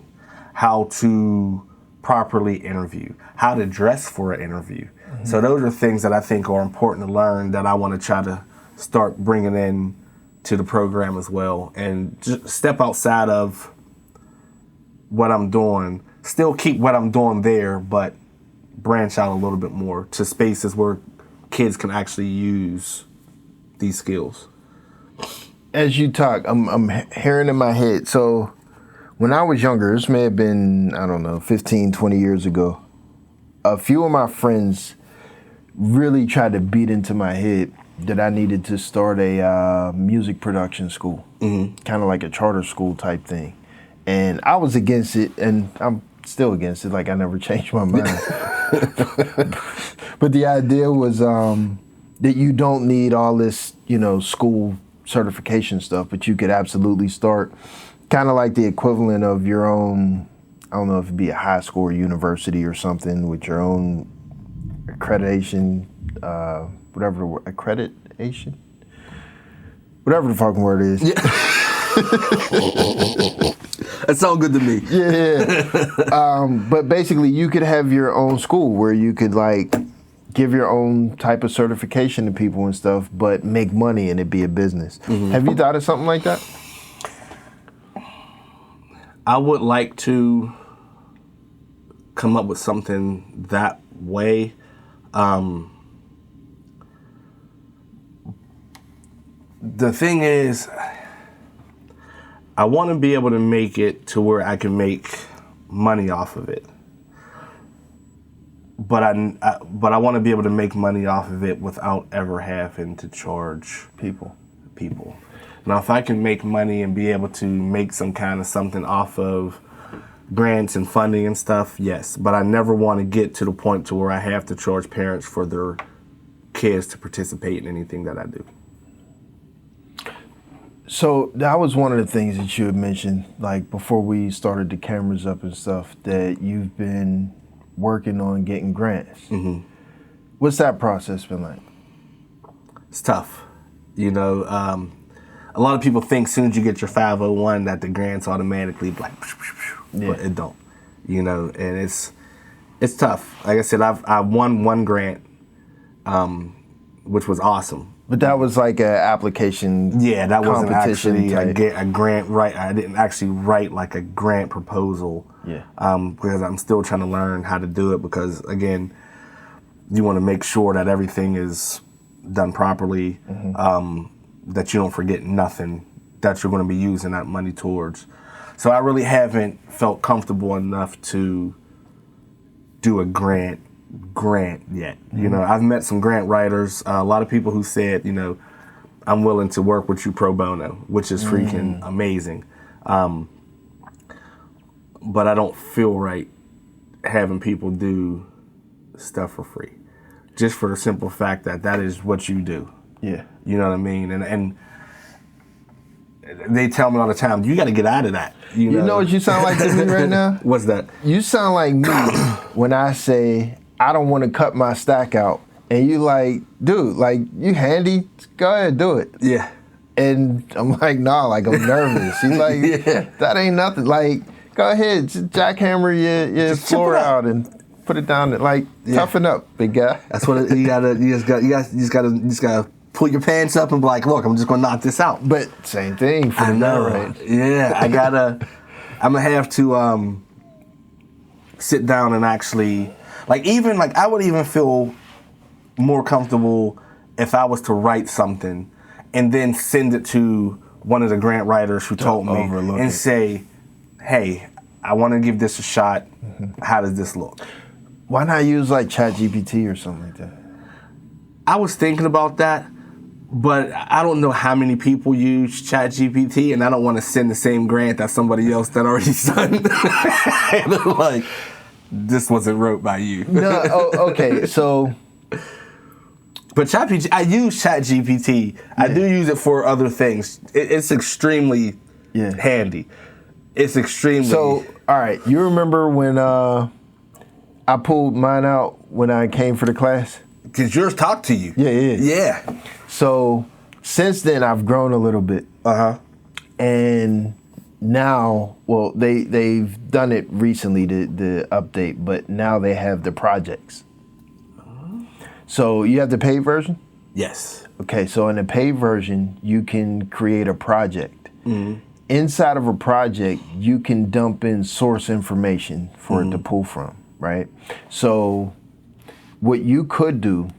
S2: how to properly interview, how to dress for an interview. So those are things that I think are important to learn that I want to try to start bringing in to the program as well, and just step outside of what I'm doing. Still keep what I'm doing there, but branch out a little bit more to spaces where kids can actually use these skills.
S1: As you talk, I'm hearing in my head. So when I was younger, this may have been, I don't know, 15, 20 years ago, a few of my friends really tried to beat into my head that I needed to start a music production school, kind of like a charter school type thing. And I was against it, and I'm still against it. Like, I never changed my mind. But the idea was that you don't need all this, school certification stuff, but you could absolutely start kind of like the equivalent of your own, I don't know if it'd be a high school or university or something, with your own accreditation, whatever the word, accreditation? Whatever the fucking word is.
S2: Yeah. That sounds good to me.
S1: Yeah. But basically, you could have your own school where you could, like, give your own type of certification to people and stuff, but make money and it be a business. Have you thought of something like that?
S2: I would like to come up with something that way. The thing is, I want to be able to make it to where I can make money off of it. But I want to be able to make money off of it without ever having to charge people. Now, if I can make money and be able to make some kind of something off of grants and funding and stuff, yes. But I never want to get to the point to where I have to charge parents for their kids to participate in anything that I do.
S1: So that was one of the things that you had mentioned, like before we started the cameras up and stuff, that you've been working on getting grants. What's that process been like?
S2: It's tough. A lot of people think as soon as you get your 501 that the grants automatically like, but it don't. And it's tough. Like I said, I won one grant, which was awesome.
S1: But that was like an application.
S2: Yeah, that wasn't actually
S1: type.
S2: a grant. Right, I didn't actually write like a grant proposal.
S1: Yeah.
S2: Because I'm still trying to learn how to do it. Because again, you want to make sure that everything is done properly. That you don't forget nothing that you're going to be using that money towards. So I really haven't felt comfortable enough to do a grant yet. I've met some grant writers, a lot of people who said, I'm willing to work with you pro bono, which is freaking amazing. But I don't feel right having people do stuff for free, just for the simple fact that is what you do.
S1: Yeah.
S2: You know what I mean? And they tell me all the time, you got to get out of that. You
S1: know what you sound like to me right now?
S2: What's that?
S1: You sound like me when I say I don't want to cut my stack out, and you like, dude, like, you handy? Go ahead, do it.
S2: Yeah.
S1: And I'm like, nah, like, I'm nervous. He's like, that ain't nothing. Like, go ahead, just jackhammer your floor out and put it down. Like, toughen up, big guy.
S2: That's what you just gotta pull your pants up and be like, look, I'm just gonna knock this out.
S1: But same thing for now, right?
S2: Yeah, I'm gonna have to sit down and actually, I would even feel more comfortable if I was to write something and then send it to one of the grant writers who told me and say, hey, I want to give this a shot. How does this look?
S1: Why not use like ChatGPT or something like that?
S2: I was thinking about that, but I don't know how many people use ChatGPT, and I don't want to send the same grant that somebody else that already done. Like, this wasn't wrote by you.
S1: No, okay, so.
S2: But ChatGPT, I use ChatGPT. Yeah. I do use it for other things. It's extremely handy. It's extremely.
S1: So, all right, you remember when I pulled mine out when I came for the class?
S2: Because yours talked to you.
S1: Yeah. So, since then, I've grown a little bit. And now, well, they've done it recently, the update, but now they have the projects. So, you have the paid version?
S2: Yes.
S1: Okay, so in the paid version, you can create a project. Inside of a project, you can dump in source information for it to pull from, right? So what you could do,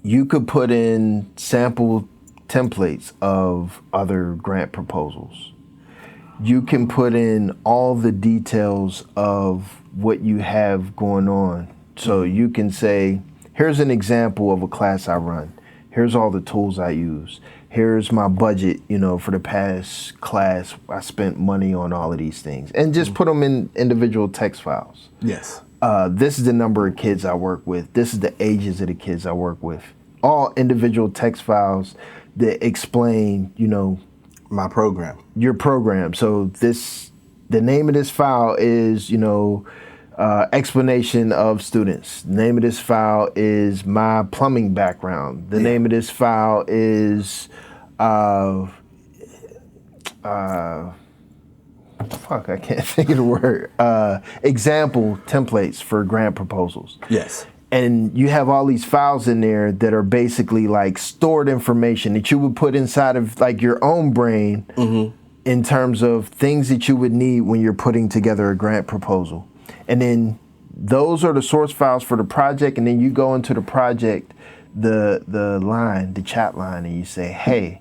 S1: you could put in sample templates of other grant proposals. You can put in all the details of what you have going on. So you can say, here's an example of a class I run. Here's all the tools I use. Here's my budget, for the past class. I spent money on all of these things. And just put them in individual text files.
S2: Yes.
S1: This is the number of kids I work with. This is the ages of the kids I work with. All individual text files that explain,
S2: My program.
S1: your program. So the name of this file is, explanation of students. The name of this file is my plumbing background. The name of this file is, I can't think of the word. Example templates for grant proposals.
S2: Yes.
S1: And you have all these files in there that are basically like stored information that you would put inside of like your own brain in terms of things that you would need when you're putting together a grant proposal. And then those are the source files for the project. And then you go into the project, the chat line, and you say, hey,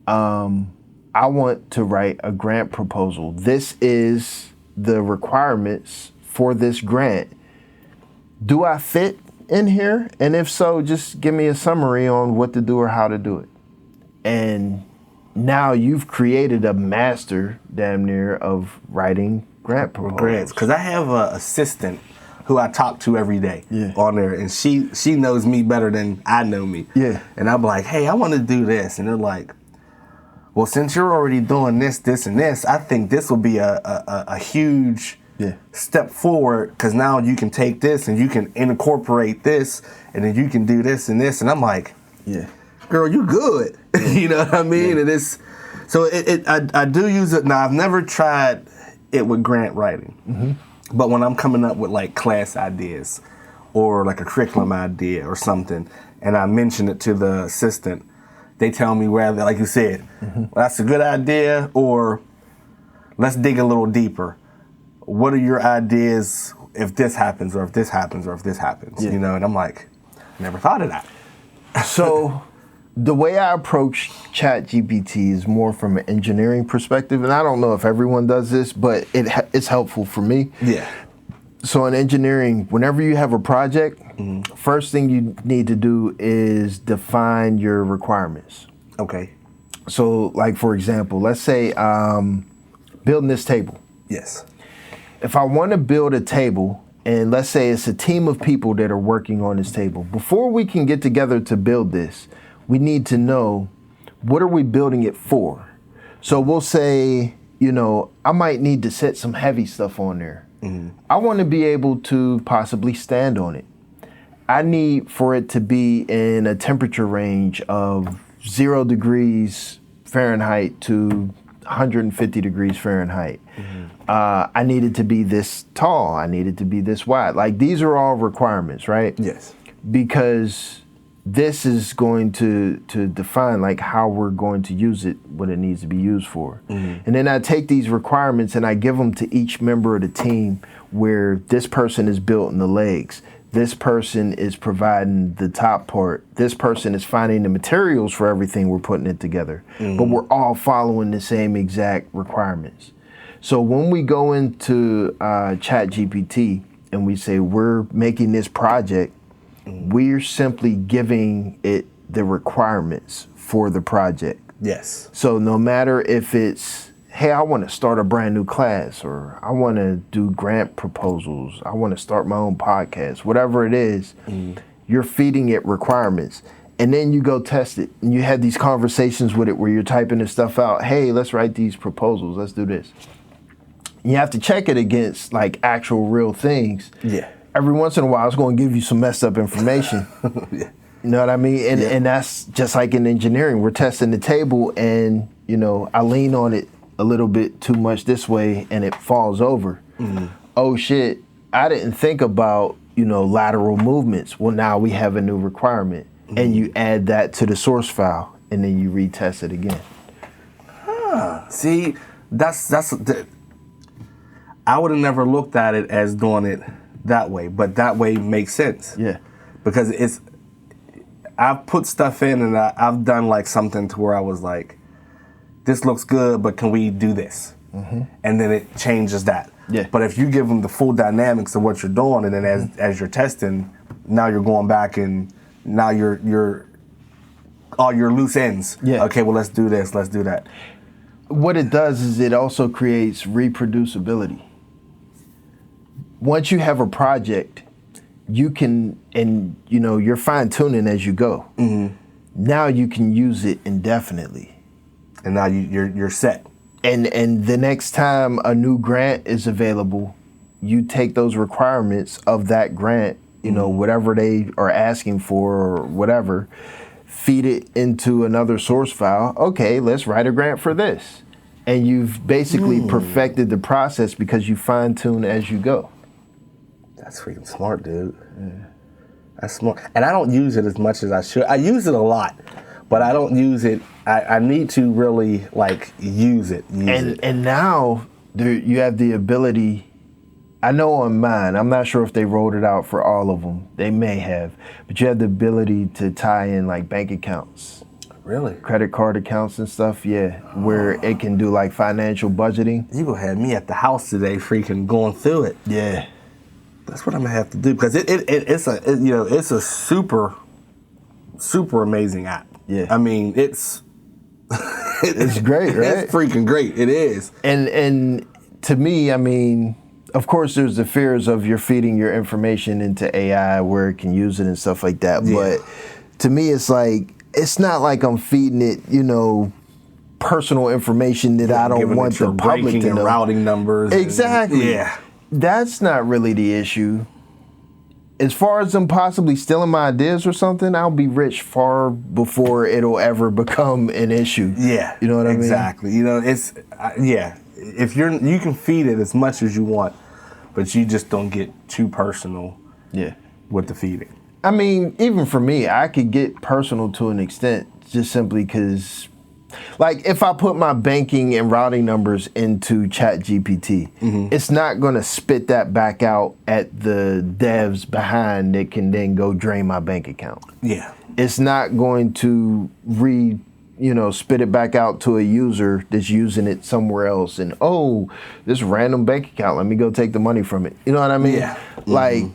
S1: I want to write a grant proposal. This is the requirements for this grant. Do I fit in here? And if so, just give me a summary on what to do or how to do it. And now you've created a master, damn near, of writing grant proposals.
S2: Grants. Because I have an assistant who I talk to every day on there, and she knows me better than I know me.
S1: Yeah.
S2: And I'm like, hey, I want to do this. And they're like, well, since you're already doing this, this, and this, I think this will be a huge step forward, because now you can take this and you can incorporate this, and then you can do this and this. And I'm like, girl, you good. You know what I mean? And it's, so I do use it. Now, I've never tried it with grant writing, but when I'm coming up with like class ideas or like a curriculum idea or something, and I mention it to the assistant, they tell me whether, like you said, well, that's a good idea, or let's dig a little deeper. What are your ideas if this happens, or if this happens, or if this happens? And I'm like, never thought of that.
S1: So the way I approach ChatGPT is more from an engineering perspective, and I don't know if everyone does this, but it's helpful for me.
S2: Yeah.
S1: So in engineering, whenever you have a project, first thing you need to do is define your requirements.
S2: Okay.
S1: So like, for example, let's say building this table.
S2: Yes.
S1: If I want to build a table, and let's say it's a team of people that are working on this table, before we can get together to build this, we need to know, what are we building it for? So we'll say, I might need to set some heavy stuff on there. I want to be able to possibly stand on it. I need for it to be in a temperature range of 0 degrees Fahrenheit to 150 degrees Fahrenheit. I need it to be this tall. I need it to be this wide. Like, these are all requirements, right?
S2: Yes.
S1: Because this is going to define like how we're going to use it, what it needs to be used for. And then I take these requirements and I give them to each member of the team, where this person is building the legs, this person is providing the top part, this person is finding the materials for everything, we're putting it together. But we're all following the same exact requirements. So when we go into ChatGPT and we say we're making this project, we're simply giving it the requirements for the project.
S2: Yes.
S1: So no matter if it's, hey, I want to start a brand new class, or I want to do grant proposals, I want to start my own podcast, whatever it is, you're feeding it requirements. And then you go test it. And you have these conversations with it where you're typing this stuff out. Hey, let's write these proposals. Let's do this. You have to check it against like actual real things.
S2: Yeah.
S1: Every once in a while, it's going to give you some messed up information. You know what I mean? And that's just like in engineering. We're testing the table, and, I lean on it a little bit too much this way, and it falls over. Oh, shit. I didn't think about, lateral movements. Well, now we have a new requirement. and you add that to the source file, and then you retest it again.
S2: See, I would have never looked at it as doing it that way, but that way makes sense.
S1: Yeah.
S2: Because I've put stuff in and I've done like something to where I was like, this looks good, but can we do this? And then it changes that.
S1: Yeah.
S2: But if you give them the full dynamics of what you're doing, and then as you're testing, now you're going back and now you're all your loose ends.
S1: Yeah.
S2: Okay, well, let's do this, let's do that.
S1: What it does is it also creates reproducibility. Once you have a project, you can, and you know, you're fine tuning as you go. Now you can use it indefinitely.
S2: And now you're set.
S1: And the next time a new grant is available, you take those requirements of that grant, you know, whatever they are asking for or whatever, feed it into another source file. Okay, let's write a grant for this. And you've basically perfected the process because you fine tune as you go.
S2: That's freaking smart, dude. That's smart. And I don't use it as much as I should. I use it a lot, but I don't use it. I need to really like use it.
S1: And now you have the ability. I know on mine, I'm not sure if they rolled it out for all of them. They may have, but you have the ability to tie in like bank accounts.
S2: Really?
S1: Credit card accounts and stuff, yeah, where it can do like financial budgeting.
S2: You gonna have me at the house today, freaking going through it.
S1: Yeah.
S2: That's what I'm gonna have to do because it's a super amazing app.
S1: Yeah.
S2: I mean, it's
S1: great, right?
S2: It's freaking great. It is.
S1: And to me, I mean, of course, there's the fears of you're feeding your information into AI where it can use it and stuff like that.
S2: Yeah.
S1: But to me, it's like, it's not like I'm feeding it, you know, personal information that I don't want the public to know.
S2: Routing numbers.
S1: Exactly.
S2: Yeah.
S1: That's not really the issue. As far as them possibly stealing my ideas or something, I'll be rich far before it'll ever become an issue.
S2: Yeah.
S1: You know what I mean?
S2: Exactly. You know, it's, yeah. If you can feed it as much as you want, but you just don't get too personal with the feeding.
S1: I mean, even for me, I could get personal to an extent just simply because, like, if I put my banking and routing numbers into ChatGPT, it's not going to spit that back out at the devs behind that can then go drain my bank account.
S2: Yeah.
S1: It's not going to spit it back out to a user that's using it somewhere else and, oh, this random bank account, let me go take the money from it. You know what I mean?
S2: Yeah.
S1: Like,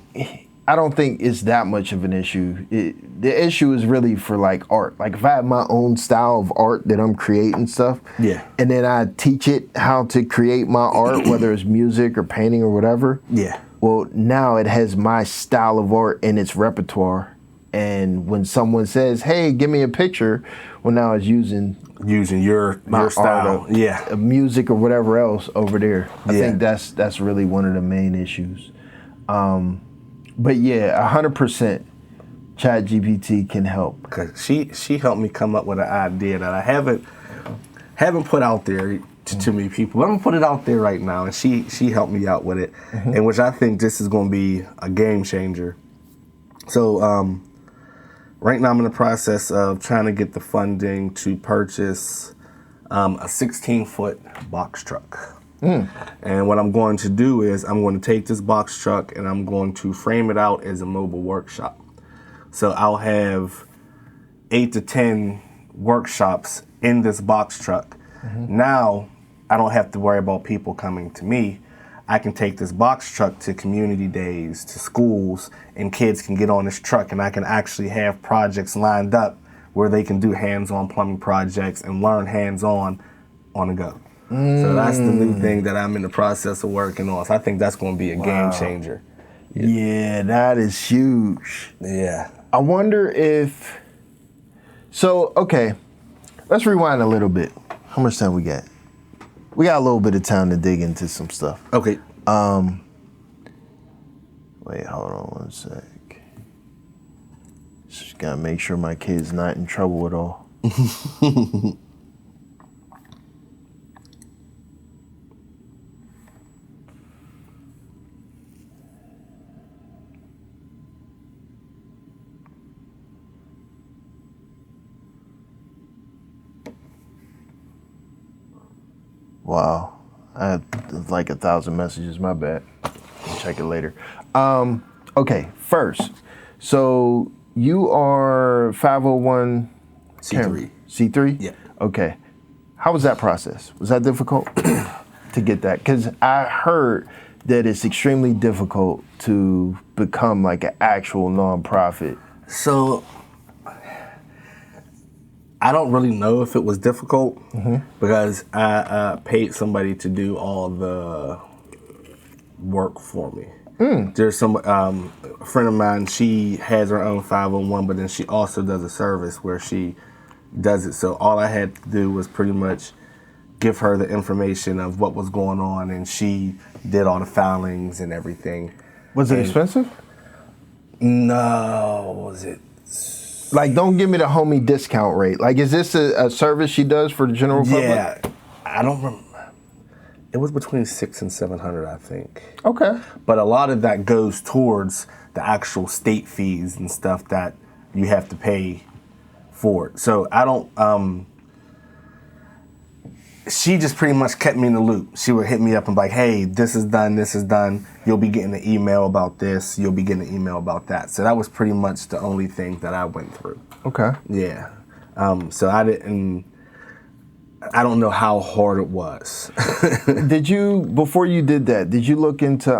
S1: I don't think it's that much of an issue. The issue is really for like art. Like if I have my own style of art that I'm creating stuff, and then I teach it how to create my art, whether it's music or painting or whatever. Yeah. Well, now it has my style of art in its repertoire. And when someone says, "Hey, give me a picture," well, now it's using your style, of music or whatever else over there. I think that's really one of the main issues. But yeah, 100%, ChatGPT can help.
S2: Because she helped me come up with an idea that I haven't put out there to too many people. I'm gonna put it out there right now, and she helped me out with it, and which I think this is gonna be a game changer. So right now I'm in the process of trying to get the funding to purchase a 16-foot box truck. And what I'm going to do is I'm going to take this box truck and I'm going to frame it out as a mobile workshop. So I'll have 8 to 10 workshops in this box truck. Now I don't have to worry about people coming to me. I can take this box truck to community days, to schools, and kids can get on this truck and I can actually have projects lined up where they can do hands-on plumbing projects and learn hands-on on the go. So that's the new thing that I'm in the process of working on. So I think that's going to be a game changer.
S1: Yeah, that is huge.
S2: Yeah.
S1: I wonder if... So, okay, let's rewind a little bit. How much time we got? We got a little bit of time to dig into some stuff.
S2: Okay.
S1: Wait, hold on one sec. Just gotta make sure my kid's not in trouble at all. Wow. I had like 1,000 messages. My bad. I'll check it later. Okay, first. So you are 501
S2: C3.
S1: C3?
S2: Yeah.
S1: Okay. How was that process? Was that difficult to get that? Because I heard that it's extremely difficult to become like an actual nonprofit.
S2: So I don't really know if it was difficult because I paid somebody to do all the work for me. There's some a friend of mine, she has her own 501, but then she also does a service where she does it. So all I had to do was pretty much give her the information of what was going on, and she did all the filings and everything.
S1: Was it expensive?
S2: No, was it?
S1: Like, don't give me the homie discount rate. Like, is this a service she does for the general public?
S2: Yeah, I don't remember. It was between $600 and $700, I think.
S1: Okay.
S2: But a lot of that goes towards the actual state fees and stuff that you have to pay for it. So I don't. She just pretty much kept me in the loop. She would hit me up and be like, "Hey, this is done. This is done. You'll be getting an email about this. You'll be getting an email about that." So that was pretty much the only thing that I went through.
S1: Okay.
S2: Yeah. So I didn't. I don't know how hard it was.
S1: Did you, before you did that, did you look into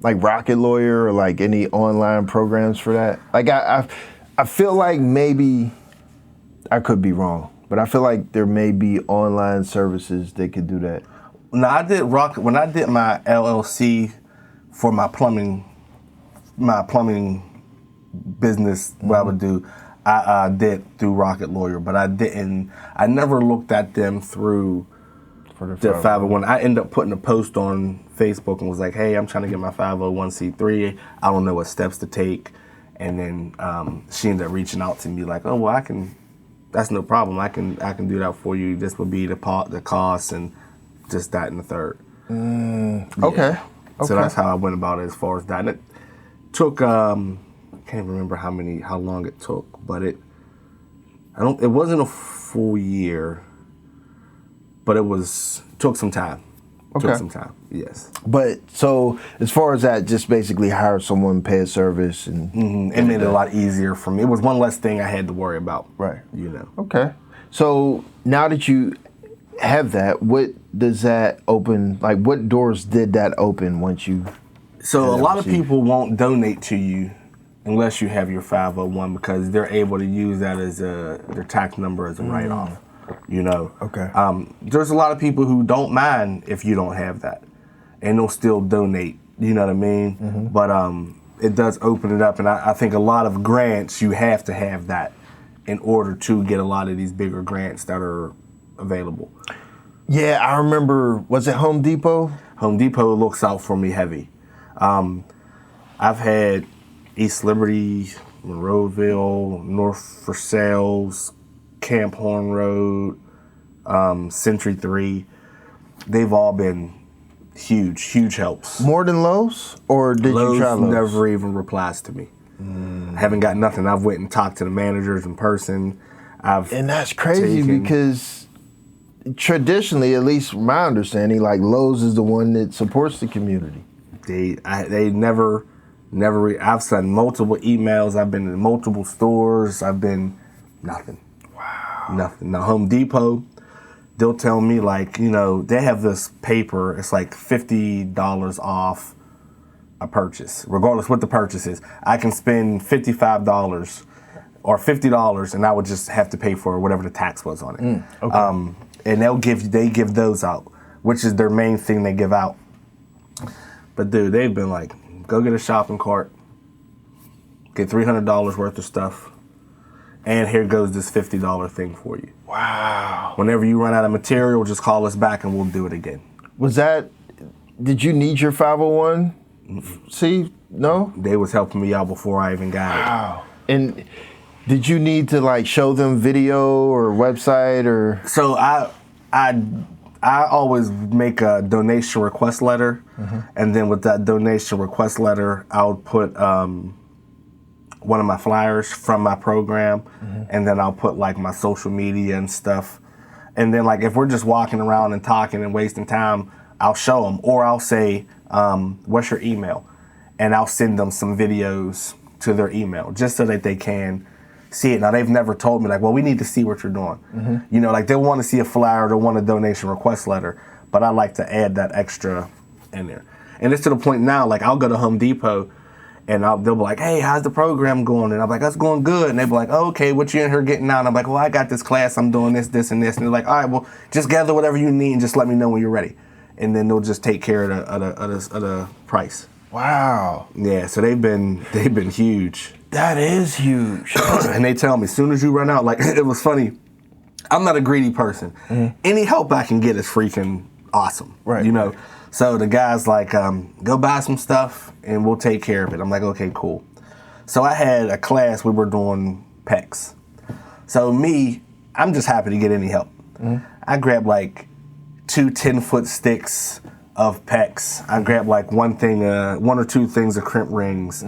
S1: like Rocket Lawyer or like any online programs for that? Like I feel like maybe, I could be wrong, but I feel like there may be online services that could do that.
S2: No, I did when I did my LLC for my plumbing business, what I would do, I did through Rocket Lawyer, but I never looked at them through the 501. I ended up putting a post on Facebook and was like, "Hey, I'm trying to get my 501c3. I don't know what steps to take." And then she ended up reaching out to me like, "Oh, well, that's no problem. I can do that for you. This would be the cost and just that and the third."
S1: Okay.
S2: So that's how I went about it as far as that. And it took I can't remember how long it took, but it wasn't a full year, but it took some time.
S1: Okay.
S2: Took some time, yes.
S1: But so as far as that, just basically hire someone, pay a service, and
S2: It made it a lot easier for me. It was one less thing I had to worry about.
S1: Right.
S2: You know.
S1: Okay. So now that you have that, what does that open? Like, what doors did that open once you?
S2: So a lot of people won't donate to you unless you have your 501 because they're able to use that as their tax number as a write-off. You know.
S1: Okay.
S2: There's a lot of people who don't mind if you don't have that, and they'll still donate. You know what I mean? But it does open it up, and I think a lot of grants you have to have that in order to get a lot of these bigger grants that are available.
S1: Yeah, I remember. Was it Home Depot?
S2: Home Depot looks out for me heavy. I've had East Liberty, Monroeville, North Versailles, Camp Horn Road, Century 3. They've all been huge helps.
S1: More than Lowe's? Or did you try Lowe's?
S2: Never even replies to me. I haven't got nothing. I've went and talked to the managers in person.
S1: And that's crazy because traditionally, at least from my understanding, like Lowe's is the one that supports the community.
S2: They never. I've sent multiple emails. I've been in multiple stores. I've been nothing.
S1: Wow.
S2: Nothing. Now Home Depot, they'll tell me like, you know, they have this paper. It's like $50 off a purchase, regardless what the purchase is. I can spend $55 or $50, and I would just have to pay for whatever the tax was on it.
S1: Okay.
S2: And they give those out, which is their main thing they give out. But dude, they've been like, go get a shopping cart, get $300 worth of stuff, and here goes this $50 thing for you.
S1: Wow.
S2: Whenever you run out of material, just call us back and we'll do it again.
S1: Did you need your 501? See, no?
S2: They was helping me out before I even got it.
S1: Wow. And did you need to like show them video or website or?
S2: So I always make a donation request letter, and then with that donation request letter, I'll put one of my flyers from my program, and then I'll put like my social media and stuff, And then like if we're just walking around and talking and wasting time, I'll show them, or I'll say, what's your email? And I'll send them some videos to their email just so that they can see it. Now they've never told me like, well, we need to see what you're doing. You know, like they want to see a flyer, they want a donation request letter, but I like to add that extra in there. And it's to the point now, like I'll go to Home Depot and they'll be like, hey, how's the program going? And I'm like, that's going good. And they'll be like, oh, okay, what you in here getting out? And I'm like, well, I got this class, I'm doing this, this, and this. And they're like, all right, well, just gather whatever you need and just let me know when you're ready. And then they'll just take care of the price.
S1: Wow.
S2: Yeah, so they've been huge.
S1: That is huge.
S2: And they tell me, as soon as you run out, like it was funny, I'm not a greedy person. Any help I can get is freaking awesome.
S1: Right.
S2: You know? So the guy's like, go buy some stuff and we'll take care of it. I'm like, okay, cool. So I had a class, we were doing pecs. So I'm just happy to get any help. I grabbed like 2 10-foot sticks of pecs. I grabbed like one or two things of crimp rings,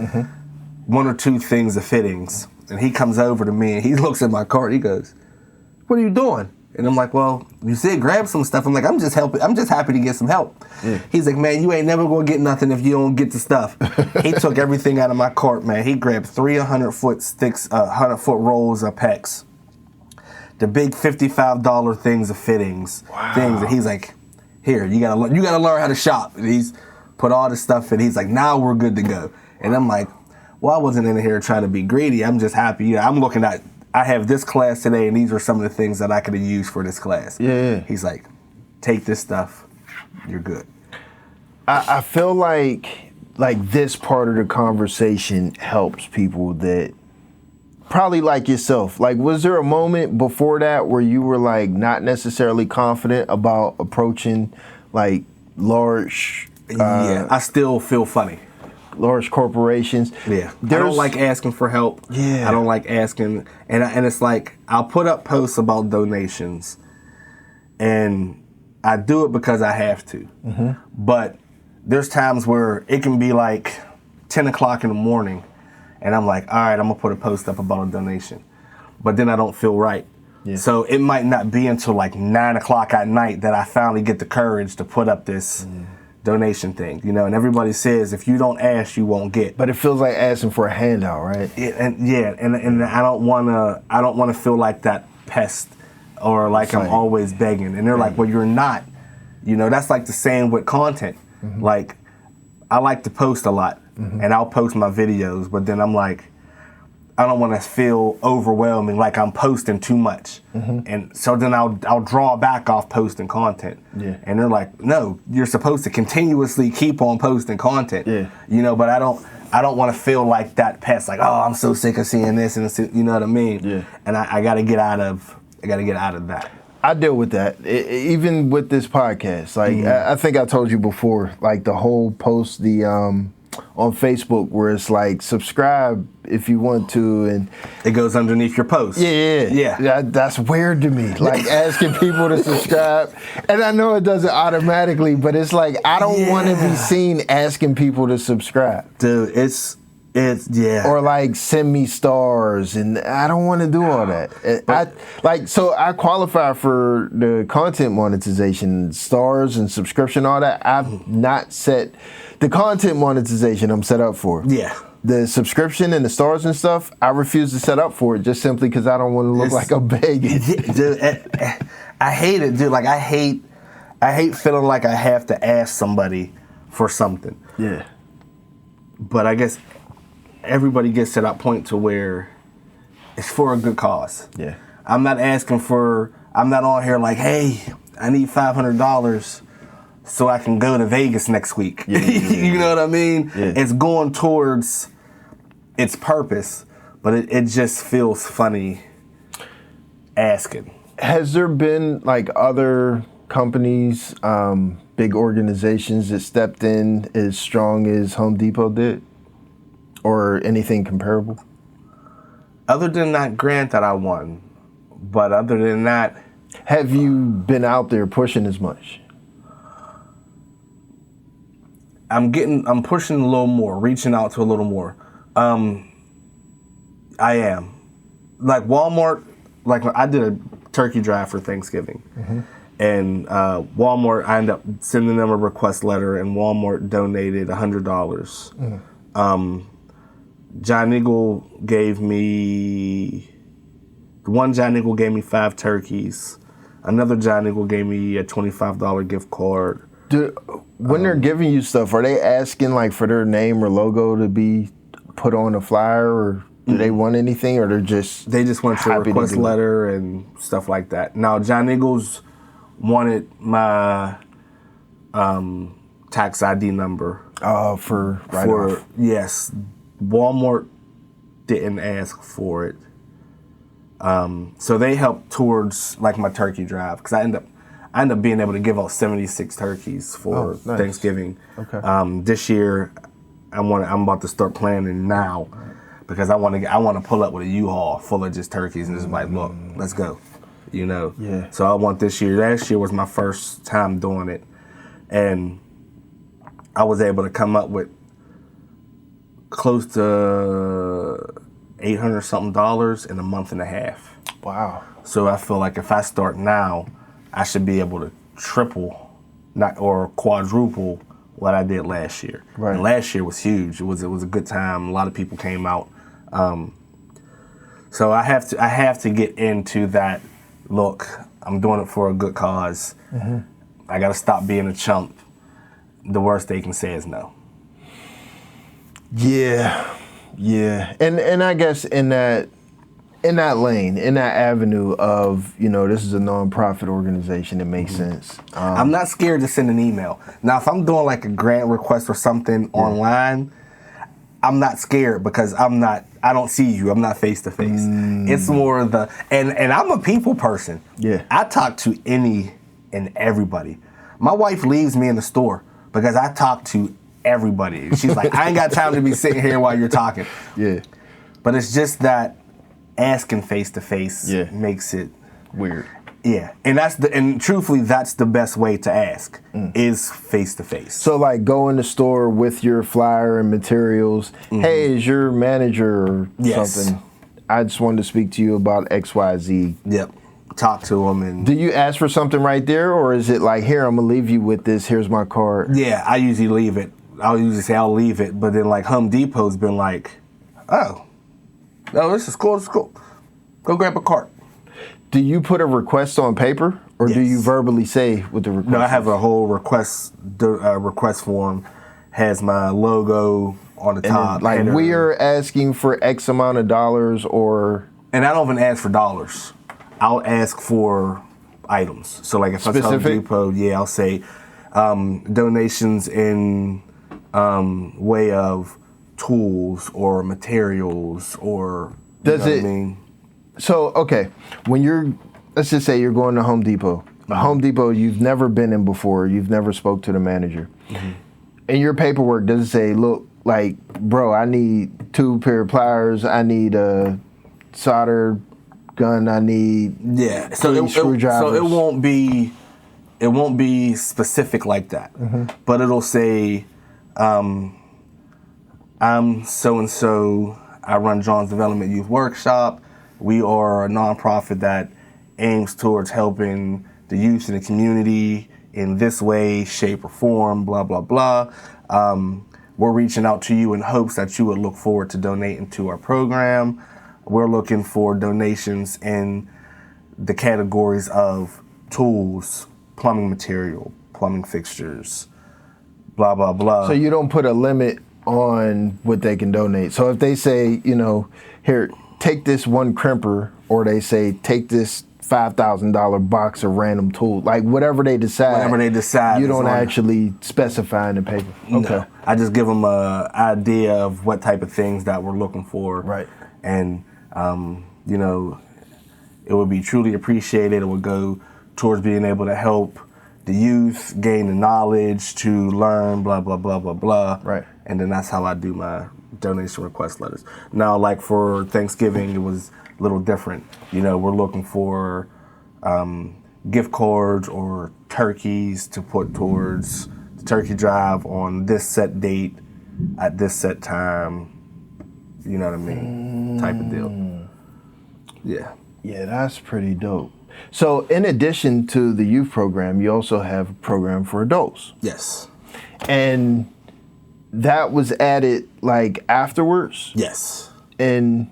S2: 1 or 2 things of fittings. And he comes over to me and he looks at my cart. He goes, what are you doing? And I'm like, well, you said grab some stuff. I'm like, I'm just happy to get some help. He's like, man, you ain't never gonna get nothing if you don't get the stuff. He took everything out of my cart, man. He grabbed 3 100-foot sticks, 100-foot rolls of pecs, the big $55 things of fittings, things. And he's like, here, you gotta learn how to shop. And he's put all this stuff in. He's like, now we're good to go. And I'm like, well, I wasn't in here trying to be greedy. I'm just happy. You know, I'm looking at, I have this class today, and these are some of the things that I could have used for this class.
S1: Yeah.
S2: He's like, take this stuff, you're good.
S1: I feel like this part of the conversation helps people that probably like yourself. Like, was there a moment before that where you were like not necessarily confident about approaching like large?
S2: Yeah, I still feel funny.
S1: Large corporations.
S2: Yeah, I don't like asking for help.
S1: Yeah,
S2: I don't like asking, and it's like I'll put up posts about donations, and I do it because I have to. But there's times where it can be like 10 o'clock in the morning, and I'm like, all right, I'm gonna put a post up about a donation, but then I don't feel right. Yeah. So it might not be until like 9 o'clock at night that I finally get the courage to put up this donation thing, you know, and everybody says if you don't ask, you won't get.
S1: But it feels like asking for a handout, right?
S2: And I don't wanna feel like that pest or like I'm always begging. And they're like, well, you're not. You know, that's like the same with content. Like, I like to post a lot, and I'll post my videos, but then I'm like, I don't want to feel overwhelming, like I'm posting too much. And so then I'll draw back off posting content.
S1: Yeah.
S2: And they're like, no, you're supposed to continuously keep on posting content. Yeah. You know, but I don't want to feel like that pest, like, oh, I'm so sick of seeing this, and you know what I mean? Yeah. And I gotta get out of that.
S1: I deal with that, even with this podcast. Like, I think I told you before, like the whole post, on Facebook where it's like, subscribe if you want to, and
S2: it goes underneath your post.
S1: Yeah. That's weird to me, like asking people to subscribe. And I know it does it automatically, but it's like, I don't want to be seen asking people to subscribe.
S2: Dude, it's or
S1: like send me stars, and I don't want to do all that. I qualify for the content monetization, stars and subscription, all that. I've not set the content monetization. I'm set up for.
S2: Yeah.
S1: The subscription and the stars and stuff, I refuse to set up for it just simply because I don't want to look like I'm begging.
S2: Dude, I hate it, dude. Like I hate feeling like I have to ask somebody for something.
S1: Yeah.
S2: But I guess everybody gets to that point to where it's for a good cause.
S1: Yeah.
S2: I'm not on here like, hey, I need $500 so I can go to Vegas next week. Yeah. You know what I mean? Yeah. It's going towards its purpose, but it just feels funny asking.
S1: Has there been like other companies, big organizations that stepped in as strong as Home Depot did? Or anything comparable?
S2: Other than that grant that I won, but other than that.
S1: Have you been out there pushing as much?
S2: I'm pushing a little more, reaching out to a little more. I am. Like Walmart, like I did a turkey drive for Thanksgiving. And Walmart, I ended up sending them a request letter, and Walmart donated $100. John Eagle gave me 5 turkeys. Another John Eagle gave me a $25 gift card.
S1: When they're giving you stuff, are they asking like for their name or logo to be put on a flyer, or do they want anything, or they just
S2: want your request letter and stuff like that? Now, John Eagles wanted my tax ID number.
S1: For write-off.
S2: Yes, Walmart didn't ask for it. So they helped towards like my turkey drive, because I end up being able to give out 76 turkeys for
S1: nice.
S2: Thanksgiving.
S1: Okay.
S2: This year, I'm about to start planning now, because I want to pull up with a U-Haul full of just turkeys and just like, look, let's go.
S1: Yeah.
S2: So I want this year. Last year was my first time doing it, and I was able to come up with close to $800 something in a month and a half.
S1: Wow.
S2: So I feel like if I start now, I should be able to triple, or quadruple what I did last year.
S1: Right.
S2: And last year was huge. It was a good time. A lot of people came out. So I have to get into that. Look, I'm doing it for a good cause. I got to stop being a chump. The worst they can say is no.
S1: Yeah, and I guess in that lane, in that avenue of, this is a nonprofit organization, it makes sense.
S2: I'm not scared to send an email. Now, if I'm doing like a grant request or something online, I'm not scared, because I don't see you. I'm not face to face. It's more and I'm a people person.
S1: Yeah.
S2: I talk to any and everybody. My wife leaves me in the store because I talk to everybody. She's like, I ain't got time to be sitting here while you're talking.
S1: Yeah.
S2: But it's just that asking face to face makes it
S1: weird.
S2: Yeah, and truthfully, that's the best way to ask, is face to face.
S1: So like go in the store with your flyer and materials. Hey, is your manager or something? I just wanted to speak to you about XYZ.
S2: Yep. Talk to them. And
S1: do you ask for something right there, or is it like, here, I'm gonna leave you with this, here's my card?
S2: Yeah, I usually leave it. I'll usually say I'll leave it, but then like Home Depot's been like, oh, this is cool, go grab a cart.
S1: Do you put a request on paper, or do you verbally say what the request is?
S2: No, I have a whole request form, has my logo on the top.
S1: Like, we are asking for X amount of dollars, or...
S2: And I don't even ask for dollars. I'll ask for items. So like if I tell Home Depot, I'll say donations in way of tools or materials, or...
S1: Does it... So, okay, when let's just say you're going to Home Depot. Home Depot you've never been in before, you've never spoke to the manager. In your paperwork, does it say, look, like, bro, I need 2 pair of pliers, I need a solder gun, I need 3 screwdrivers?
S2: So it won't be specific like that, but it'll say, I'm so-and-so, I run John's Development Youth Workshop. We are a nonprofit that aims towards helping the youth in the community in this way, shape, or form, blah, blah, blah. We're reaching out to you in hopes that you would look forward to donating to our program. We're looking for donations in the categories of tools, plumbing material, plumbing fixtures, blah, blah, blah.
S1: So you don't put a limit on what they can donate. So if they say, here, take this 1 crimper, or they say, take this $5,000 box of random tools, like whatever they decide. You don't actually specify in the paper. Okay.
S2: No, I just give them an idea of what type of things that we're looking for.
S1: Right.
S2: And, it would be truly appreciated. It would go towards being able to help the youth gain the knowledge to learn, blah, blah, blah, blah, blah.
S1: Right.
S2: And then that's how I do my donation request letters. Now, like for Thanksgiving, it was a little different. We're looking for gift cards or turkeys to put towards the turkey drive on this set date at this set time. You know what I mean? Type of deal. Yeah.
S1: Yeah, that's pretty dope. So in addition to the youth program, you also have a program for adults.
S2: Yes.
S1: And that was added like afterwards.
S2: Yes.
S1: And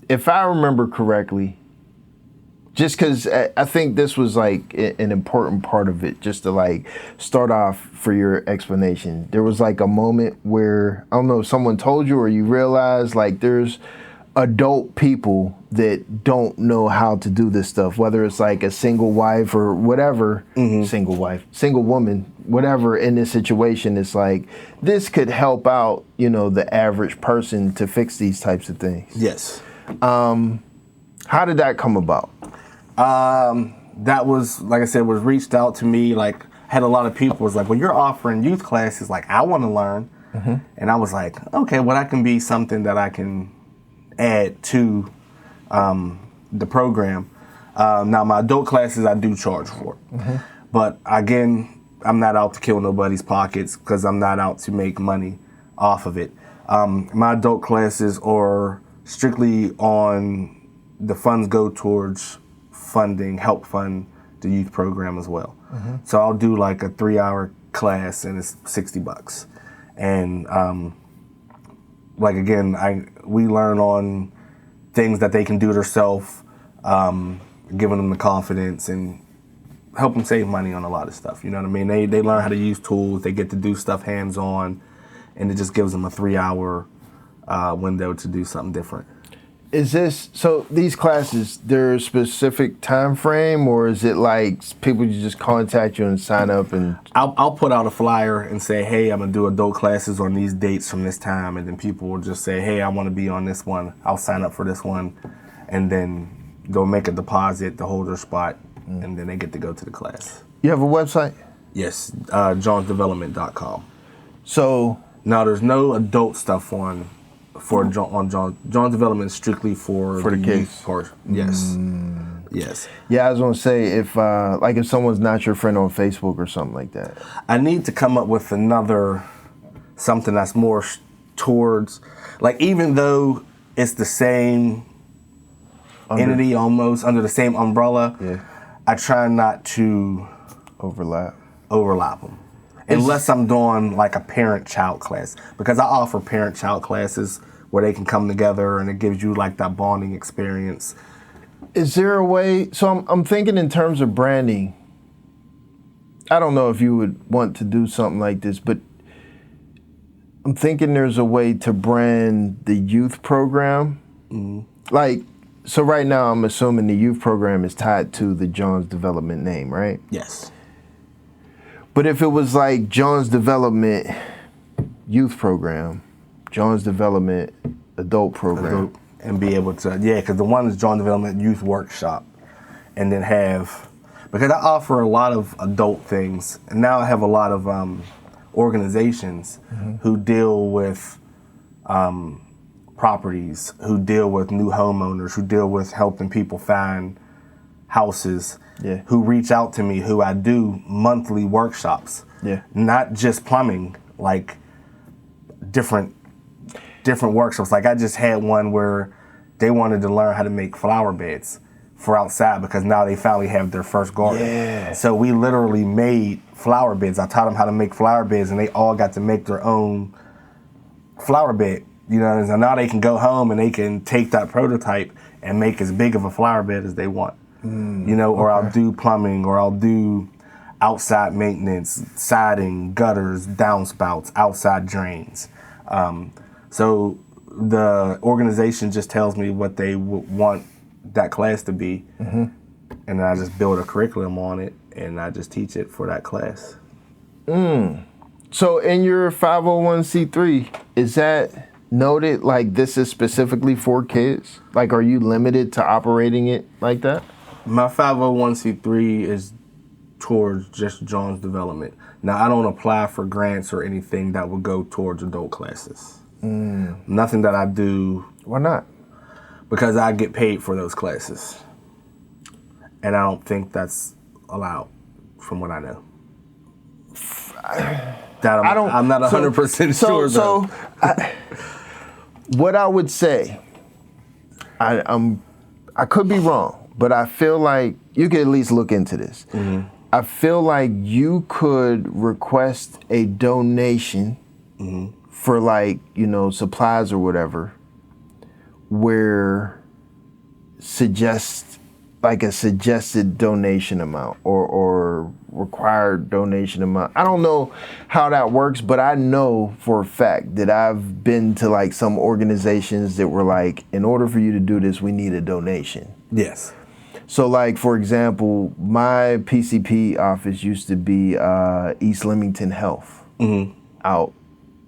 S1: if I remember correctly, just because I think this was like an important part of it, just to like start off for your explanation. There was like a moment where, I don't know if someone told you or you realized like there's adult people that don't know how to do this stuff, whether it's like a single wife or whatever, single woman, whatever in this situation. It's like, this could help out, you know, the average person to fix these types of things.
S2: Yes.
S1: How did that come about?
S2: That was, like I said, was reached out to me, like, had a lot of people was like, well, you're offering youth classes, like, I want to learn. And I was like, okay, well, that can be something that I can add to the program. Now, my adult classes, I do charge for. But again, I'm not out to kill nobody's pockets because I'm not out to make money off of it. My adult classes are strictly on the funds go towards help fund the youth program as well. So I'll do like a 3-hour class and it's $60. And like again, we learn on things that they can do themselves, giving them the confidence and help them save money on a lot of stuff. You know what I mean? They learn how to use tools, they get to do stuff hands-on, and it just gives them a 3-hour window to do something different.
S1: Is this, so these classes, there a specific time frame, or is it like people just contact you and sign up? And
S2: I'll put out a flyer and say, hey, I'm gonna do adult classes on these dates from this time, and then people will just say, hey, I want to be on this one, I'll sign up for this one, and then they'll make a deposit to hold their spot, and then they get to go to the class.
S1: You have a website?
S2: Yes, johnsdevelopment.com.
S1: So
S2: now there's no adult stuff on John's Development is strictly for
S1: the kids
S2: youth part. Yes. Yes.
S1: Yeah, I was gonna say if if someone's not your friend on Facebook or something like that.
S2: I need to come up with something that's more towards, like, even though it's the same entity almost under the same umbrella, I try not to overlap them. Unless I'm doing like a parent-child class, because I offer parent-child classes where they can come together and it gives you like that bonding experience.
S1: Is there a way? So I'm thinking in terms of branding. I don't know if you would want to do something like this, but I'm thinking there's a way to brand the youth program. Like, so right now I'm assuming the youth program is tied to the John's Development name, right?
S2: Yes.
S1: But if it was like John's Development Youth Program, John's Development Adult Program.
S2: And be able to, because the one is John Development Youth Workshop. And then because I offer a lot of adult things, and now I have a lot of organizations who deal with properties, who deal with new homeowners, who deal with helping people find houses, who reach out to me, who I do monthly workshops. Not just plumbing, like different workshops. Like I just had one where they wanted to learn how to make flower beds for outside because now they finally have their first garden. So we literally made flower beds. I taught them how to make flower beds and they all got to make their own flower bed. You know, and now they can go home and they can take that prototype and make as big of a flower bed as they want. You know, or I'll do plumbing, or I'll do outside maintenance, siding, gutters, downspouts, outside drains. So the organization just tells me what they want that class to be, and then I just build a curriculum on it, and I just teach it for that class.
S1: So in your 501c3, is that noted like this is specifically for kids? Like, are you limited to operating it like that?
S2: My 501c3 is towards just John's Development. Now, I don't apply for grants or anything that would go towards adult classes. Nothing that I do.
S1: Why not?
S2: Because I get paid for those classes. And I don't think that's allowed, from what I know. I'm not 100% sure, though.
S1: What I would say, I could be wrong, but I feel like you could at least look into this.
S2: Mm-hmm.
S1: I feel like you could request a donation for like, you know, supplies or whatever, where like a suggested donation amount or required donation amount. I don't know how that works, but I know for a fact that I've been to like some organizations that were like, in order for you to do this, we need a donation.
S2: Yes.
S1: So like, for example, my PCP office used to be East Leamington Health out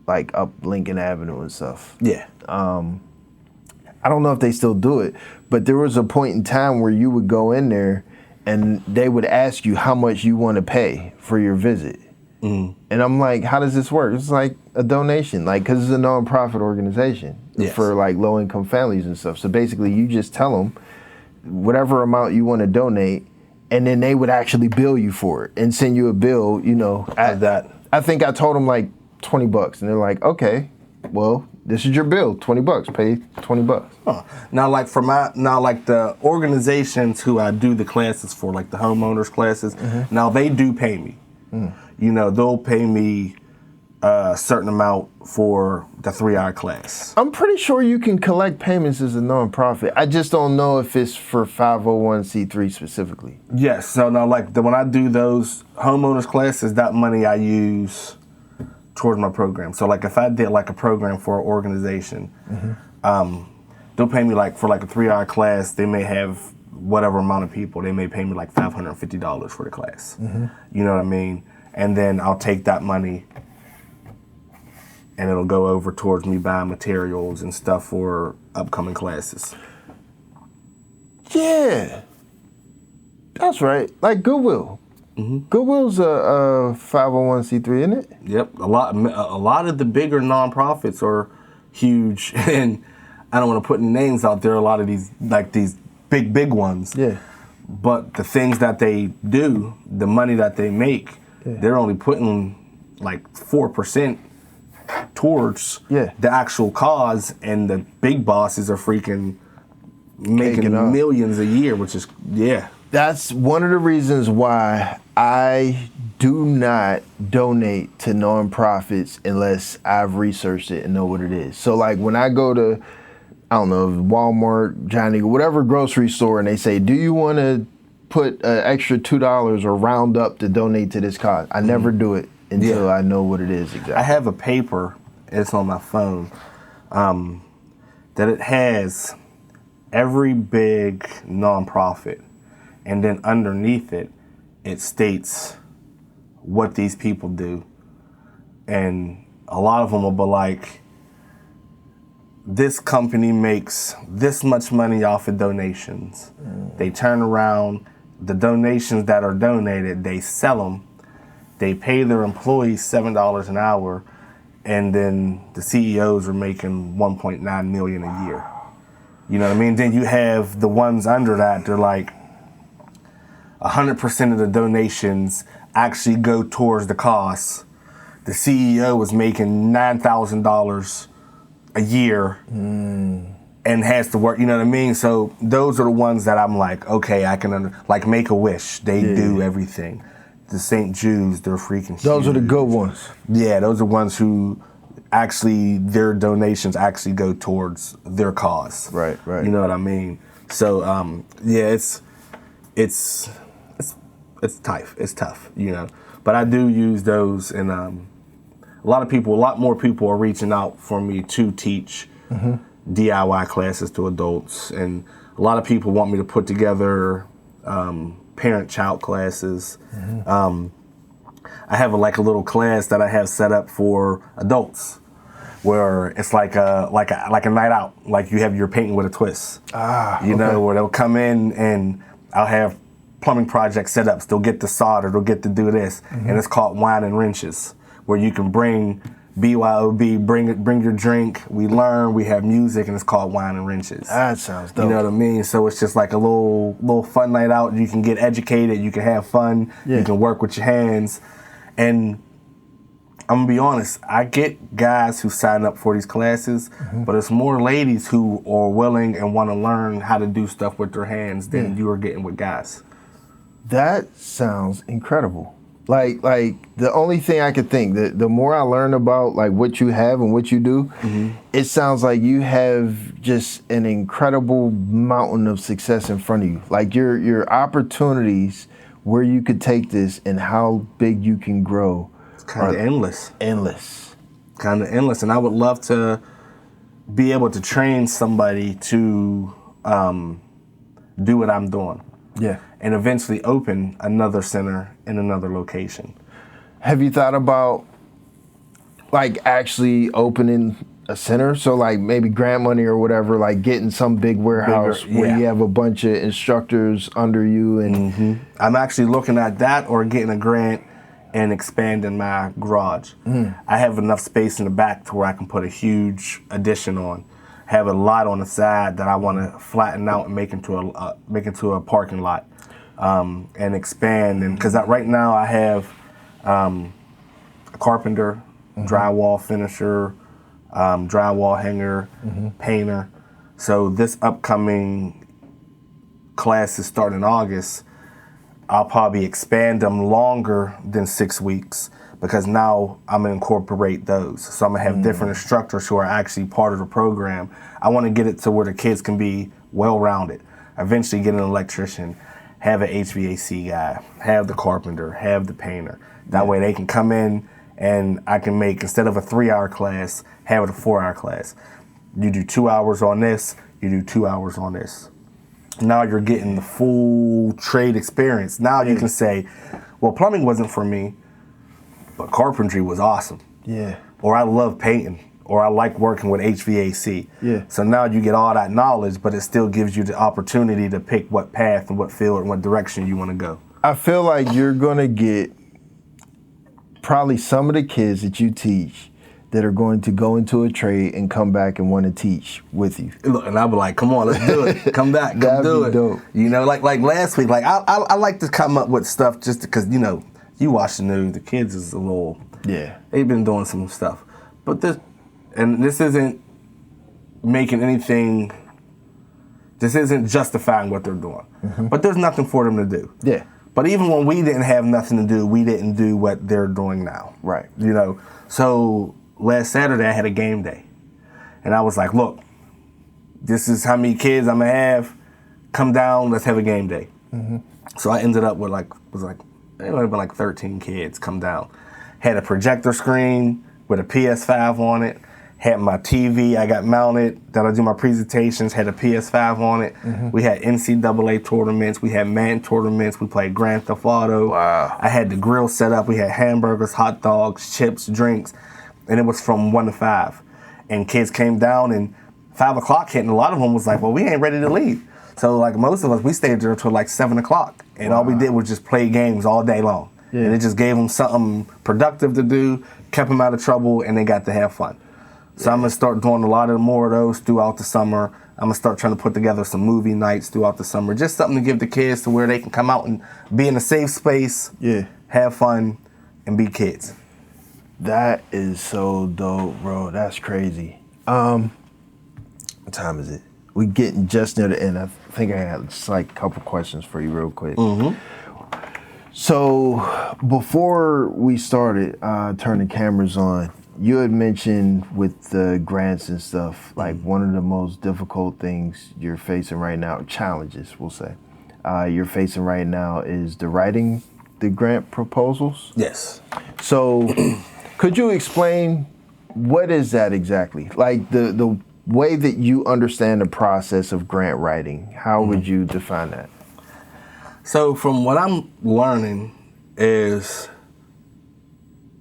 S1: like up Lincoln Avenue and stuff.
S2: Yeah.
S1: I don't know if they still do it, but there was a point in time where you would go in there and they would ask you how much you want to pay for your visit. And I'm like, how does this work? It's like a donation, like, because it's a nonprofit organization for like low income families and stuff. So basically you just tell them whatever amount you want to donate, and then they would actually bill you for it and send you a bill, you know. I think I told them like $20, and they're like, okay, well, this is your bill, $20, pay $20.
S2: Huh. Now, like the organizations who I do the classes for, like the homeowners classes, now they do pay me. You know, they'll pay me a certain amount for the 3-hour class.
S1: I'm pretty sure you can collect payments as a nonprofit. I just don't know if it's for 501c3 specifically.
S2: Yes. So now, like when I do those homeowners classes, that money I use towards my program. So like if I did like a program for an organization, they'll pay me like for like a 3-hour class. They may have whatever amount of people. They may pay me like $550 for the class. You know what I mean? And then I'll take that money and it'll go over towards me buying materials and stuff for upcoming classes.
S1: Yeah, that's right. Like Goodwill. Goodwill's a 501c3, isn't it?
S2: Yep, a lot of the bigger nonprofits are huge, and I don't want to put any names out there. A lot of these big ones. Yeah. But the things that they do, the money that they make, they're only putting like 4% towards the actual cause, and the big bosses are freaking making millions a year, which is
S1: That's one of the reasons why I do not donate to nonprofits unless I've researched it and know what it is. So like when I go to, I don't know, Walmart, Johnny, whatever grocery store, and they say, do you want to put an extra $2 or round up to donate to this cause? I never do it until I know what it is exactly.
S2: I have a paper, it's on my phone, that it has every big nonprofit. And then underneath it, it states what these people do. And a lot of them will be like, this company makes this much money off of donations. They turn around, the donations that are donated, they sell them. They pay their employees $7 an hour, and then the CEOs are making $1.9 million a year. You know what I mean? Then you have the ones under that, they're like, 100% of the donations actually go towards the cost. The CEO is making $9,000 a year and has to work, you know what I mean? So those are the ones that I'm like, okay, I can, like Make-A-Wish, they do everything. The St. Jude's, they're freaking
S1: Those
S2: huge.
S1: are the good ones. Yeah,
S2: those are ones who actually, their donations actually go towards their cause.
S1: Right.
S2: You know what I mean? So, it's tough, you know. But I do use those, and a lot more people are reaching out for me to teach DIY classes to adults, and a lot of people want me to put together parent-child classes. I have a little class that I have set up for adults, where it's like a night out, like you have your painting with a twist. You know, where they'll come in and I'll have plumbing project setups. They'll get to solder, they'll get to do this, and it's called Wine and Wrenches, where you can bring BYOB, bring your drink. We learn, we have music, and it's called Wine and Wrenches.
S1: That sounds dope.
S2: You know what I mean? So it's just like a little fun night out. You can get educated, you can have fun, you can work with your hands, and I'm gonna be honest, I get guys who sign up for these classes, but it's more ladies who are willing and want to learn how to do stuff with their hands than you are getting with guys.
S1: That sounds incredible. Like the only thing I could think, the more I learn about like what you have and what you do, it sounds like you have just an incredible mountain of success in front of you. Like your opportunities where you could take this and how big you can grow.
S2: Kind of endless.
S1: Endless.
S2: Kind of endless. And I would love to be able to train somebody to do what I'm doing.
S1: Yeah.
S2: And eventually open another center in another location.
S1: Have you thought about like actually opening a center? So like maybe grant money or whatever, like getting some big warehouse where you have a bunch of instructors under you and
S2: I'm actually looking at that or getting a grant and expanding my garage. I have enough space in the back to where I can put a huge addition on. Have a lot on the side that I want to flatten out and make into a parking lot, and expand. And because right now I have a carpenter, drywall finisher, drywall hanger, painter. So this upcoming class is starting in August. I'll probably expand them longer than 6 weeks because now I'm gonna incorporate those. So I'm gonna have different instructors who are actually part of the program. I wanna get it to where the kids can be well-rounded. Eventually get an electrician, have an HVAC guy, have the carpenter, have the painter. That way they can come in and I can make, instead of a 3-hour class, have it a 4-hour class. You do 2 hours on this, you do 2 hours on this. Now you're getting the full trade experience. Now you can say, well, plumbing wasn't for me, but carpentry was awesome.
S1: Yeah.
S2: Or I love painting, or I like working with HVAC.
S1: Yeah.
S2: So now you get all that knowledge, but it still gives you the opportunity to pick what path and what field and what direction you want to go.
S1: I feel like you're gonna get probably some of the kids that you teach that are going to go into a trade and come back and want to teach with you.
S2: Look, and I'll be like, come on, let's do it. Come back, come do it.
S1: Dope.
S2: You know, like last week, like I like to come up with stuff just because, you know, you watch the news, the kids is a little, they've been doing some stuff. But this isn't making anything, this isn't justifying what they're doing. But there's nothing for them to do.
S1: Yeah.
S2: But even when we didn't have nothing to do, we didn't do what they're doing now.
S1: Right.
S2: You know, so last Saturday I had a game day. And I was like, look, this is how many kids I'm gonna have. Come down, let's have a game day. So I ended up with it would have been like 13 kids come down. Had a projector screen with a PS5 on it. Had my TV I got mounted that I do my presentations, had a PS5 on it. We had NCAA tournaments, we had man tournaments, we played Grand Theft Auto.
S1: Wow.
S2: I had the grill set up, we had hamburgers, hot dogs, chips, drinks, and it was from 1 to 5. And kids came down and 5 o'clock hit, and a lot of them was like, well, we ain't ready to leave. So like most of us, we stayed there until like 7 o'clock. And all we did was just play games all day long. And it just gave them something productive to do, kept them out of trouble, and they got to have fun. So I'm gonna start doing a lot more of those throughout the summer. I'm gonna start trying to put together some movie nights throughout the summer. Just something to give the kids to where they can come out and be in a safe space, have fun, and be kids.
S1: That is so dope, bro. That's crazy. What time is it? We getting just near the end. I think I had just like a couple questions for you real quick. So before we started turning cameras on, you had mentioned with the grants and stuff, like one of the most difficult things you're facing right now, challenges we'll say, you're facing right now is the writing the grant proposals?
S2: Yes.
S1: So could you explain what is that exactly? Like the way that you understand the process of grant writing, how would you define that?
S2: So from what I'm learning is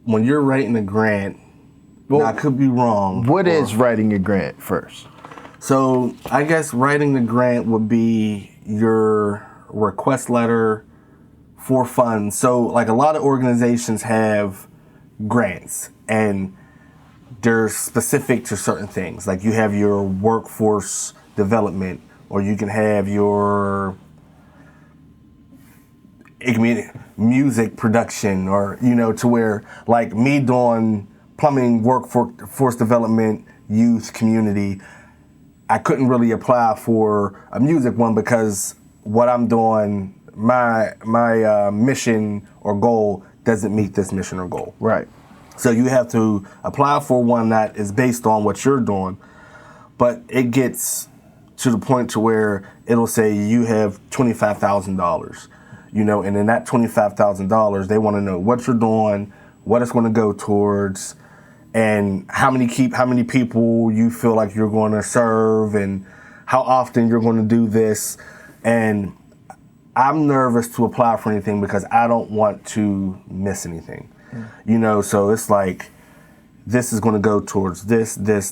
S2: when you're writing a grant, now, I could be wrong.
S1: What is writing a grant first?
S2: So I guess writing the grant would be your request letter for funds. So like a lot of organizations have grants and they're specific to certain things. Like you have your workforce development, or you can have your it can be music production, or, you know, to where, like me doing plumbing, workforce development, youth, community, I couldn't really apply for a music one because what I'm doing, my mission or goal doesn't meet this mission or goal.
S1: Right.
S2: So you have to apply for one that is based on what you're doing, but it gets to the point to where it'll say you have $25,000, you know, and in that $25,000, they want to know what you're doing, what it's going to go towards, and how many people you feel like you're going to serve, and how often you're going to do this. And I'm nervous to apply for anything because I don't want to miss anything. You know, so it's like, this is going to go towards this, and this.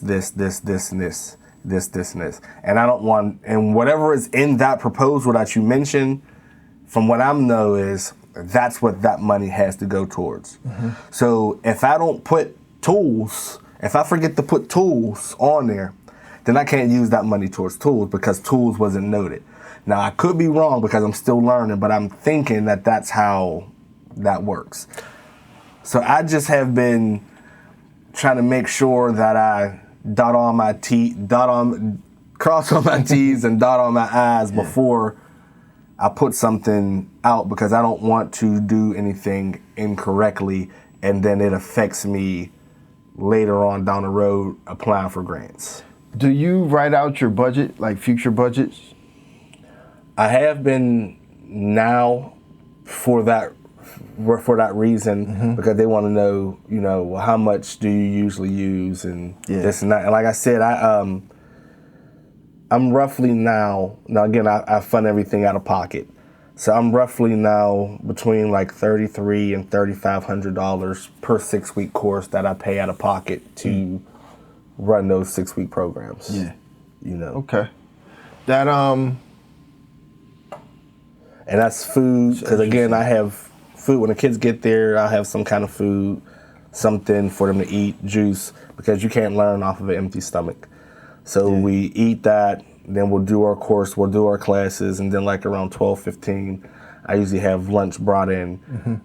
S2: And I don't want, and whatever is in that proposal that you mentioned, from what I know is, that's what that money has to go towards. So if I don't put tools, if I forget to put tools on there, then I can't use that money towards tools because tools wasn't noted. Now, I could be wrong because I'm still learning, but I'm thinking that that's how that works. So I just have been trying to make sure that I cross all my T's and dot all my I's before I put something out, because I don't want to do anything incorrectly and then it affects me later on down the road applying for grants.
S1: Do you write out your budget, like future budgets?
S2: I have been now for that reason, because they want to know, you know, well, how much do you usually use and this and that. And like I said, I'm roughly now again, I fund everything out of pocket. So I'm roughly now between like $3,300 and $3,500 per 6-week course that I pay out of pocket to run those 6-week programs.
S1: Yeah.
S2: You know.
S1: Okay. That
S2: And that's food, because again, I have food. When the kids get there, I'll have some kind of food, something for them to eat, juice, because you can't learn off of an empty stomach. So we eat that, then we'll do our course, we'll do our classes, and then like around 12:15, I usually have lunch brought in,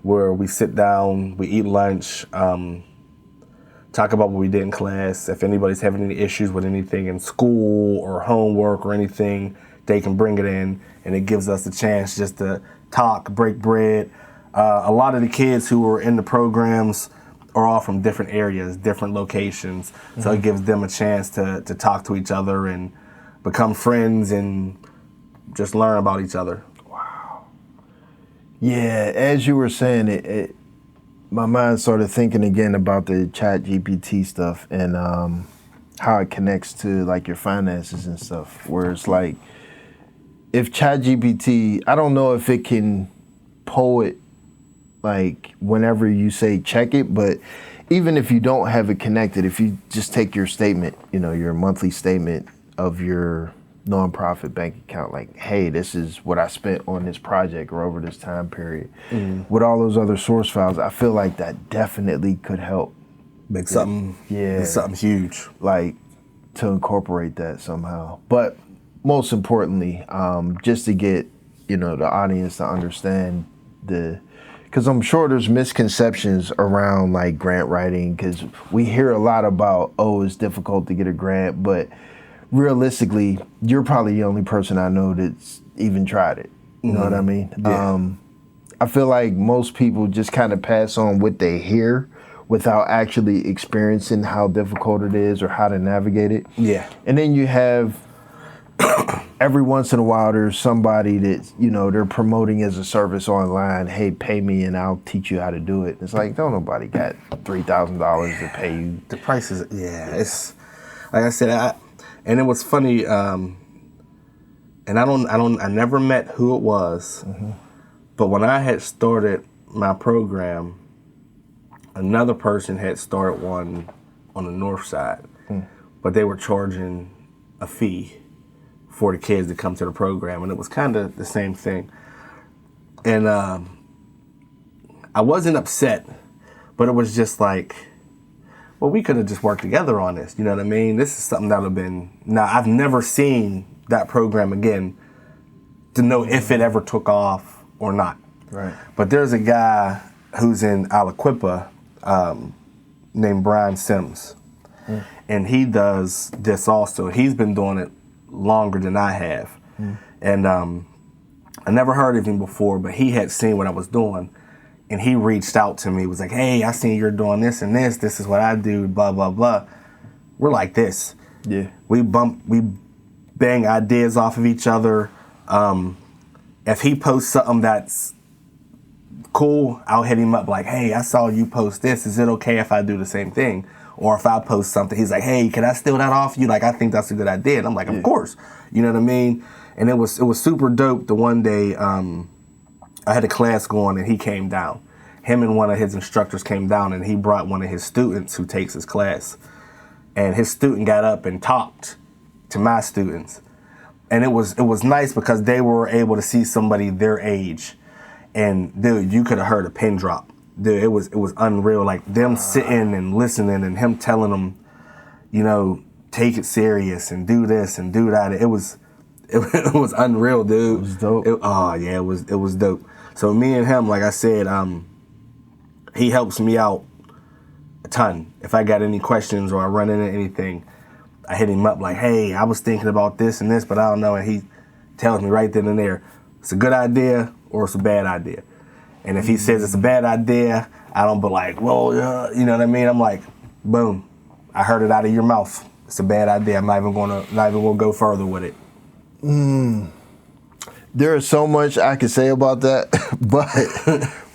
S2: where we sit down, we eat lunch, talk about what we did in class. If anybody's having any issues with anything in school or homework or anything, they can bring it in, and it gives us a chance just to talk, break bread. A lot of the kids who are in the programs are all from different areas, different locations, so it gives them a chance to talk to each other and become friends and just learn about each other.
S1: Wow. Yeah, as you were saying, my mind started thinking again about the ChatGPT stuff and how it connects to like your finances and stuff, where it's like, if ChatGPT, I don't know if it can pull it like whenever you say check it, but even if you don't have it connected, if you just take your statement, you know, your monthly statement of your nonprofit bank account, like, hey, this is what I spent on this project or over this time period, with all those other source files, I feel like that definitely could help
S2: make something huge,
S1: like to incorporate that somehow. But most importantly, just to get, you know, the audience to understand because I'm sure there's misconceptions around like grant writing, because we hear a lot about, oh, it's difficult to get a grant, but realistically, you're probably the only person I know that's even tried it. You know what I mean? Yeah. I feel like most people just kind of pass on what they hear without actually experiencing how difficult it is or how to navigate it.
S2: Yeah.
S1: And then you have every once in a while, there's somebody that, you know, they're promoting as a service online. Hey, pay me and I'll teach you how to do it. It's like, don't nobody got $3,000 to pay you.
S2: The price is, it's like I said, and it was funny, and I never met who it was, but when I had started my program, another person had started one on the north side, but they were charging a fee for the kids to come to the program, and it was kind of the same thing. And I wasn't upset, but it was just like, well, we could have just worked together on this. You know what I mean? This is something that would have been, now I've never seen that program again to know if it ever took off or not.
S1: Right.
S2: But there's a guy who's in Aliquippa named Brian Sims. And he does this also. He's been doing it longer than I have. And I never heard of him before, but he had seen what I was doing. And he reached out to me. He was like, hey, I seen you're doing this and this. This is what I do, blah, blah, blah. We're like this.
S1: Yeah.
S2: We bang ideas off of each other. If he posts something that's cool, I'll hit him up like, hey, I saw you post this. Is it okay if I do the same thing? Or if I post something, he's like, hey, can I steal that off you? Like, I think that's a good idea. And I'm like, of course. You know what I mean? And it was super dope. The one day I had a class going and he came down. Him and one of his instructors came down and he brought one of his students who takes his class. And his student got up and talked to my students. And it was nice because they were able to see somebody their age. And dude, you could have heard a pin drop. Dude, it was unreal. Like them sitting and listening and him telling them, you know, take it serious and do this and do that. It was unreal, dude.
S1: It was dope.
S2: It was dope. So me and him, like I said, he helps me out a ton. If I got any questions or I run into anything, I hit him up like, hey, I was thinking about this and this, but I don't know. And he tells me right then and there, it's a good idea or it's a bad idea. And if he says it's a bad idea, I don't be like, well, you know what I mean? I'm like, boom, I heard it out of your mouth. It's a bad idea. I'm not even gonna go further with it.
S1: There is so much I could say about that, but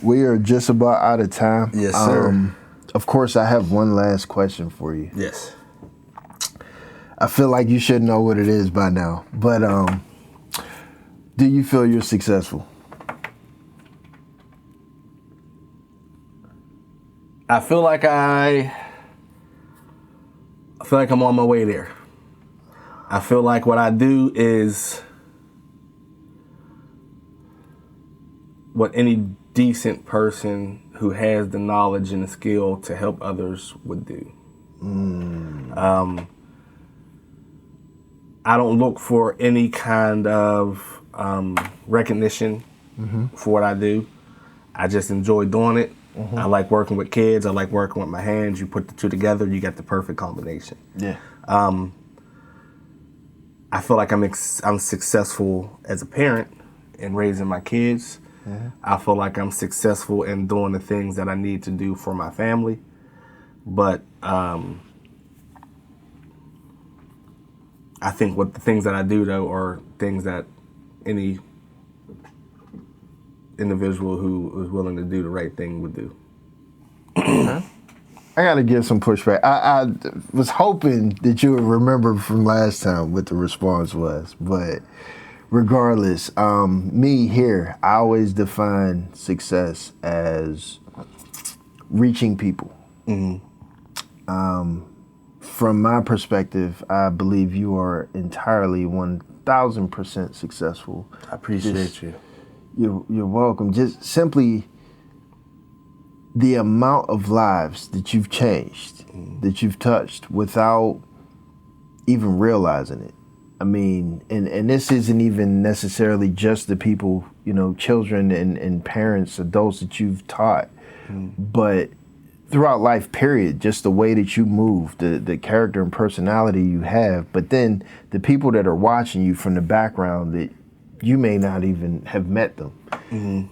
S1: we are just about out of time.
S2: Yes, sir.
S1: Of course, I have one last question for you.
S2: Yes.
S1: I feel like you should know what it is by now, but do you feel you're successful?
S2: I feel like I'm on my way there. I feel like what I do is what any decent person who has the knowledge and the skill to help others would do. I don't look for any kind of recognition for what I do. I just enjoy doing it. I like working with kids. I like working with my hands. You put the two together, you get the perfect combination.
S1: Yeah.
S2: I feel like I'm successful as a parent in raising my kids. I feel like I'm successful in doing the things that I need to do for my family. But I think what the things that I do, though, are things that any individual who is willing to do the right thing would do.
S1: I gotta give some pushback. I was hoping that you would remember from last time what the response was, but regardless, me here, I always define success as reaching people. From my perspective, I believe you are entirely 1,000% successful.
S2: I appreciate you.
S1: You're welcome. Just simply the amount of lives that you've changed, that you've touched without even realizing it. I mean, and this isn't even necessarily just the people, you know, children and parents, adults that you've taught, but throughout life, period, just the way that you move, the character and personality you have, but then the people that are watching you from the background that you may not even have met them,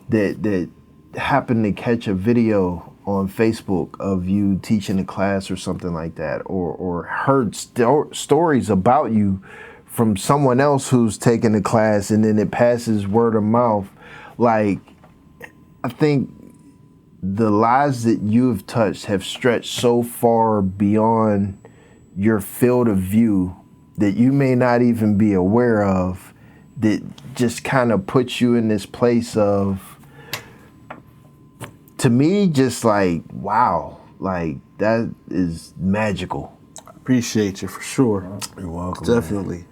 S1: that happen to catch a video on Facebook of you teaching a class or something like that, or heard stories about you from someone else who's taken the class and then it passes word of mouth. Like, I think the lives that you have touched have stretched so far beyond your field of view that you may not even be aware of, that just kind of puts you in this place of, to me, just like, wow, like that is magical.
S2: I appreciate you for sure.
S1: You're welcome.
S2: Definitely.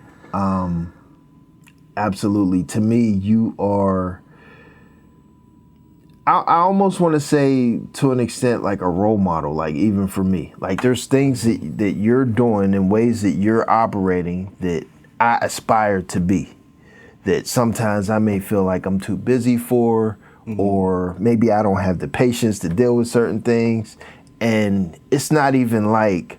S1: Absolutely. To me, you are, I almost want to say to an extent like a role model, like even for me. Like there's things that you're doing and ways that you're operating that I aspire to be, that sometimes I may feel like I'm too busy for, or maybe I don't have the patience to deal with certain things. And it's not even like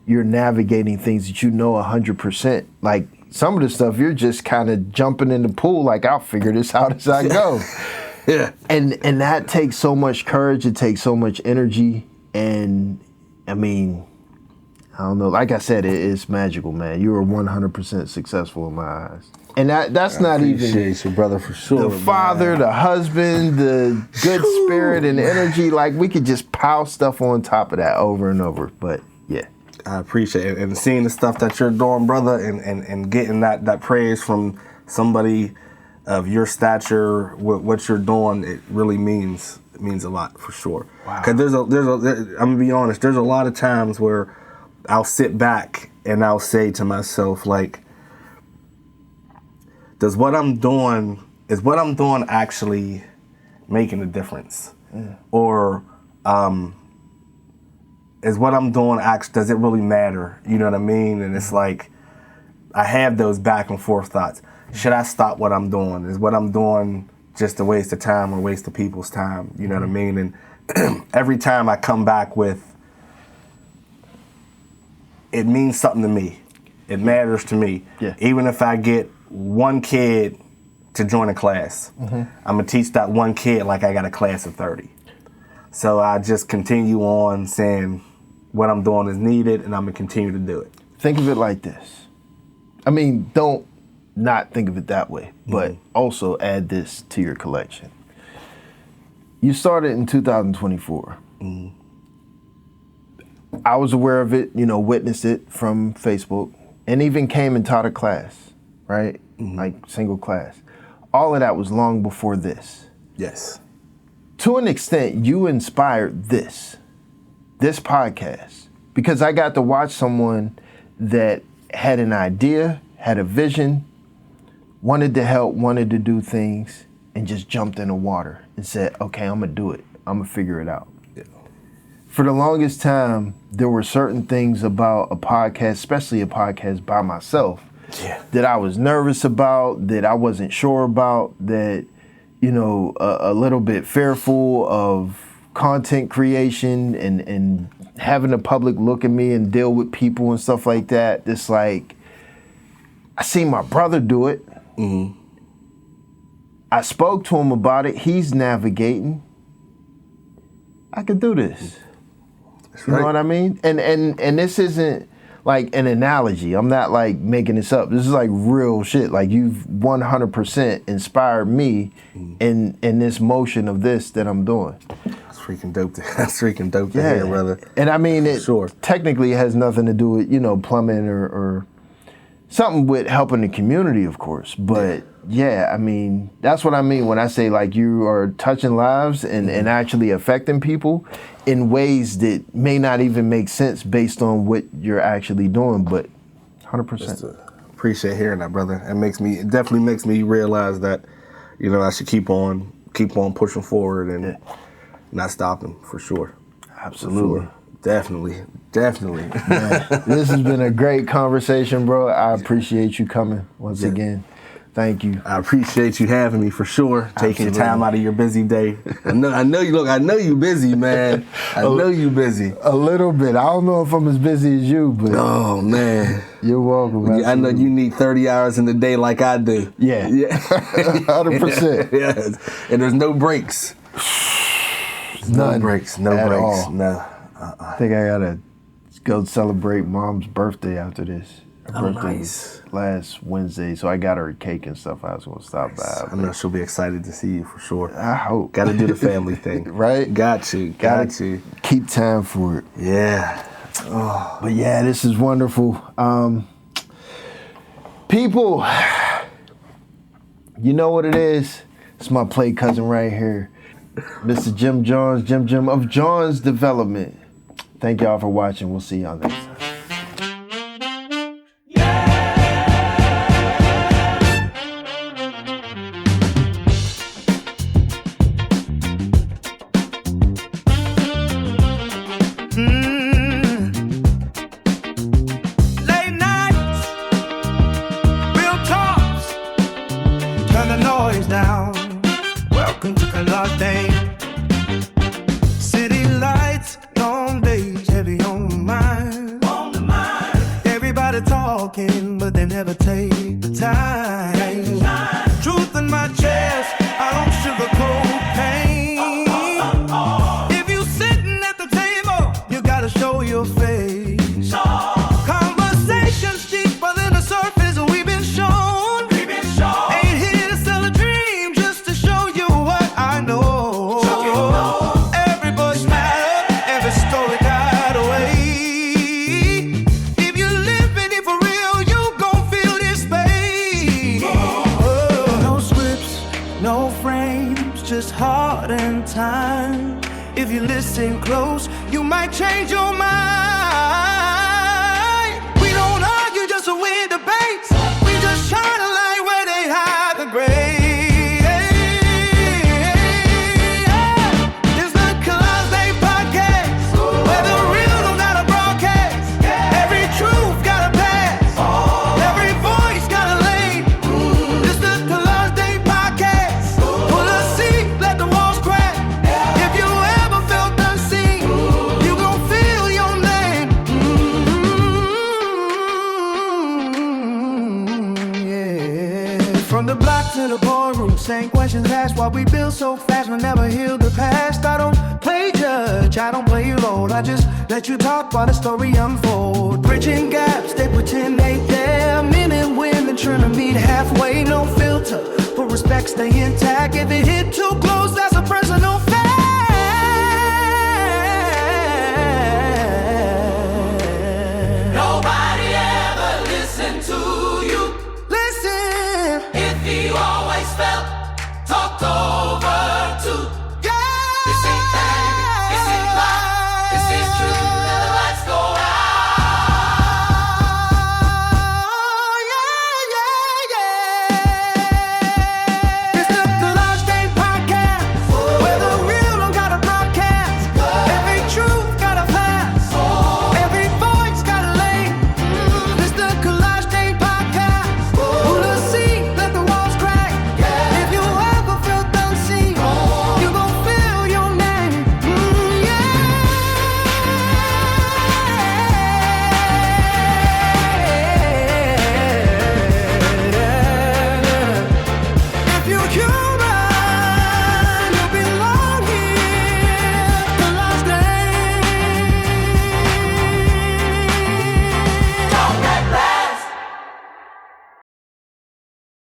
S1: you're navigating things that you know 100%. Like some of the stuff, you're just kind of jumping in the pool like, I'll figure this out as I go.
S2: Yeah.
S1: And that takes so much courage. It takes so much energy. And I mean, I don't know. Like I said, it's magical, man. You are 100% successful in my eyes. And that's not even
S2: your brother for sure.
S1: The father,
S2: man.
S1: the husband, the good spirit and energy. Like we could just pile stuff on top of that over and over. But yeah.
S2: I appreciate it. And seeing the stuff that you're doing, brother, and getting that praise from somebody of your stature, what you're doing, it really means a lot for sure.
S1: Wow.
S2: Because I'm gonna be honest, there's a lot of times where I'll sit back and I'll say to myself, like, is what I'm doing actually making a difference? Or is what I'm doing does it really matter? You know what I mean? And it's like, I have those back and forth thoughts. Should I stop what I'm doing? Is what I'm doing just a waste of time or waste of people's time? You know what I mean? And every time I come back with, it means something to me. It matters to me.
S1: Yeah.
S2: Even if I get one kid to join a class, I'm gonna teach that one kid like I got a class of 30. So I just continue on saying what I'm doing is needed, and I'm gonna continue to do it.
S1: Think of it like this. I mean, don't not think of it that way, but also add this to your collection. You started in 2024. I was aware of it, witnessed it from Facebook, and even came and taught a class, right? Like single class. All of that was long before this.
S2: Yes.
S1: To an extent, you inspired this podcast, because I got to watch someone that had an idea, had a vision, wanted to help, wanted to do things, and just jumped in the water and said, okay, I'm gonna do it. I'm gonna figure it out.
S2: Yeah.
S1: For the longest time, there were certain things about a podcast, especially a podcast by myself, that I was nervous about, that I wasn't sure about, that, a little bit fearful of content creation and having the public look at me and deal with people and stuff like that. It's like, I seen my brother do it. I spoke to him about it. He's navigating. I could do this.
S2: That's
S1: You know what I mean? And this isn't like an analogy. I'm not like making this up. This is like real shit. Like you've 100% inspired me in this motion of this that I'm doing.
S2: That's freaking dope. That's freaking dope to hear, brother.
S1: And I mean, it
S2: Sure.
S1: technically has nothing to do with, plumbing or something with helping the community, of course. But yeah, I mean, that's what I mean when I say like you are touching lives and actually affecting people in ways that may not even make sense based on what you're actually doing, but 100%.
S2: Appreciate hearing that, brother. It definitely makes me realize that, I should keep on pushing forward and not stopping, for sure.
S1: Absolutely.
S2: For sure. Definitely.
S1: Man, this has been a great conversation, bro. I appreciate you coming once again. Thank you.
S2: I appreciate you having me, for sure. Taking time out of your busy day. I know you busy, man. I know you busy.
S1: A little bit. I don't know if I'm as busy as you, but
S2: oh man,
S1: you're welcome. Absolutely.
S2: I know you need 30 hours in the day like I do.
S1: Yeah. 100%.
S2: Yes. And there's no breaks.
S1: None.
S2: No breaks. No
S1: at
S2: breaks.
S1: all.
S2: No.
S1: I think I gotta go celebrate Mom's birthday after this. Her birthday was last Wednesday, so I got her a cake and stuff. I was gonna stop by.
S2: I know she'll be excited to see you, for sure.
S1: I hope.
S2: Got to do the family thing,
S1: right?
S2: Got to.
S1: Keep time for it.
S2: Yeah. Oh.
S1: But yeah, this is wonderful. People, you know what it is? It's my play cousin right here, Mr. Jim Johns, Jim of Johns Development. Thank y'all for watching. We'll see y'all next time.
S3: Late nights, real talks, turn the noise down. Welcome to Kalaj talking, but they never take the time. Truth in my chest, I don't sugarcoat pain. If you sitting at the table, you gotta show your face. Conversations deeper than the surface, we've been shown. Ain't here to sell a dream, just to show you what I know. Every bush matter, every story got a way. If you living it for real, you gon' feel this pain. No scripts, no frames, just heart and time. If you listen close, you might change your mind. We don't argue just to win debates. We just shine a light where they hide the grave. It's the Kalaj Dame podcast, where the real don't gotta broadcast. Every truth gotta pass, every voice gotta lane. It's the Kalaj Dame podcast. Pull a seat, let the walls crack. If you ever felt unseen, you gon' feel your name. Yeah. From the block to the boardroom, same questions asked. Why we build so fast, we never heal the past. I don't play judge, I don't play your role. I just let you talk while the story unfolds. Bridging gaps, they pretend they there. Men and women trying to meet halfway, no filter, but respect stay intact.